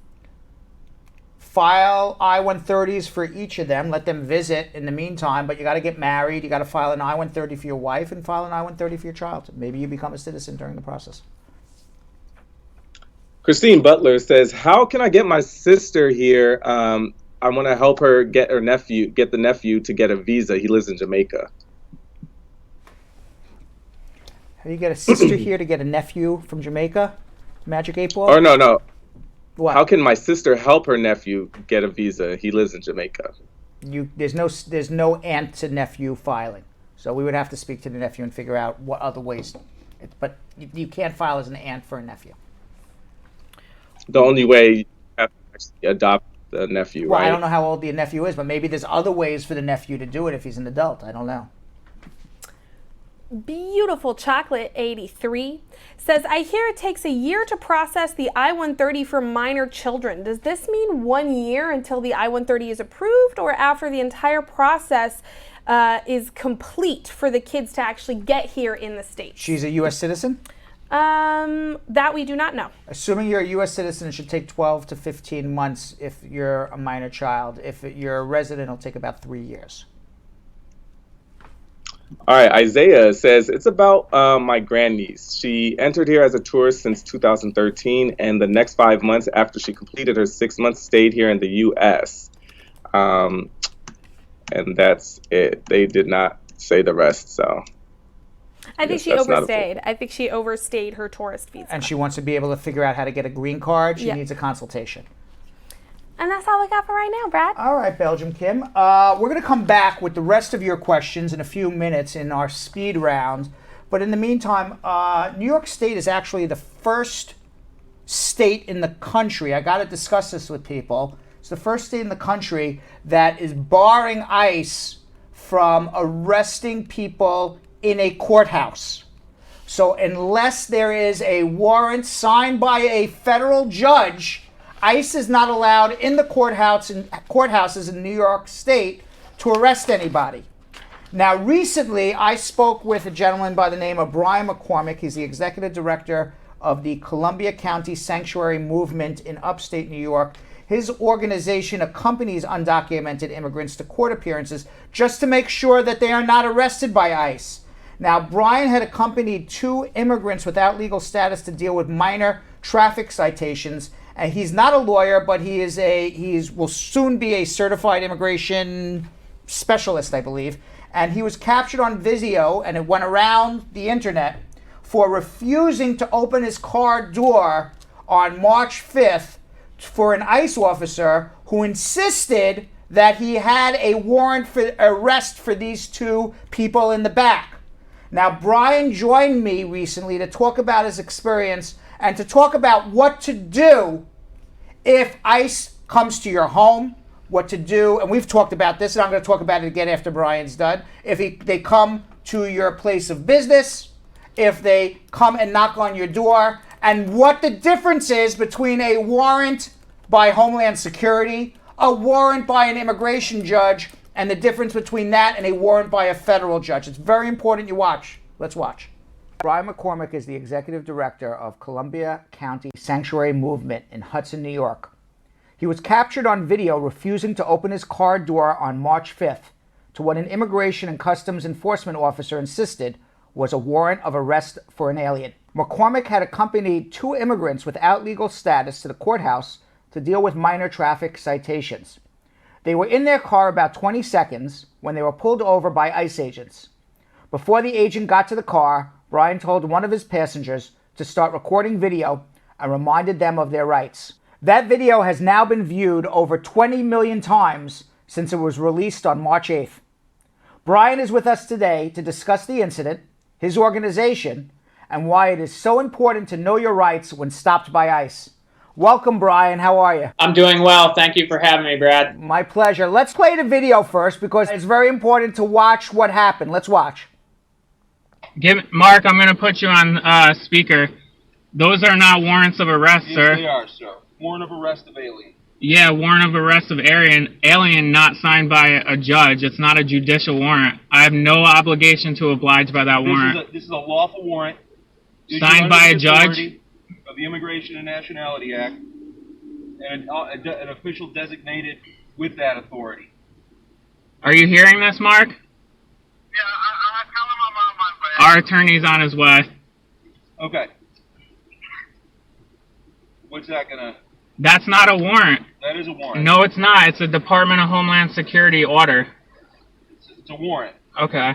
Speaker 1: File I-130s for each of them. Let them visit in the meantime, but you got to get married. You got to file an I-130 for your wife and file an I-130 for your child. Maybe you become a citizen during the process.
Speaker 8: Christine Butler says, how can I get my sister here? I want to help her get the nephew to get a visa. He lives in Jamaica.
Speaker 1: How do you get a sister here to get a nephew from Jamaica? Magic 8 Ball?
Speaker 8: Or no.
Speaker 1: What?
Speaker 8: How can my sister help her nephew get a visa? He lives in Jamaica.
Speaker 1: There's no aunt to nephew filing. So we would have to speak to the nephew and figure out what other ways. But you can't file as an aunt for a nephew.
Speaker 8: The only way you have to actually adopt the nephew,
Speaker 1: well,
Speaker 8: right?
Speaker 1: I don't know how old the nephew is, but maybe there's other ways for the nephew to do it if he's an adult. I don't know.
Speaker 2: Beautiful Chocolate 83 says, I hear it takes a year to process the I-130 for minor children. Does this mean 1 year until the I-130 is approved, or after the entire process is complete for the kids to actually get here in the States?
Speaker 1: She's a U.S. citizen?
Speaker 2: That we do not know.
Speaker 1: Assuming you're a U.S. citizen, it should take 12 to 15 months if you're a minor child. If you're a resident, it'll take about 3 years.
Speaker 8: All right, Isaiah says, it's about my grandniece. She entered here as a tourist since 2013, and the next 5 months after she completed her 6 months stayed here in the U.S. And that's it. They did not say the rest, so...
Speaker 2: I think she overstayed. I think she overstayed her tourist visa.
Speaker 1: And she wants to be able to figure out how to get a green card. She needs a consultation.
Speaker 2: And that's all we got for right now, Brad.
Speaker 1: All right, Belgium Kim. We're going to come back with the rest of your questions in a few minutes in our speed round. But in the meantime, New York State is actually the first state in the country. I got to discuss this with people. It's the first state in the country that is barring ICE from arresting people in a courthouse. So unless there is a warrant signed by a federal judge, ICE is not allowed in the courthouses in New York State to arrest anybody. Now, recently, I spoke with a gentleman by the name of Brian McCormick. He's the executive director of the Columbia County Sanctuary Movement in upstate New York. His organization accompanies undocumented immigrants to court appearances just to make sure that they are not arrested by ICE. Now, Brian had accompanied 2 immigrants without legal status to deal with minor traffic citations. And he's not a lawyer, but he will soon be a certified immigration specialist, I believe. And he was captured on video, and it went around the internet, for refusing to open his car door on March 5th for an ICE officer who insisted that he had a warrant for arrest for these 2 people in the back. Now, Brian joined me recently to talk about his experience and to talk about what to do if ICE comes to your home, what to do, and we've talked about this, and I'm going to talk about it again after Brian's done. If they come to your place of business, if they come and knock on your door, and what the difference is between a warrant by Homeland Security, a warrant by an immigration judge, and the difference between that and a warrant by a federal judge. It's very important you watch. Let's watch. Brian McCormick is the executive director of Columbia County Sanctuary Movement in Hudson, New York. He was captured on video refusing to open his car door on March 5th to what an immigration and customs enforcement officer insisted was a warrant of arrest for an alien. McCormick had accompanied 2 immigrants without legal status to the courthouse to deal with minor traffic citations. They were in their car about 20 seconds when they were pulled over by ICE agents. Before the agent got to the car, Brian told one of his passengers to start recording video and reminded them of their rights. That video has now been viewed over 20 million times since it was released on March 8th. Brian is with us today to discuss the incident, his organization, and why it is so important to know your rights when stopped by ICE. Welcome, Brian. How are you?
Speaker 4: I'm doing well. Thank you for having me, Brad.
Speaker 1: My pleasure. Let's play the video first because it's very important to watch what happened. Let's watch.
Speaker 4: Mark, I'm going to put you on speaker. Those are not warrants of arrest, sir.
Speaker 9: Yes, they are, sir. Warrant of arrest of alien.
Speaker 4: Yeah, warrant of arrest of alien not signed by a judge. It's not a judicial warrant. I have no obligation to oblige by that warrant.
Speaker 9: This is a lawful warrant.
Speaker 4: Signed by a judge?
Speaker 9: Of the Immigration and Nationality Act, and an official designated with that authority.
Speaker 4: Are you hearing this, Mark? Yeah,
Speaker 9: I'll tell him I'm on my way.
Speaker 4: Our attorney's on his way.
Speaker 9: Okay. What's that gonna...
Speaker 4: That's not a warrant.
Speaker 9: That is a warrant.
Speaker 4: No, it's not. It's a Department of Homeland Security order.
Speaker 9: It's a warrant.
Speaker 4: Okay.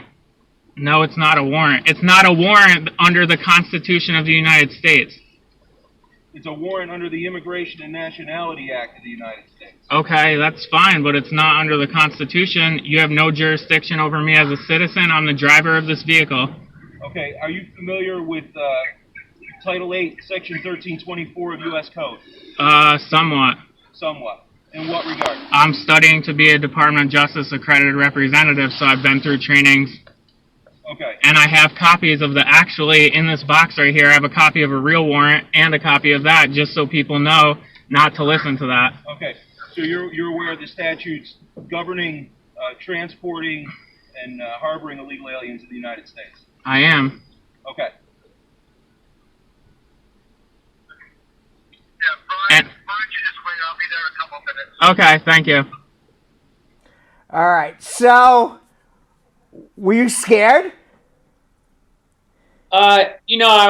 Speaker 4: No, it's not a warrant. It's not a warrant under the Constitution of the United States.
Speaker 9: It's a warrant under the Immigration and Nationality Act of the United States.
Speaker 4: Okay, that's fine, but it's not under the Constitution. You have no jurisdiction over me as a citizen. I'm the driver of this vehicle.
Speaker 9: Okay, are you familiar with Title 8, Section 1324 of U.S. Code?
Speaker 4: Somewhat.
Speaker 9: Somewhat. In what regard?
Speaker 4: I'm studying to be a Department of Justice accredited representative, so I've been through trainings.
Speaker 9: Okay.
Speaker 4: And I have copies of actually in this box right here, I have a copy of a real warrant and a copy of that, just so people know not to listen to that.
Speaker 9: Okay. So you're aware of the statutes governing transporting and harboring illegal aliens in the United States?
Speaker 4: I am.
Speaker 9: Okay.
Speaker 4: Okay, thank you.
Speaker 1: All right. So, were you scared?
Speaker 4: I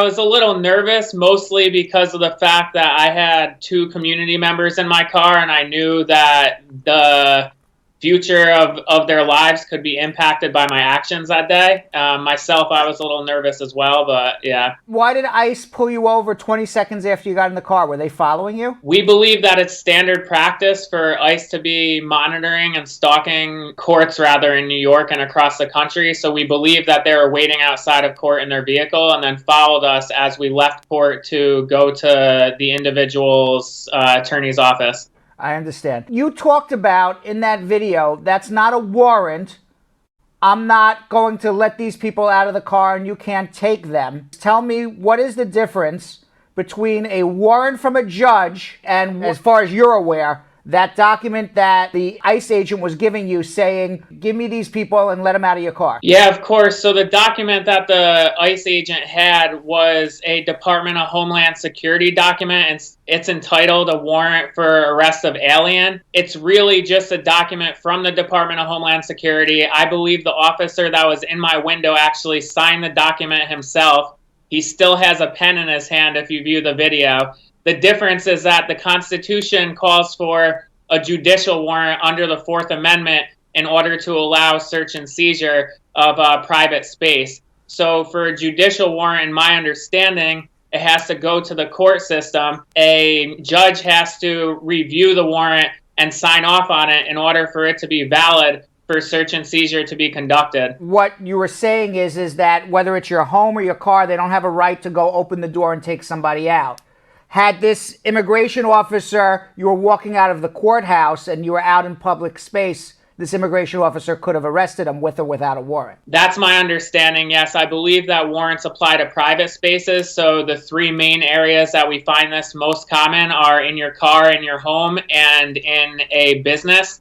Speaker 4: was a little nervous, mostly because of the fact that I had 2 community members in my car, and I knew that the future of their lives could be impacted by my actions that day. Myself, I was a little nervous as well, but yeah.
Speaker 1: Why did ICE pull you over 20 seconds after you got in the car? Were they following you?
Speaker 4: We believe that it's standard practice for ICE to be monitoring and stalking courts rather in New York and across the country. So we believe that they were waiting outside of court in their vehicle and then followed us as we left court to go to the individual's attorney's office.
Speaker 1: I understand. You talked about in that video, that's not a warrant. I'm not going to let these people out of the car and you can't take them. Tell me, what is the difference between a warrant from a judge and, as far as you're aware, that document that the ICE agent was giving you saying, give me these people and let them out of your car?
Speaker 4: Yeah, of course. So the document that the ICE agent had was a Department of Homeland Security document, and it's entitled A Warrant for Arrest of Alien. It's really just a document from the Department of Homeland Security. I believe the officer that was in my window actually signed the document himself. He still has a pen in his hand if you view the video. The difference is that the Constitution calls for a judicial warrant under the Fourth Amendment in order to allow search and seizure of private space. So for a judicial warrant, in my understanding, it has to go to the court system. A judge has to review the warrant and sign off on it in order for it to be valid for search and seizure to be conducted.
Speaker 1: What you were saying is that whether it's your home or your car, they don't have a right to go open the door and take somebody out. Had this immigration officer, you were walking out of the courthouse and you were out in public space, this immigration officer could have arrested him with or without a warrant.
Speaker 4: That's my understanding, yes. I believe that warrants apply to private spaces. So the three main areas that we find this most common are in your car, in your home, and in a business.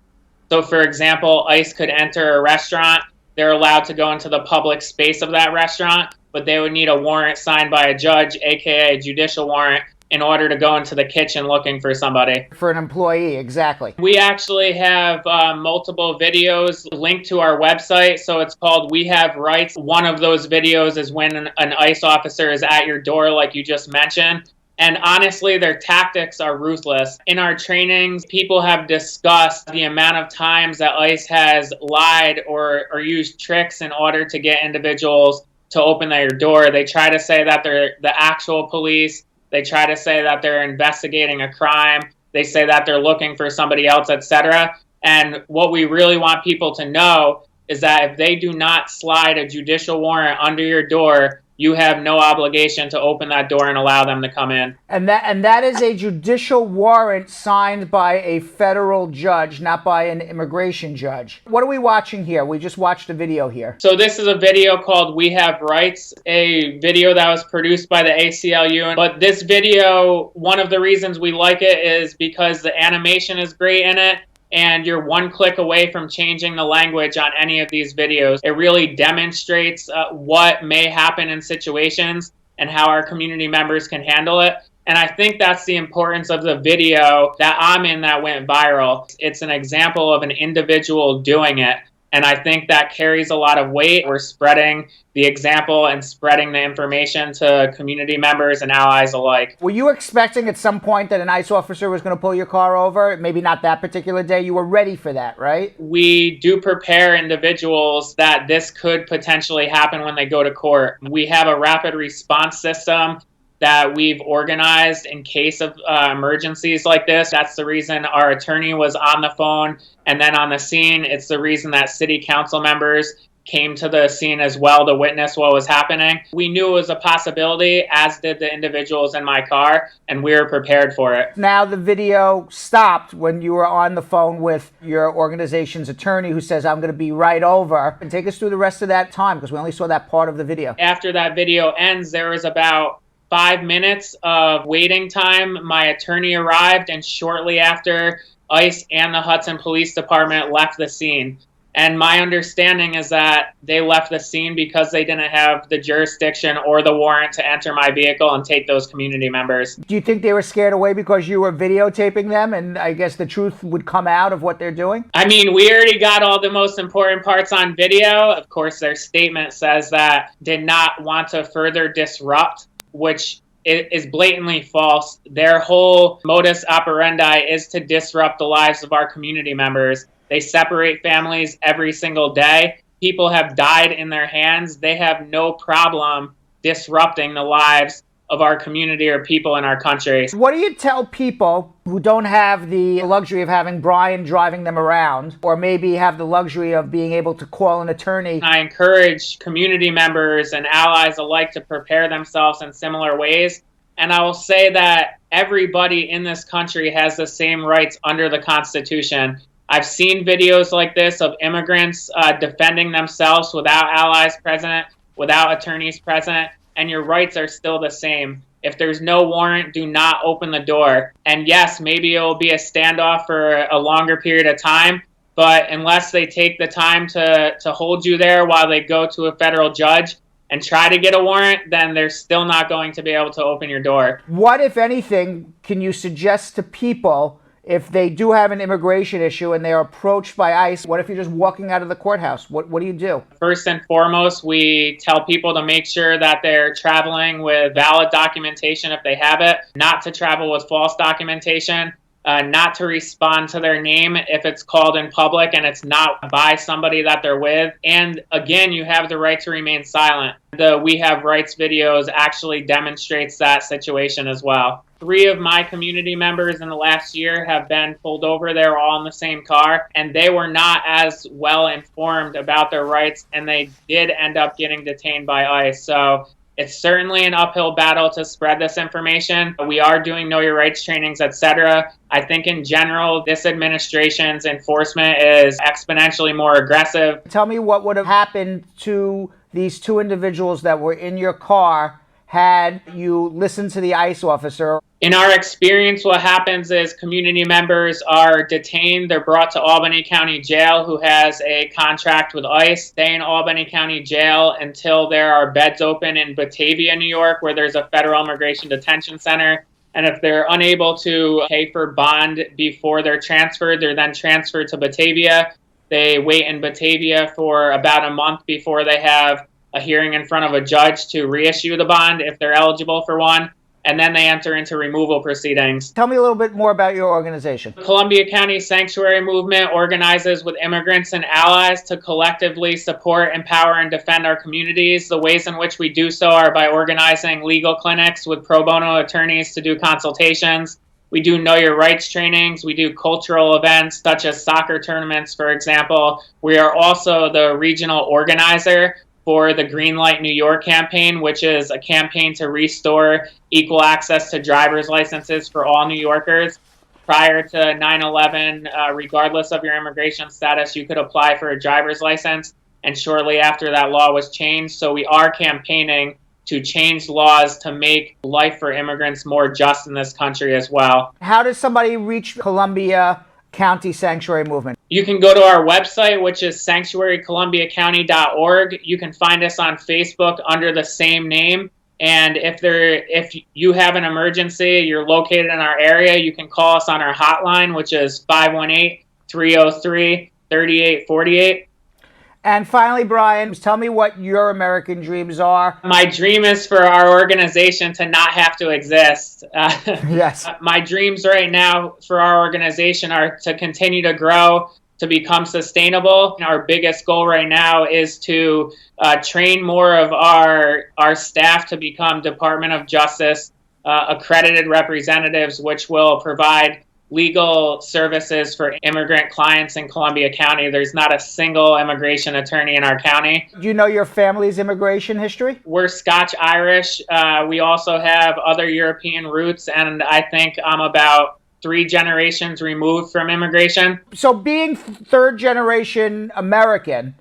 Speaker 4: So for example, ICE could enter a restaurant. They're allowed to go into the public space of that restaurant, but they would need a warrant signed by a judge, aka a judicial warrant, in order to go into the kitchen looking for somebody.
Speaker 1: For an employee, exactly.
Speaker 4: We actually have multiple videos linked to our website, so it's called We Have Rights. One of those videos is when an ICE officer is at your door, like you just mentioned. And honestly, their tactics are ruthless. In our trainings, people have discussed the amount of times that ICE has lied or used tricks in order to get individuals to open their door. They try to say that they're the actual police. They try to say that they're investigating a crime. They say that they're looking for somebody else, etc. And what we really want people to know is that if they do not slide a judicial warrant under your door, you have no obligation to open that door and allow them to come in.
Speaker 1: And that is a judicial warrant signed by a federal judge, not by an immigration judge. What are we watching here? We just watched a video here.
Speaker 4: So this is a video called We Have Rights, a video that was produced by the ACLU. But this video, one of the reasons we like it is because the animation is great in it. And you're one click away from changing the language on any of these videos. It really demonstrates what may happen in situations and how our community members can handle it. And I think that's the importance of the video that I'm in that went viral. It's an example of an individual doing it. And I think that carries a lot of weight. We're spreading the example and spreading the information to community members and allies alike.
Speaker 1: Were you expecting at some point that an ICE officer was going to pull your car over? Maybe not that particular day. You were ready for that, right?
Speaker 4: We do prepare individuals that this could potentially happen when they go to court. We have a rapid response system that we've organized in case of emergencies like this. That's the reason our attorney was on the phone and then on the scene. It's the reason that city council members came to the scene as well to witness what was happening. We knew it was a possibility, as did the individuals in my car, and we were prepared for it.
Speaker 1: Now the video stopped when you were on the phone with your organization's attorney who says, I'm going to be right over. And take us through the rest of that time, because we only saw that part of the video.
Speaker 4: After that video ends, there was about 5 minutes of waiting time. My attorney arrived, and shortly after, ICE and the Hudson Police Department left the scene. And my understanding is that they left the scene because they didn't have the jurisdiction or the warrant to enter my vehicle and take those community members.
Speaker 1: Do you think they were scared away because you were videotaping them and I guess the truth would come out of what they're doing?
Speaker 4: I mean, we already got all the most important parts on video. Of course, their statement says that did not want to further disrupt, which is blatantly false. Their whole modus operandi is to disrupt the lives of our community members. They separate families every single day. People have died in their hands. They have no problem disrupting the lives of our community or people in our country.
Speaker 1: What do you tell people who don't have the luxury of having Brian driving them around, or maybe have the luxury of being able to call an attorney?
Speaker 4: I encourage community members and allies alike to prepare themselves in similar ways. And I will say that everybody in this country has the same rights under the Constitution. I've seen videos like this of immigrants defending themselves without allies present, without attorneys present, and your rights are still the same. If there's no warrant, do not open the door. And yes, maybe it will be a standoff for a longer period of time, but unless they take the time to hold you there while they go to a federal judge and try to get a warrant, then they're still not going to be able to open your door.
Speaker 1: What, if anything, can you suggest to people if they do have an immigration issue and they're approached by ICE? What if you're just walking out of the courthouse? What do you do?
Speaker 4: First and foremost, we tell people to make sure that they're traveling with valid documentation if they have it, not to travel with false documentation. Not to respond to their name if it's called in public and it's not by somebody that they're with. And again, you have the right to remain silent. The We Have Rights videos actually demonstrates that situation as well. 3 of my community members in the last year have been pulled over. They were all in the same car, and they were not as well informed about their rights, and they did end up getting detained by ICE. So it's certainly an uphill battle to spread this information. We are doing Know Your Rights trainings, etc. I think in general, this administration's enforcement is exponentially more aggressive.
Speaker 1: Tell me what would have happened to these 2 individuals that were in your car had you listened to the ICE officer.
Speaker 4: In our experience, what happens is community members are detained. They're brought to Albany County Jail, who has a contract with ICE. Stay in Albany County Jail until there are beds open in Batavia, New York, where there's a federal immigration detention center. And if they're unable to pay for bond before they're transferred, they're then transferred to Batavia. They wait in Batavia for about a month before they have a hearing in front of a judge to reissue the bond if they're eligible for one. And then they enter into removal proceedings.
Speaker 1: Tell me a little bit more about your organization.
Speaker 4: Columbia County Sanctuary Movement organizes with immigrants and allies to collectively support, empower, and defend our communities. The ways in which we do so are by organizing legal clinics with pro bono attorneys to do consultations. We do Know Your Rights trainings. We do cultural events such as soccer tournaments, for example. We are also the regional organizer for the Green Light New York campaign, which is a campaign to restore equal access to driver's licenses for all New Yorkers. Prior to 9/11, regardless of your immigration status, you could apply for a driver's license. And shortly after that law was changed. So we are campaigning to change laws to make life for immigrants more just in this country as well.
Speaker 1: How does somebody reach Columbia County Sanctuary Movement?
Speaker 4: You can go to our website, which is sanctuarycolumbiacounty.org. You can find us on Facebook under the same name. And if you have an emergency, you're located in our area, you can call us on our hotline, which is 518-303-3848.
Speaker 1: And finally, Brian, tell me what your American dreams are.
Speaker 4: My dream is for our organization to not have to exist.
Speaker 1: Yes.
Speaker 4: My dreams right now for our organization are to continue to grow, to become sustainable. Our biggest goal right now is to train more of our staff to become Department of Justice accredited representatives, which will provide legal services for immigrant clients in Columbia County. There's not a single immigration attorney in our county.
Speaker 1: Do you know your family's immigration history?
Speaker 4: We're Scotch-Irish. We also have other European roots, and I think I'm about 3 generations removed from immigration.
Speaker 1: So being 3rd generation American,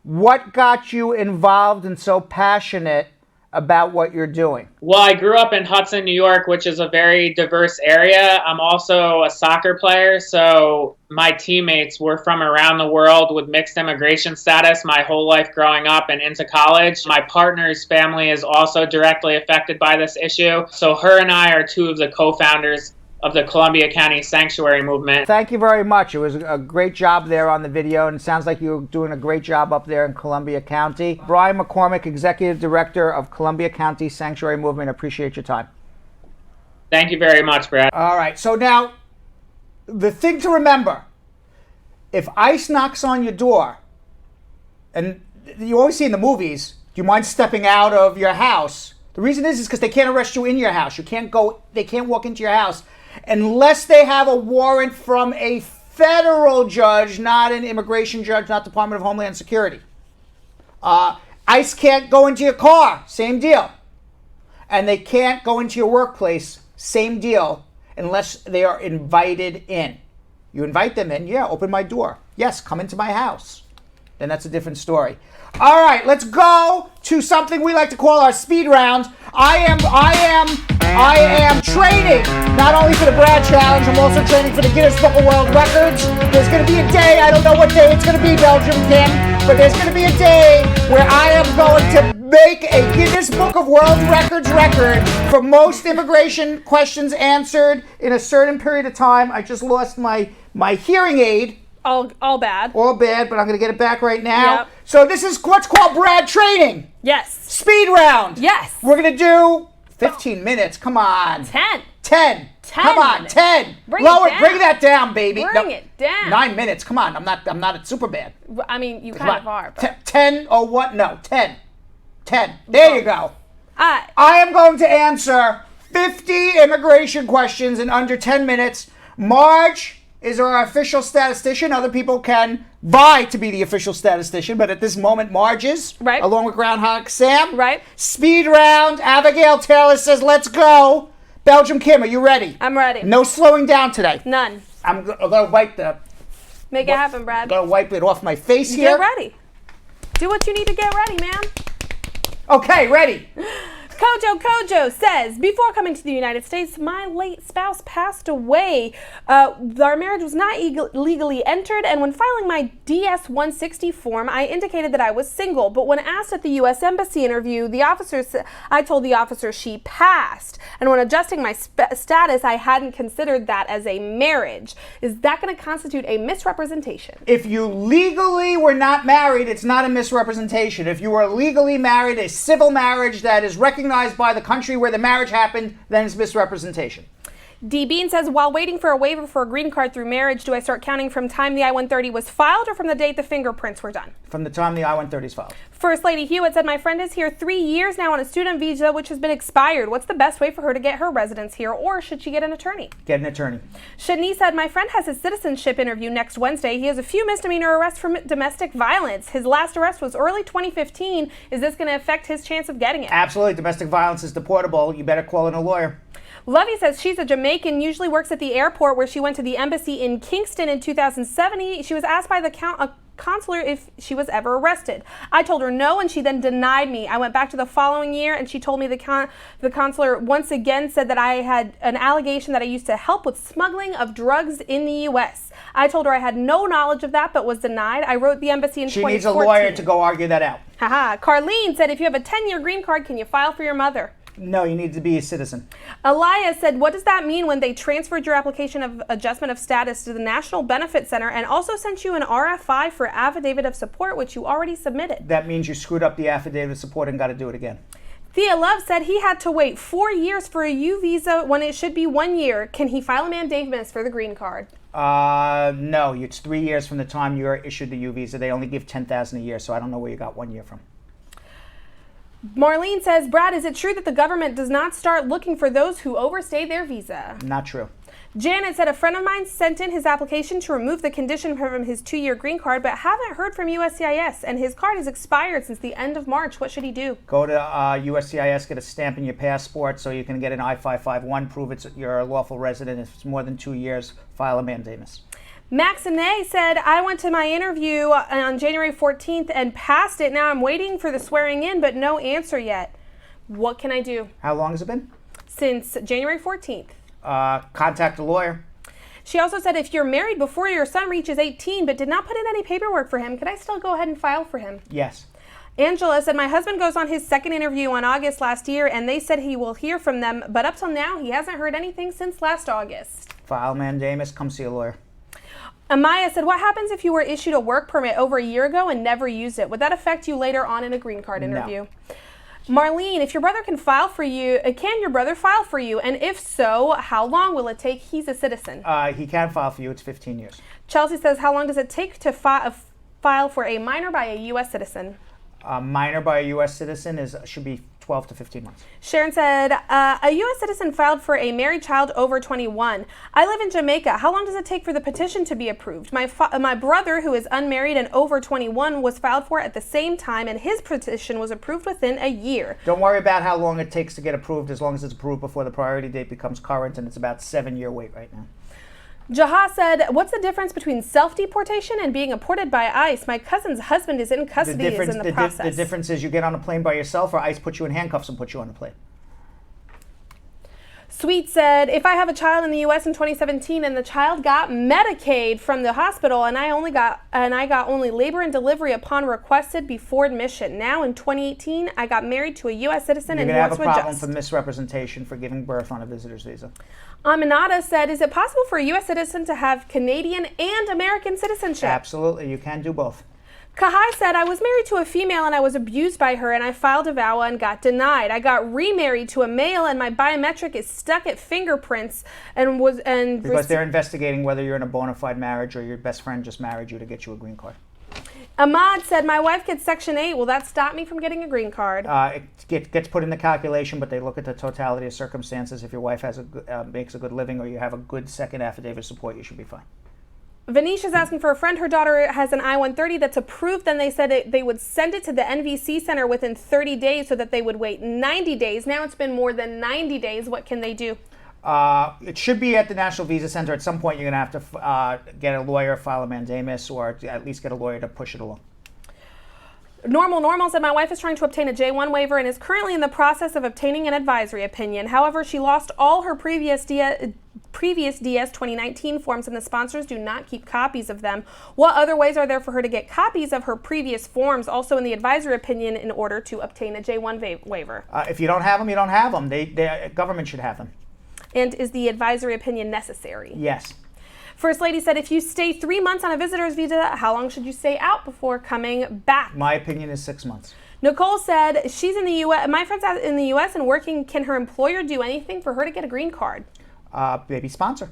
Speaker 1: what got you involved and so passionate about what you're doing?
Speaker 4: Well, I grew up in Hudson, New York, which is a very diverse area. I'm also a soccer player, so my teammates were from around the world with mixed immigration status my whole life growing up and into college. My partner's family is also directly affected by this issue, so her and I are 2 of the co-founders of the Columbia County Sanctuary Movement.
Speaker 1: Thank you very much. It was a great job there on the video, and it sounds like you're doing a great job up there in Columbia County. Brian McCormick, Executive Director of Columbia County Sanctuary Movement. Appreciate your time.
Speaker 4: Thank you very much, Brad.
Speaker 1: All right, so now, the thing to remember, if ICE knocks on your door, and you always see in the movies, do you mind stepping out of your house? The reason is because they can't arrest you in your house. They can't walk into your house unless they have a warrant from a federal judge, not an immigration judge, not Department of Homeland Security. ICE can't go into your car, same deal. And they can't go into your workplace, same deal, unless they are invited in. You invite them in, yeah, open my door. Yes, come into my house. then that's a different story. All right, let's go to something we like to call our speed round. I am training not only for the Brad Challenge, I'm also training for the Guinness Book of World Records. There's going to be a day, I don't know what day it's going to be, Belgium Kim, but there's going to be a day where I am going to make a Guinness Book of World Records record for most immigration questions answered in a certain period of time. I just lost my hearing aid.
Speaker 2: All bad.
Speaker 1: All bad, but I'm going to get it back right now.
Speaker 2: Yep.
Speaker 1: So this is what's called Brad training.
Speaker 2: Yes.
Speaker 1: Speed round.
Speaker 2: Yes.
Speaker 1: We're going to do 15 minutes. Come on.
Speaker 2: 10.
Speaker 1: 10. Come on.
Speaker 2: Minutes.
Speaker 1: 10.
Speaker 2: Bring
Speaker 1: that down, baby.
Speaker 2: Bring it down.
Speaker 1: 9 minutes. Come on. I'm not at super bad.
Speaker 2: I mean, you kind of are. But
Speaker 1: 10 or what? No. 10. 10. There you go. I am going to answer 50 immigration questions in under 10 minutes. Marge is our official statistician. Other people can vie to be the official statistician, but at this moment, Marge is.
Speaker 2: Right.
Speaker 1: Along with Groundhog Sam.
Speaker 2: Right.
Speaker 1: Speed round. Abigail Taylor says, let's go. Belgium Kim, are you ready?
Speaker 2: I'm ready.
Speaker 1: No slowing down today.
Speaker 2: None.
Speaker 1: I'm going to wipe
Speaker 2: Make it happen, Brad.
Speaker 1: I'm going to wipe it off my face here.
Speaker 2: Get ready. Do what you need to get ready, man.
Speaker 1: Okay, ready.
Speaker 2: Kojo says, before coming to the United States, my late spouse passed away. Our marriage was not legally entered, and when filing my DS-160 form, I indicated that I was single. But when asked at the U.S. Embassy interview, I told the officer she passed. And when adjusting my status, I hadn't considered that as a marriage. Is that going to constitute a misrepresentation?
Speaker 1: If you legally were not married, it's not a misrepresentation. If you were legally married, a civil marriage that is recognized by the country where the marriage happened, then it's misrepresentation.
Speaker 2: D. Bean says, while waiting for a waiver for a green card through marriage, do I start counting from time the I-130 was filed or from the date the fingerprints were done?
Speaker 1: From the time the I-130 is filed.
Speaker 2: First Lady Hewitt said, my friend is here 3 years now on a student visa, which has been expired. What's the best way for her to get her residence here, or should she get an attorney?
Speaker 1: Get an attorney.
Speaker 2: Shadney said, my friend has his citizenship interview next Wednesday. He has a few misdemeanor arrests for domestic violence. His last arrest was early 2015. Is this going to affect his chance of getting it?
Speaker 1: Absolutely. Domestic violence is deportable. You better call in a lawyer.
Speaker 2: Lovey says she's a Jamaican, usually works at the airport where she went to the embassy in Kingston in 2007. She was asked by the consular if she was ever arrested. I told her no, and she then denied me. I went back to the following year, and she told me the consular once again said that I had an allegation that I used to help with smuggling of drugs in the U.S. I told her I had no knowledge of that, but was denied. I wrote the embassy in 2014.
Speaker 1: She needs a lawyer to go argue that out.
Speaker 2: Haha. Carlene said, if you have a 10-year green card, can you file for your mother?
Speaker 1: No, you need to be a citizen.
Speaker 2: Elias said, what does that mean when they transferred your application of adjustment of status to the National Benefit Center and also sent you an RFI for affidavit of support, which you already submitted?
Speaker 1: That means you screwed up the affidavit of support and got to do it again.
Speaker 2: Thea Love said he had to wait 4 years for a U visa when it should be 1 year. Can he file a mandamus for the green card?
Speaker 1: No, it's 3 years from the time you're issued the U visa. They only give $10,000 a year, so I don't know where you got 1 year from.
Speaker 2: Marlene says, Brad, is it true that the government does not start looking for those who overstay their visa?
Speaker 1: Not true.
Speaker 2: Janet said, a friend of mine sent in his application to remove the condition from his 2-year green card, but haven't heard from USCIS, and his card has expired since the end of March. What should he do?
Speaker 1: Go to USCIS, get a stamp in your passport so you can get an I-551, prove you're a lawful resident. If it's more than 2 years, file a mandamus.
Speaker 2: Maxine said, I went to my interview on January 14th and passed it. Now I'm waiting for the swearing in, but no answer yet. What can I do?
Speaker 1: How long has it been?
Speaker 2: Since January 14th.
Speaker 1: Contact a lawyer.
Speaker 2: She also said, if you're married before your son reaches 18 but did not put in any paperwork for him, can I still go ahead and file for him?
Speaker 1: Yes.
Speaker 2: Angela said, my husband goes on his second interview on August last year, and they said he will hear from them, but up till now, he hasn't heard anything since last August.
Speaker 1: File mandamus, come see a lawyer.
Speaker 2: Amaya said, what happens if you were issued a work permit over a year ago and never used it? Would that affect you later on in a green card interview? No. Marlene, if your brother can your brother file for you? And if so, how long will it take? He's a citizen.
Speaker 1: He can file for you. It's 15 years.
Speaker 2: Chelsea says, how long does it take to file for a minor by a U.S. citizen?
Speaker 1: A minor by a U.S. citizen should be 12 to 15 months.
Speaker 2: Sharon said, a U.S. citizen filed for a married child over 21. I live in Jamaica. How long does it take for the petition to be approved? My brother, who is unmarried and over 21, was filed for at the same time, and his petition was approved within a year.
Speaker 1: Don't worry about how long it takes to get approved, as long as it's approved before the priority date becomes current, and it's about 7-year wait right now.
Speaker 2: Jaha said, what's the difference between self-deportation and being deported by ICE? My cousin's husband is in custody, is in the process.
Speaker 1: The difference is you get on a plane by yourself, or ICE puts you in handcuffs and put you on the plane.
Speaker 2: Sweet said, if I have a child in the U.S. in 2017 and the child got Medicaid from the hospital and I got only labor and delivery upon requested before admission. Now in 2018, I got married to a U.S. citizen and he wants to adjust.
Speaker 1: You're going to have a problem for misrepresentation for giving birth on a visitor's visa.
Speaker 2: Aminata said, is it possible for a U.S. citizen to have Canadian and American citizenship?
Speaker 1: Absolutely, you can do both.
Speaker 2: Kahai said, I was married to a female and I was abused by her and I filed a VAWA and got denied. I got remarried to a male and my biometric is stuck at fingerprints
Speaker 1: because they're investigating whether you're in a bona fide marriage or your best friend just married you to get you a green card.
Speaker 2: Ahmad said, my wife gets Section 8. Will that stop me from getting a green card?
Speaker 1: It gets put in the calculation, but they look at the totality of circumstances. If your wife has makes a good living or you have a good second affidavit of support, you should be fine.
Speaker 2: Vanish is asking for a friend. Her daughter has an I-130 that's approved. Then they said they would send it to the NVC center within 30 days so that they would wait 90 days. Now it's been more than 90 days. What can they do?
Speaker 1: It should be at the National Visa Center. At some point, you're going to have to get a lawyer, file a mandamus, or at least get a lawyer to push it along.
Speaker 2: Normal said, my wife is trying to obtain a J1 waiver and is currently in the process of obtaining an advisory opinion. However, she lost all her previous DS 2019 forms and the sponsors do not keep copies of them. What other ways are there for her to get copies of her previous forms, also in the advisory opinion, in order to obtain a J1 waiver?
Speaker 1: If you don't have them, you don't have them. The government should have them.
Speaker 2: And is the advisory opinion necessary?
Speaker 1: Yes.
Speaker 2: First Lady said, if you stay 3 months on a visitor's visa, how long should you stay out before coming back?
Speaker 1: My opinion is 6 months.
Speaker 2: Nicole said, she's in the U.S. My friend's in the U.S. and working. Can her employer do anything for her to get a green card?
Speaker 1: Maybe sponsor.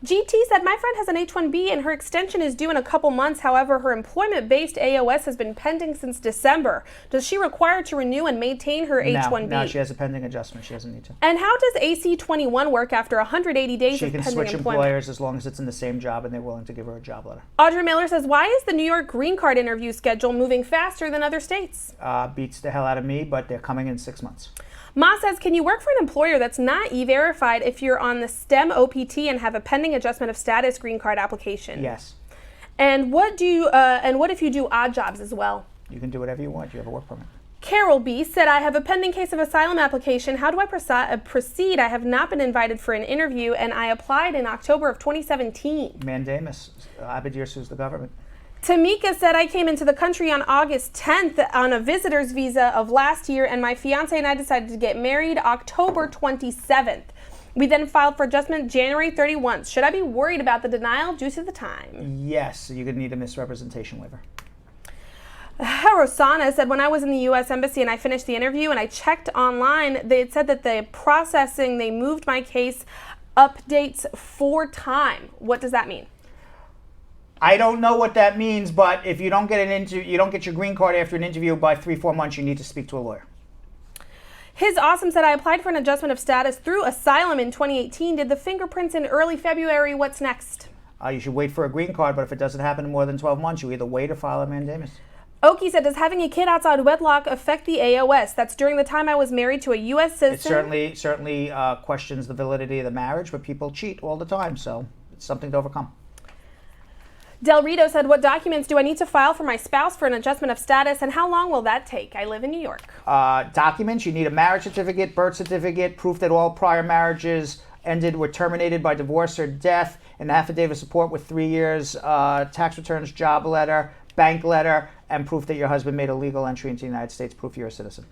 Speaker 2: GT said, my friend has an H-1B and her extension is due in a couple months. However, her employment-based AOS has been pending since December. Does she require to renew and maintain her H-1B?
Speaker 1: No, she has a pending adjustment. She doesn't need to.
Speaker 2: And how does AC-21 work after 180 days of pending employment?
Speaker 1: She can switch employers as long as it's in the same job and they're willing to give her a job letter.
Speaker 2: Audrey Miller says, why is the New York green card interview schedule moving faster than other states?
Speaker 1: Beats the hell out of me, but they're coming in 6 months.
Speaker 2: Ma says, can you work for an employer that's not E-Verified if you're on the STEM OPT and have a pending adjustment of status green card application?
Speaker 1: Yes.
Speaker 2: And what if you do odd jobs as well?
Speaker 1: You can do whatever you want. You have a work permit.
Speaker 2: Carol B. said, I have a pending case of asylum application. How do I proceed? I have not been invited for an interview and I applied in October of 2017.
Speaker 1: Mandamus. Abadir sues the government.
Speaker 2: Tamika said, I came into the country on August 10th on a visitor's visa of last year, and my fiance and I decided to get married October 27th. We then filed for adjustment January 31st. Should I be worried about the denial due to the time?
Speaker 1: Yes, you're going to need a misrepresentation waiver.
Speaker 2: Harosana said, when I was in the U.S. Embassy and I finished the interview and I checked online, they had said that the processing, they moved my case updates 4 times. What does that mean?
Speaker 1: I don't know what that means, but if you don't get you don't get your green card after an interview by 3-4 months, you need to speak to a lawyer.
Speaker 2: His Awesome said, I applied for an adjustment of status through asylum in 2018. Did the fingerprints in early February. What's next?
Speaker 1: You should wait for a green card, but if it doesn't happen in more than 12 months, you either wait or file a mandamus.
Speaker 2: Oki said, does having a kid outside wedlock affect the AOS? That's during the time I was married to a U.S. citizen.
Speaker 1: It certainly questions the validity of the marriage, but people cheat all the time, so it's something to overcome.
Speaker 2: Del Rito said, what documents do I need to file for my spouse for an adjustment of status, and how long will that take? I live in New York.
Speaker 1: Documents, you need a marriage certificate, birth certificate, proof that all prior marriages were terminated by divorce or death, an affidavit of support with 3 years, tax returns, job letter, bank letter, and proof that your husband made a legal entry into the United States, proof you're a citizen.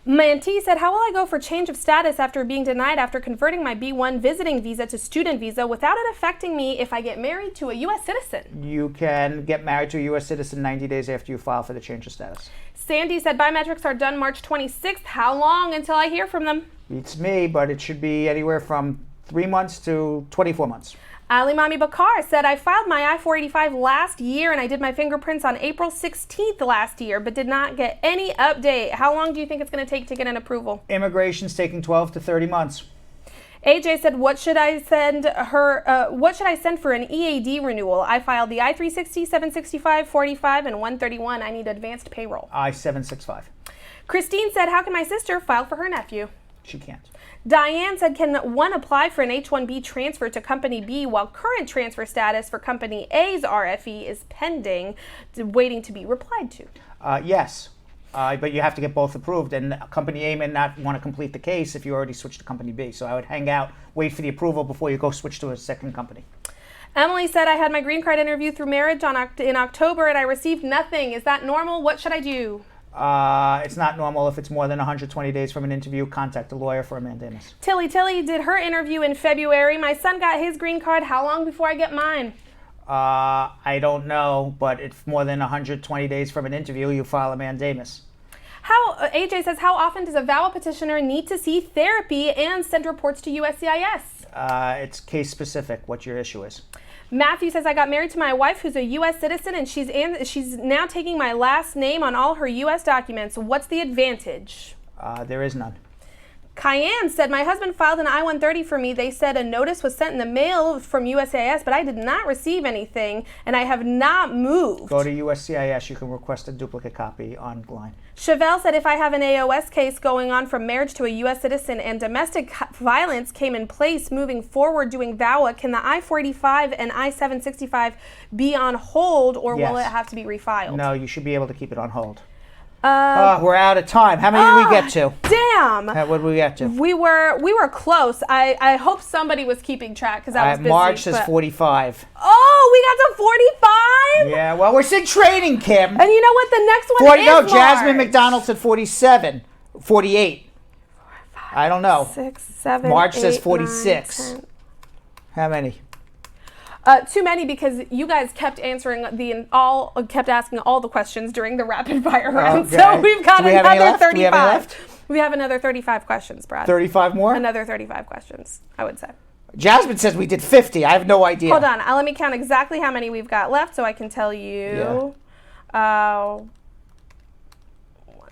Speaker 2: Mantee said, how will I go for change of status after being denied after converting my B1 visiting visa to student visa without it affecting me if I get married to a U.S. citizen?
Speaker 1: You can get married to a U.S. citizen 90 days after you file for the change of status.
Speaker 2: Sandy said, biometrics are done March 26th. How long until I hear from them?
Speaker 1: Beats me, but it should be anywhere from 3 months to 24 months.
Speaker 2: Ali Mami Bakar said, I filed my I-485 last year and I did my fingerprints on April 16th last year, but did not get any update. How long do you think it's going to take to get an approval?
Speaker 1: Immigration's taking 12 to 30 months.
Speaker 2: AJ said, what should I send her? What should I send for an EAD renewal? I filed the I-360, 765, 45, and 131. I need advanced payroll.
Speaker 1: I-765.
Speaker 2: Christine said, how can my sister file for her nephew?
Speaker 1: She can't.
Speaker 2: Diane said, can one apply for an H-1B transfer to Company B while current transfer status for Company A's RFE is pending, waiting to be replied to?
Speaker 1: Yes. But you have to get both approved, and Company A may not want to complete the case if you already switched to Company B. So I would hang out, wait for the approval before you go switch to a second company.
Speaker 2: Emily said, I had my green card interview through Marriage in October and I received nothing. Is that normal? What should I do?
Speaker 1: It's not normal. If it's more than 120 days from an interview, contact a lawyer for a mandamus.
Speaker 2: Tilly did her interview in February. My son got his green card. How long before I get mine?
Speaker 1: I don't know, but if more than 120 days from an interview, you file a mandamus.
Speaker 2: AJ says, how often does a VAWA petitioner need to see therapy and send reports to USCIS?
Speaker 1: It's case specific what your issue is.
Speaker 2: Matthew says, I got married to my wife who's a U.S. citizen and she's now taking my last name on all her U.S. documents. What's the advantage?
Speaker 1: There is none.
Speaker 2: Cayenne said, my husband filed an I-130 for me. They said a notice was sent in the mail from USCIS, but I did not receive anything, and I have not moved.
Speaker 1: Go to USCIS. You can request a duplicate copy online.
Speaker 2: Chevelle said, if I have an AOS case going on from marriage to a U.S. citizen and domestic violence came in place moving forward doing VAWA, can the I-485 and I-765 be on hold, or will it have to be refiled?
Speaker 1: No, you should be able to keep it on hold. We're out of time. How many did we get to?
Speaker 2: Damn.
Speaker 1: What did we get to?
Speaker 2: We were close. I hope somebody was keeping track because I was busy.
Speaker 1: Marge says 45.
Speaker 2: Oh, we got to 45?
Speaker 1: Yeah, well, we're in training, Kim.
Speaker 2: And you know what? The next one is Marge.
Speaker 1: Jasmine McDonald said 47. 48. 4, 5, I don't know.
Speaker 2: 6, 7,
Speaker 1: Marge
Speaker 2: 8,
Speaker 1: says 46.
Speaker 2: 9, 10.
Speaker 1: How many?
Speaker 2: Too many because you guys kept answering kept asking all the questions during the rapid fire round.
Speaker 1: Okay.
Speaker 2: So we've got another 35.
Speaker 1: Do we have any left?
Speaker 2: We have another 35 questions, Brad.
Speaker 1: 35 more?
Speaker 2: Another 35 questions, I would say.
Speaker 1: Jasmine says we did 50. I have no idea.
Speaker 2: Hold on. Let me count exactly how many we've got left so I can tell you. Yeah. 1,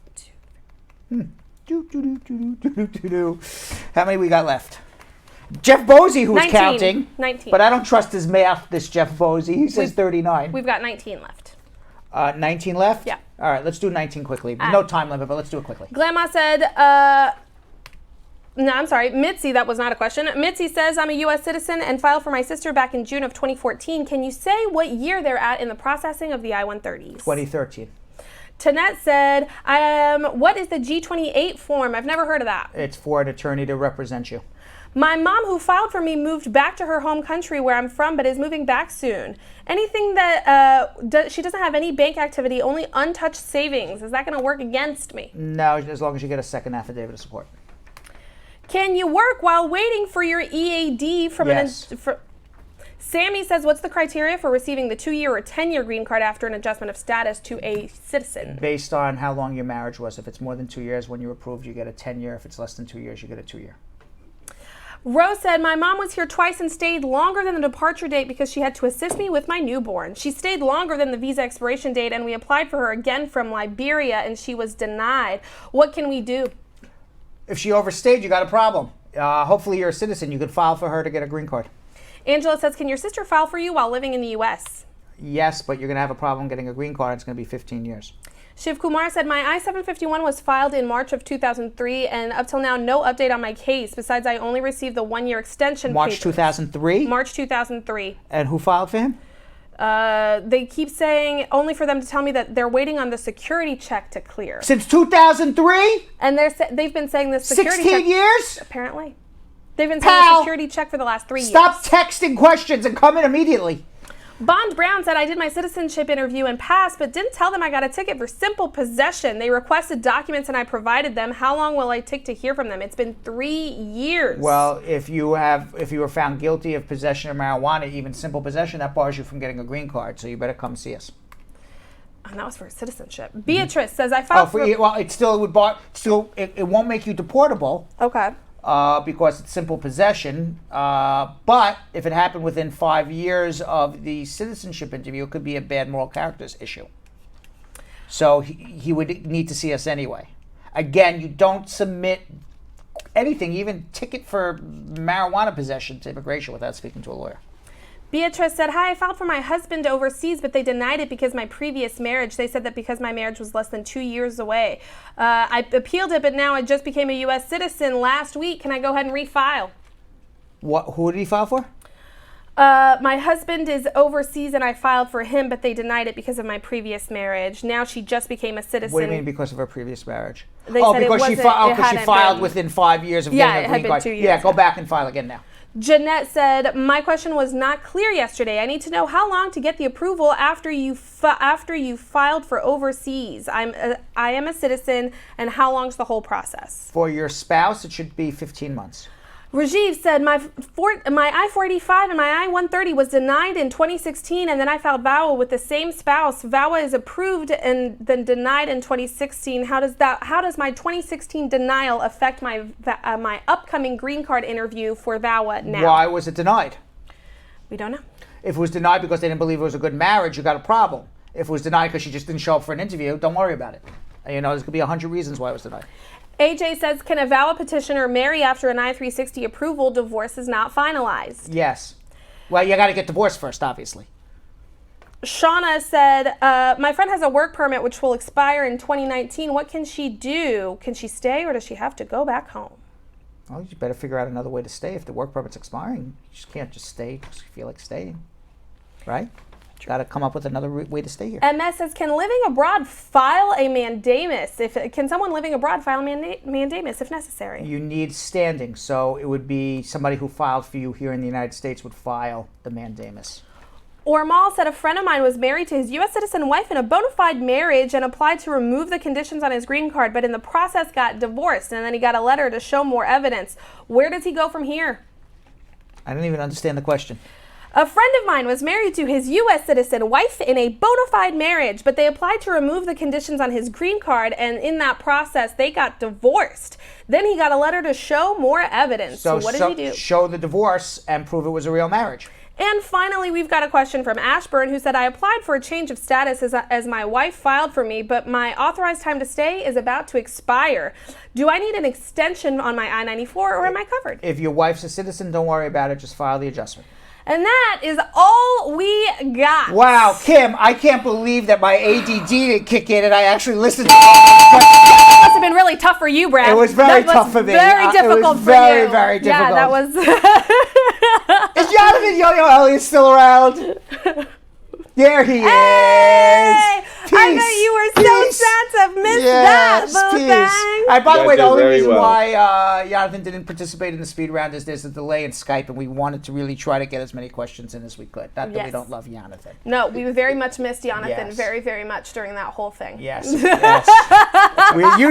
Speaker 1: 2. How many we got left? Jeff Bosey, who was
Speaker 2: 19.
Speaker 1: counting.
Speaker 2: 19.
Speaker 1: But I don't trust his math, this Jeff Bosey. He says 39.
Speaker 2: We've got 19 left.
Speaker 1: 19 left?
Speaker 2: Yeah.
Speaker 1: All right, let's do 19 quickly. No time limit, but let's do it quickly.
Speaker 2: Grandma said, no, I'm sorry. Mitzi, that was not a question. Mitzi says, I'm a U.S. citizen and filed for my sister back in June of 2014. Can you say what year they're at in the processing of the I-130s?
Speaker 1: 2013.
Speaker 2: Tanette said, what is the G28 form? I've never heard of that.
Speaker 1: It's for an attorney to represent you.
Speaker 2: My mom, who filed for me, moved back to her home country where I'm from, but is moving back soon. Anything that she doesn't have any bank activity, only untouched savings. Is that going to work against me?
Speaker 1: No, as long as you get a second affidavit of support.
Speaker 2: Can you work while waiting for your EAD from Sammy says, what's the criteria for receiving the 2-year or 10-year green card after an adjustment of status to a citizen?
Speaker 1: Based on how long your marriage was. If it's more than 2 years, when you're approved, you get a 10-year. If it's less than 2 years, you get a 2-year.
Speaker 2: Rose said, my mom was here twice and stayed longer than the departure date because she had to assist me with my newborn. She stayed longer than the visa expiration date, and we applied for her again from Liberia, and she was denied. What can we do?
Speaker 1: If she overstayed, you got a problem. Hopefully you're a citizen. You could file for her to get a green card.
Speaker 2: Angela says, can your sister file for you while living in the U.S.?
Speaker 1: Yes, but you're going to have a problem getting a green card. It's going to be 15 years.
Speaker 2: Shiv Kumar said, my I-751 was filed in March of 2003, and up till now, no update on my case. Besides, I only received the 1-year extension
Speaker 1: March
Speaker 2: papers.
Speaker 1: 2003?
Speaker 2: March 2003.
Speaker 1: And who filed for him?
Speaker 2: They keep saying, only for them to tell me that they're waiting on the security check to clear.
Speaker 1: Since 2003?
Speaker 2: And they've been saying this security
Speaker 1: 16
Speaker 2: check.
Speaker 1: years?
Speaker 2: Apparently. They've been saying a security check for the last 3 years.
Speaker 1: Stop texting questions and come in immediately.
Speaker 2: Bond Brown said, I did my citizenship interview and passed, but didn't tell them I got a ticket for simple possession. They requested documents and I provided them. How long will I take to hear from them? It's been 3 years.
Speaker 1: Well, if you were found guilty of possession of marijuana, even simple possession, that bars you from getting a green card. So you better come see us.
Speaker 2: And that was for citizenship. Beatrice says, I filed
Speaker 1: well, it still would bar. It won't make you deportable.
Speaker 2: Okay.
Speaker 1: Because it's simple possession. But if it happened within 5 years of the citizenship interview, it could be a bad moral characters issue. So he would need to see us anyway. Again, you don't submit anything, even ticket for marijuana possession to immigration without speaking to a lawyer.
Speaker 2: Beatrice said, hi, I filed for my husband overseas, but they denied it because my previous marriage. They said that because my marriage was less than 2 years away. I appealed it, but now I just became a U.S. citizen last week. Can I go ahead and refile?
Speaker 1: Who did he file for?
Speaker 2: My husband is overseas and I filed for him, but they denied it because of my previous marriage. Now she just became a citizen.
Speaker 1: What do you mean because of her previous marriage?
Speaker 2: They said
Speaker 1: because she filed within 5 years of getting a green card.
Speaker 2: 2 years.
Speaker 1: Yeah, go back and file again now.
Speaker 2: Jeanette said, my question was not clear yesterday. I need to know how long to get the approval after you filed for overseas. I am a citizen, and how long's the whole process?
Speaker 1: For your spouse, it should be 15 months.
Speaker 2: Rajiv said, my I-485 and my I-130 was denied in 2016, and then I filed VAWA with the same spouse. VAWA is approved and then denied in 2016. How does my 2016 denial affect my upcoming green card interview for VAWA now?
Speaker 1: Why was it denied?
Speaker 2: We don't know.
Speaker 1: If it was denied because they didn't believe it was a good marriage, you got a problem. If it was denied because she just didn't show up for an interview, don't worry about it. There's could be 100 reasons why it was denied.
Speaker 2: AJ says, can a VAWA petitioner marry after an I-360 approval? Divorce is not finalized.
Speaker 1: Yes. Well, you got to get divorced first, obviously.
Speaker 2: Shauna said, my friend has a work permit which will expire in 2019. What can she do? Can she stay or does she have to go back home?
Speaker 1: Well, you better figure out another way to stay. If the work permit's expiring, you just can't just stay because you feel like staying. Right? Got to come up with another way to stay here.
Speaker 2: MS says, can living abroad file a mandamus? Can someone living abroad file a mandamus if necessary?
Speaker 1: You need standing, so it would be somebody who filed for you here in the United States would file the mandamus.
Speaker 2: Ormal said, a friend of mine was married to his U.S. citizen wife in a bona fide marriage and applied to remove the conditions on his green card, but in the process got divorced, and then he got a letter to show more evidence. Where does he go from here?
Speaker 1: I don't even understand the question.
Speaker 2: A friend of mine was married to his U.S. citizen wife in a bona fide marriage, but they applied to remove the conditions on his green card, and in that process, they got divorced. Then he got a letter to show more evidence. So what did he do?
Speaker 1: Show the divorce and prove it was a real marriage.
Speaker 2: And finally, we've got a question from Ashburn, who said, I applied for a change of status as my wife filed for me, but my authorized time to stay is about to expire. Do I need an extension on my I-94 or am I covered?
Speaker 1: If your wife's a citizen, don't worry about it. Just file the adjustment.
Speaker 2: And that is all we got.
Speaker 1: Wow, Kim, I can't believe that my ADD didn't kick in and I actually listened to it.
Speaker 2: Must have been really tough for you, Brad.
Speaker 1: It was very tough for me.
Speaker 2: Very difficult for you.
Speaker 1: Very, very difficult.
Speaker 2: Yeah, that was.
Speaker 1: Is Jonathan Yo-Yo Elliott still around? There he is.
Speaker 2: Peace. I bet you were so sad to have missed that.
Speaker 1: Peace. By the way, the only reason why Jonathan didn't participate in the speed round is there's a delay in Skype, and we wanted to really try to get as many questions in as we could. Not that we don't love Jonathan.
Speaker 2: No, we very much missed Jonathan very, very much during that whole thing.
Speaker 1: Yes. You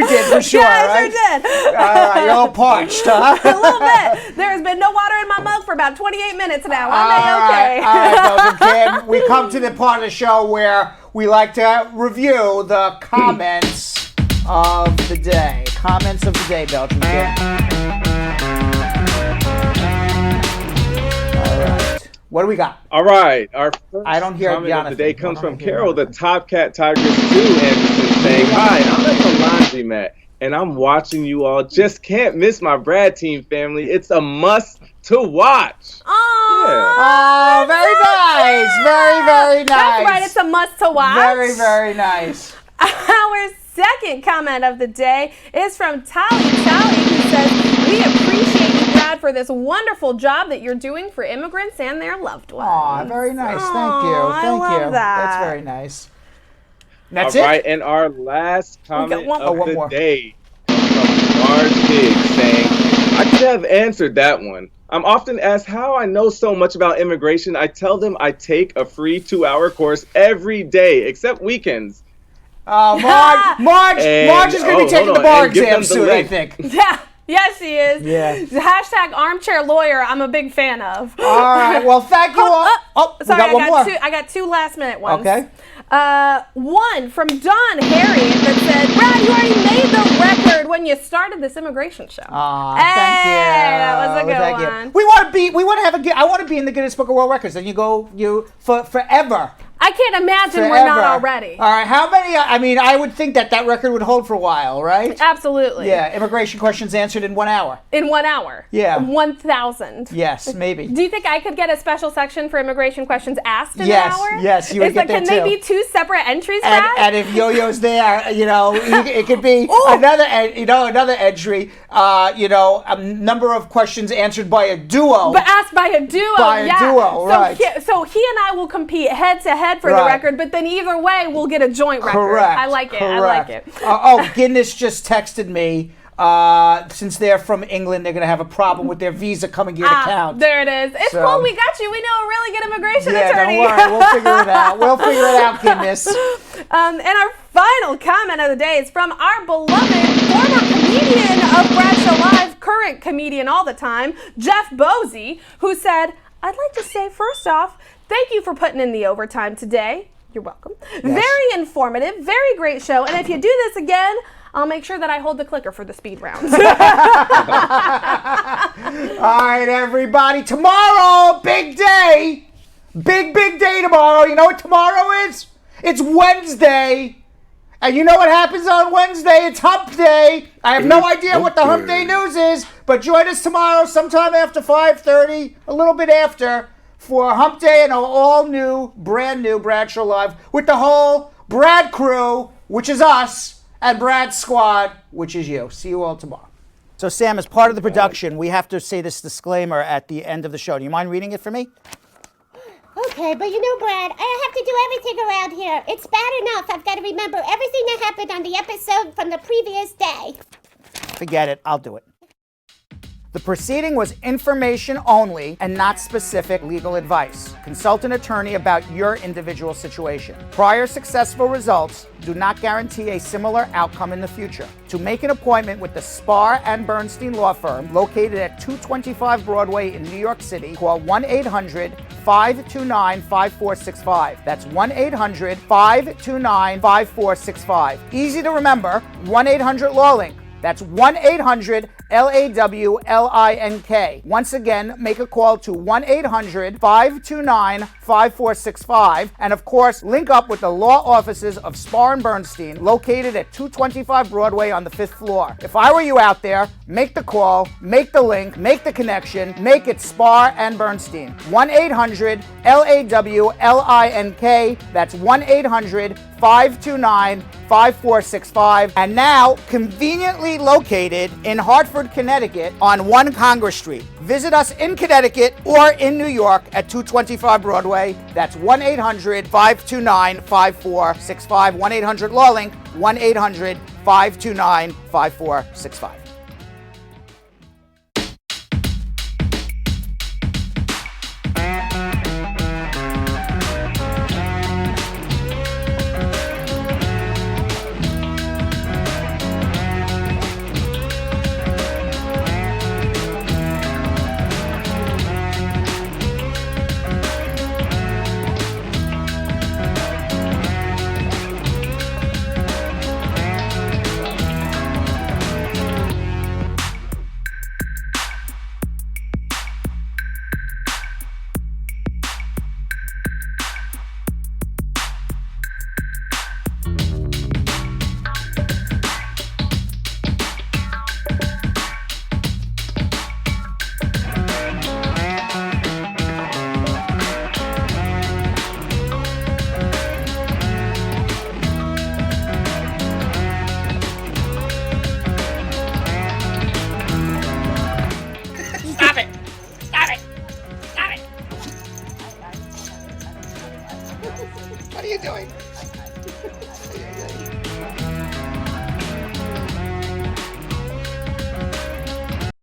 Speaker 1: did, for sure, right?
Speaker 2: Yes, you did.
Speaker 1: You're a little parched, huh?
Speaker 2: A little bit. There has been no water in my mug for about 28 minutes now. I'm okay.
Speaker 1: All right, Kim. We come to the part of the show where we like to review the comments of the day. Comments of the day, Belgium Kim. All right. What do we got?
Speaker 8: All right. Our first
Speaker 1: I don't hear
Speaker 8: comment
Speaker 1: Jonathan.
Speaker 8: of the day comes from Carol, the Top Cat Tigress 2 Anderson, saying, hi, I'm at the laundromat, and I'm watching you all. Just can't miss my Brad Team family. It's a must to watch.
Speaker 2: Oh,
Speaker 1: very nice. Very, very nice.
Speaker 2: That's right. It's a must to watch.
Speaker 1: Very, very nice.
Speaker 2: Our second comment of the day is from Tally. Tally, who says, we appreciate you, Brad, for this wonderful job that you're doing for immigrants and their loved ones.
Speaker 1: Aw, very nice. Thank you.
Speaker 2: I love that.
Speaker 1: That's very nice. That's
Speaker 8: all right, and our last comment of the day comes from Marge Higgs saying, I could have answered that one. I'm often asked how I know so much about immigration. I tell them I take a free 2-hour course every day, except weekends.
Speaker 1: Marge is going to be taking the bar exam soon, I think.
Speaker 2: Yeah. Yes, she is.
Speaker 1: Yeah.
Speaker 2: Hashtag armchair lawyer, I'm a big fan of.
Speaker 1: All right. Well, thank you all.
Speaker 2: Sorry,
Speaker 1: we got one more.
Speaker 2: I got two last minute ones.
Speaker 1: Okay.
Speaker 2: One from Don Harriet that said, Brad, you already made the record when you started this immigration show.
Speaker 1: Thank you.
Speaker 2: That was a good one.
Speaker 1: I want to be in the Guinness Book of World Records, and you for forever.
Speaker 2: I can't imagine
Speaker 1: Forever.
Speaker 2: we're not already.
Speaker 1: All right, how many? I mean, I would think that record would hold for a while, right?
Speaker 2: Absolutely.
Speaker 1: Yeah, immigration questions answered in 1 hour.
Speaker 2: In 1 hour.
Speaker 1: Yeah.
Speaker 2: 1,000.
Speaker 1: Yes, maybe.
Speaker 2: Do you think I could get a special section for immigration questions asked in
Speaker 1: Yes,
Speaker 2: an hour?
Speaker 1: yes, you would get
Speaker 2: Can
Speaker 1: there
Speaker 2: they
Speaker 1: too.
Speaker 2: be 2 separate entries,
Speaker 1: And,
Speaker 2: Brad?
Speaker 1: and if Yo-Yo's there, it could be another entry. A number of questions answered by a duo.
Speaker 2: But asked by a duo.
Speaker 1: By a duo, right.
Speaker 2: So he and I will compete head to head for the record, but then either way, we'll get a joint record.
Speaker 1: Correct.
Speaker 2: I like it.
Speaker 1: Correct.
Speaker 2: I like it.
Speaker 1: Guinness just texted me. Since they're from England, they're going to have a problem with their visa coming here to count.
Speaker 2: There it is. It's
Speaker 1: So-
Speaker 2: cool. We got you. We know a really good immigration attorney.
Speaker 1: Don't worry. We'll figure it out. We'll figure it out, Guinness.
Speaker 2: And our final comment of the day is from our beloved former comedian of Bradshaw Live, current comedian all the time, Jeff Bosey, who said, "I'd like to say first off, thank you for putting in the overtime today." You're welcome.
Speaker 1: Yes.
Speaker 2: Very informative, very great show. And if you do this again, I'll make sure that I hold the clicker for the speed rounds.
Speaker 1: All right, everybody. Tomorrow, big day. Big day tomorrow. You know what tomorrow is? It's Wednesday. And you know what happens on Wednesday? It's Hump Day. I have no idea what the Hump Day news is, but join us tomorrow sometime after 5:30, a little bit after, for Hump Day and an all-new, brand-new Bradshaw Live with the whole Brad crew, which is us, and Brad Squad, which is you. See you all tomorrow. So, Sam, as part of the production, we have to say this disclaimer at the end of the show. Do you mind reading it for me?
Speaker 10: Okay, but Brad, I have to do everything around here. It's bad enough I've got to remember everything that happened on the episode from the previous day.
Speaker 1: Forget it. I'll do it. The proceeding was information only and not specific legal advice. Consult an attorney about your individual situation. Prior successful results do not guarantee a similar outcome in the future. To make an appointment with the Spar and Bernstein law firm located at 225 Broadway in New York City, call 1-800-529-5465. That's 1-800-529-5465. Easy to remember, 1-800-LAWLINK. That's 1-800-LAWLINK. Once again, make a call to 1-800-529-5465. And of course, link up with the law offices of Spar and Bernstein, located at 225 Broadway on the 5th floor. If I were you out there, make the call, make the link, make the connection, make it Spar and Bernstein. 1-800-LAWLINK. That's 1-800-529-5465. And now, conveniently located in Hartford, Connecticut on 1 Congress Street. Visit us in Connecticut or in New York at 225 Broadway. That's 1-800-529-5465. 1-800-LAWLINK. 1-800-529-5465.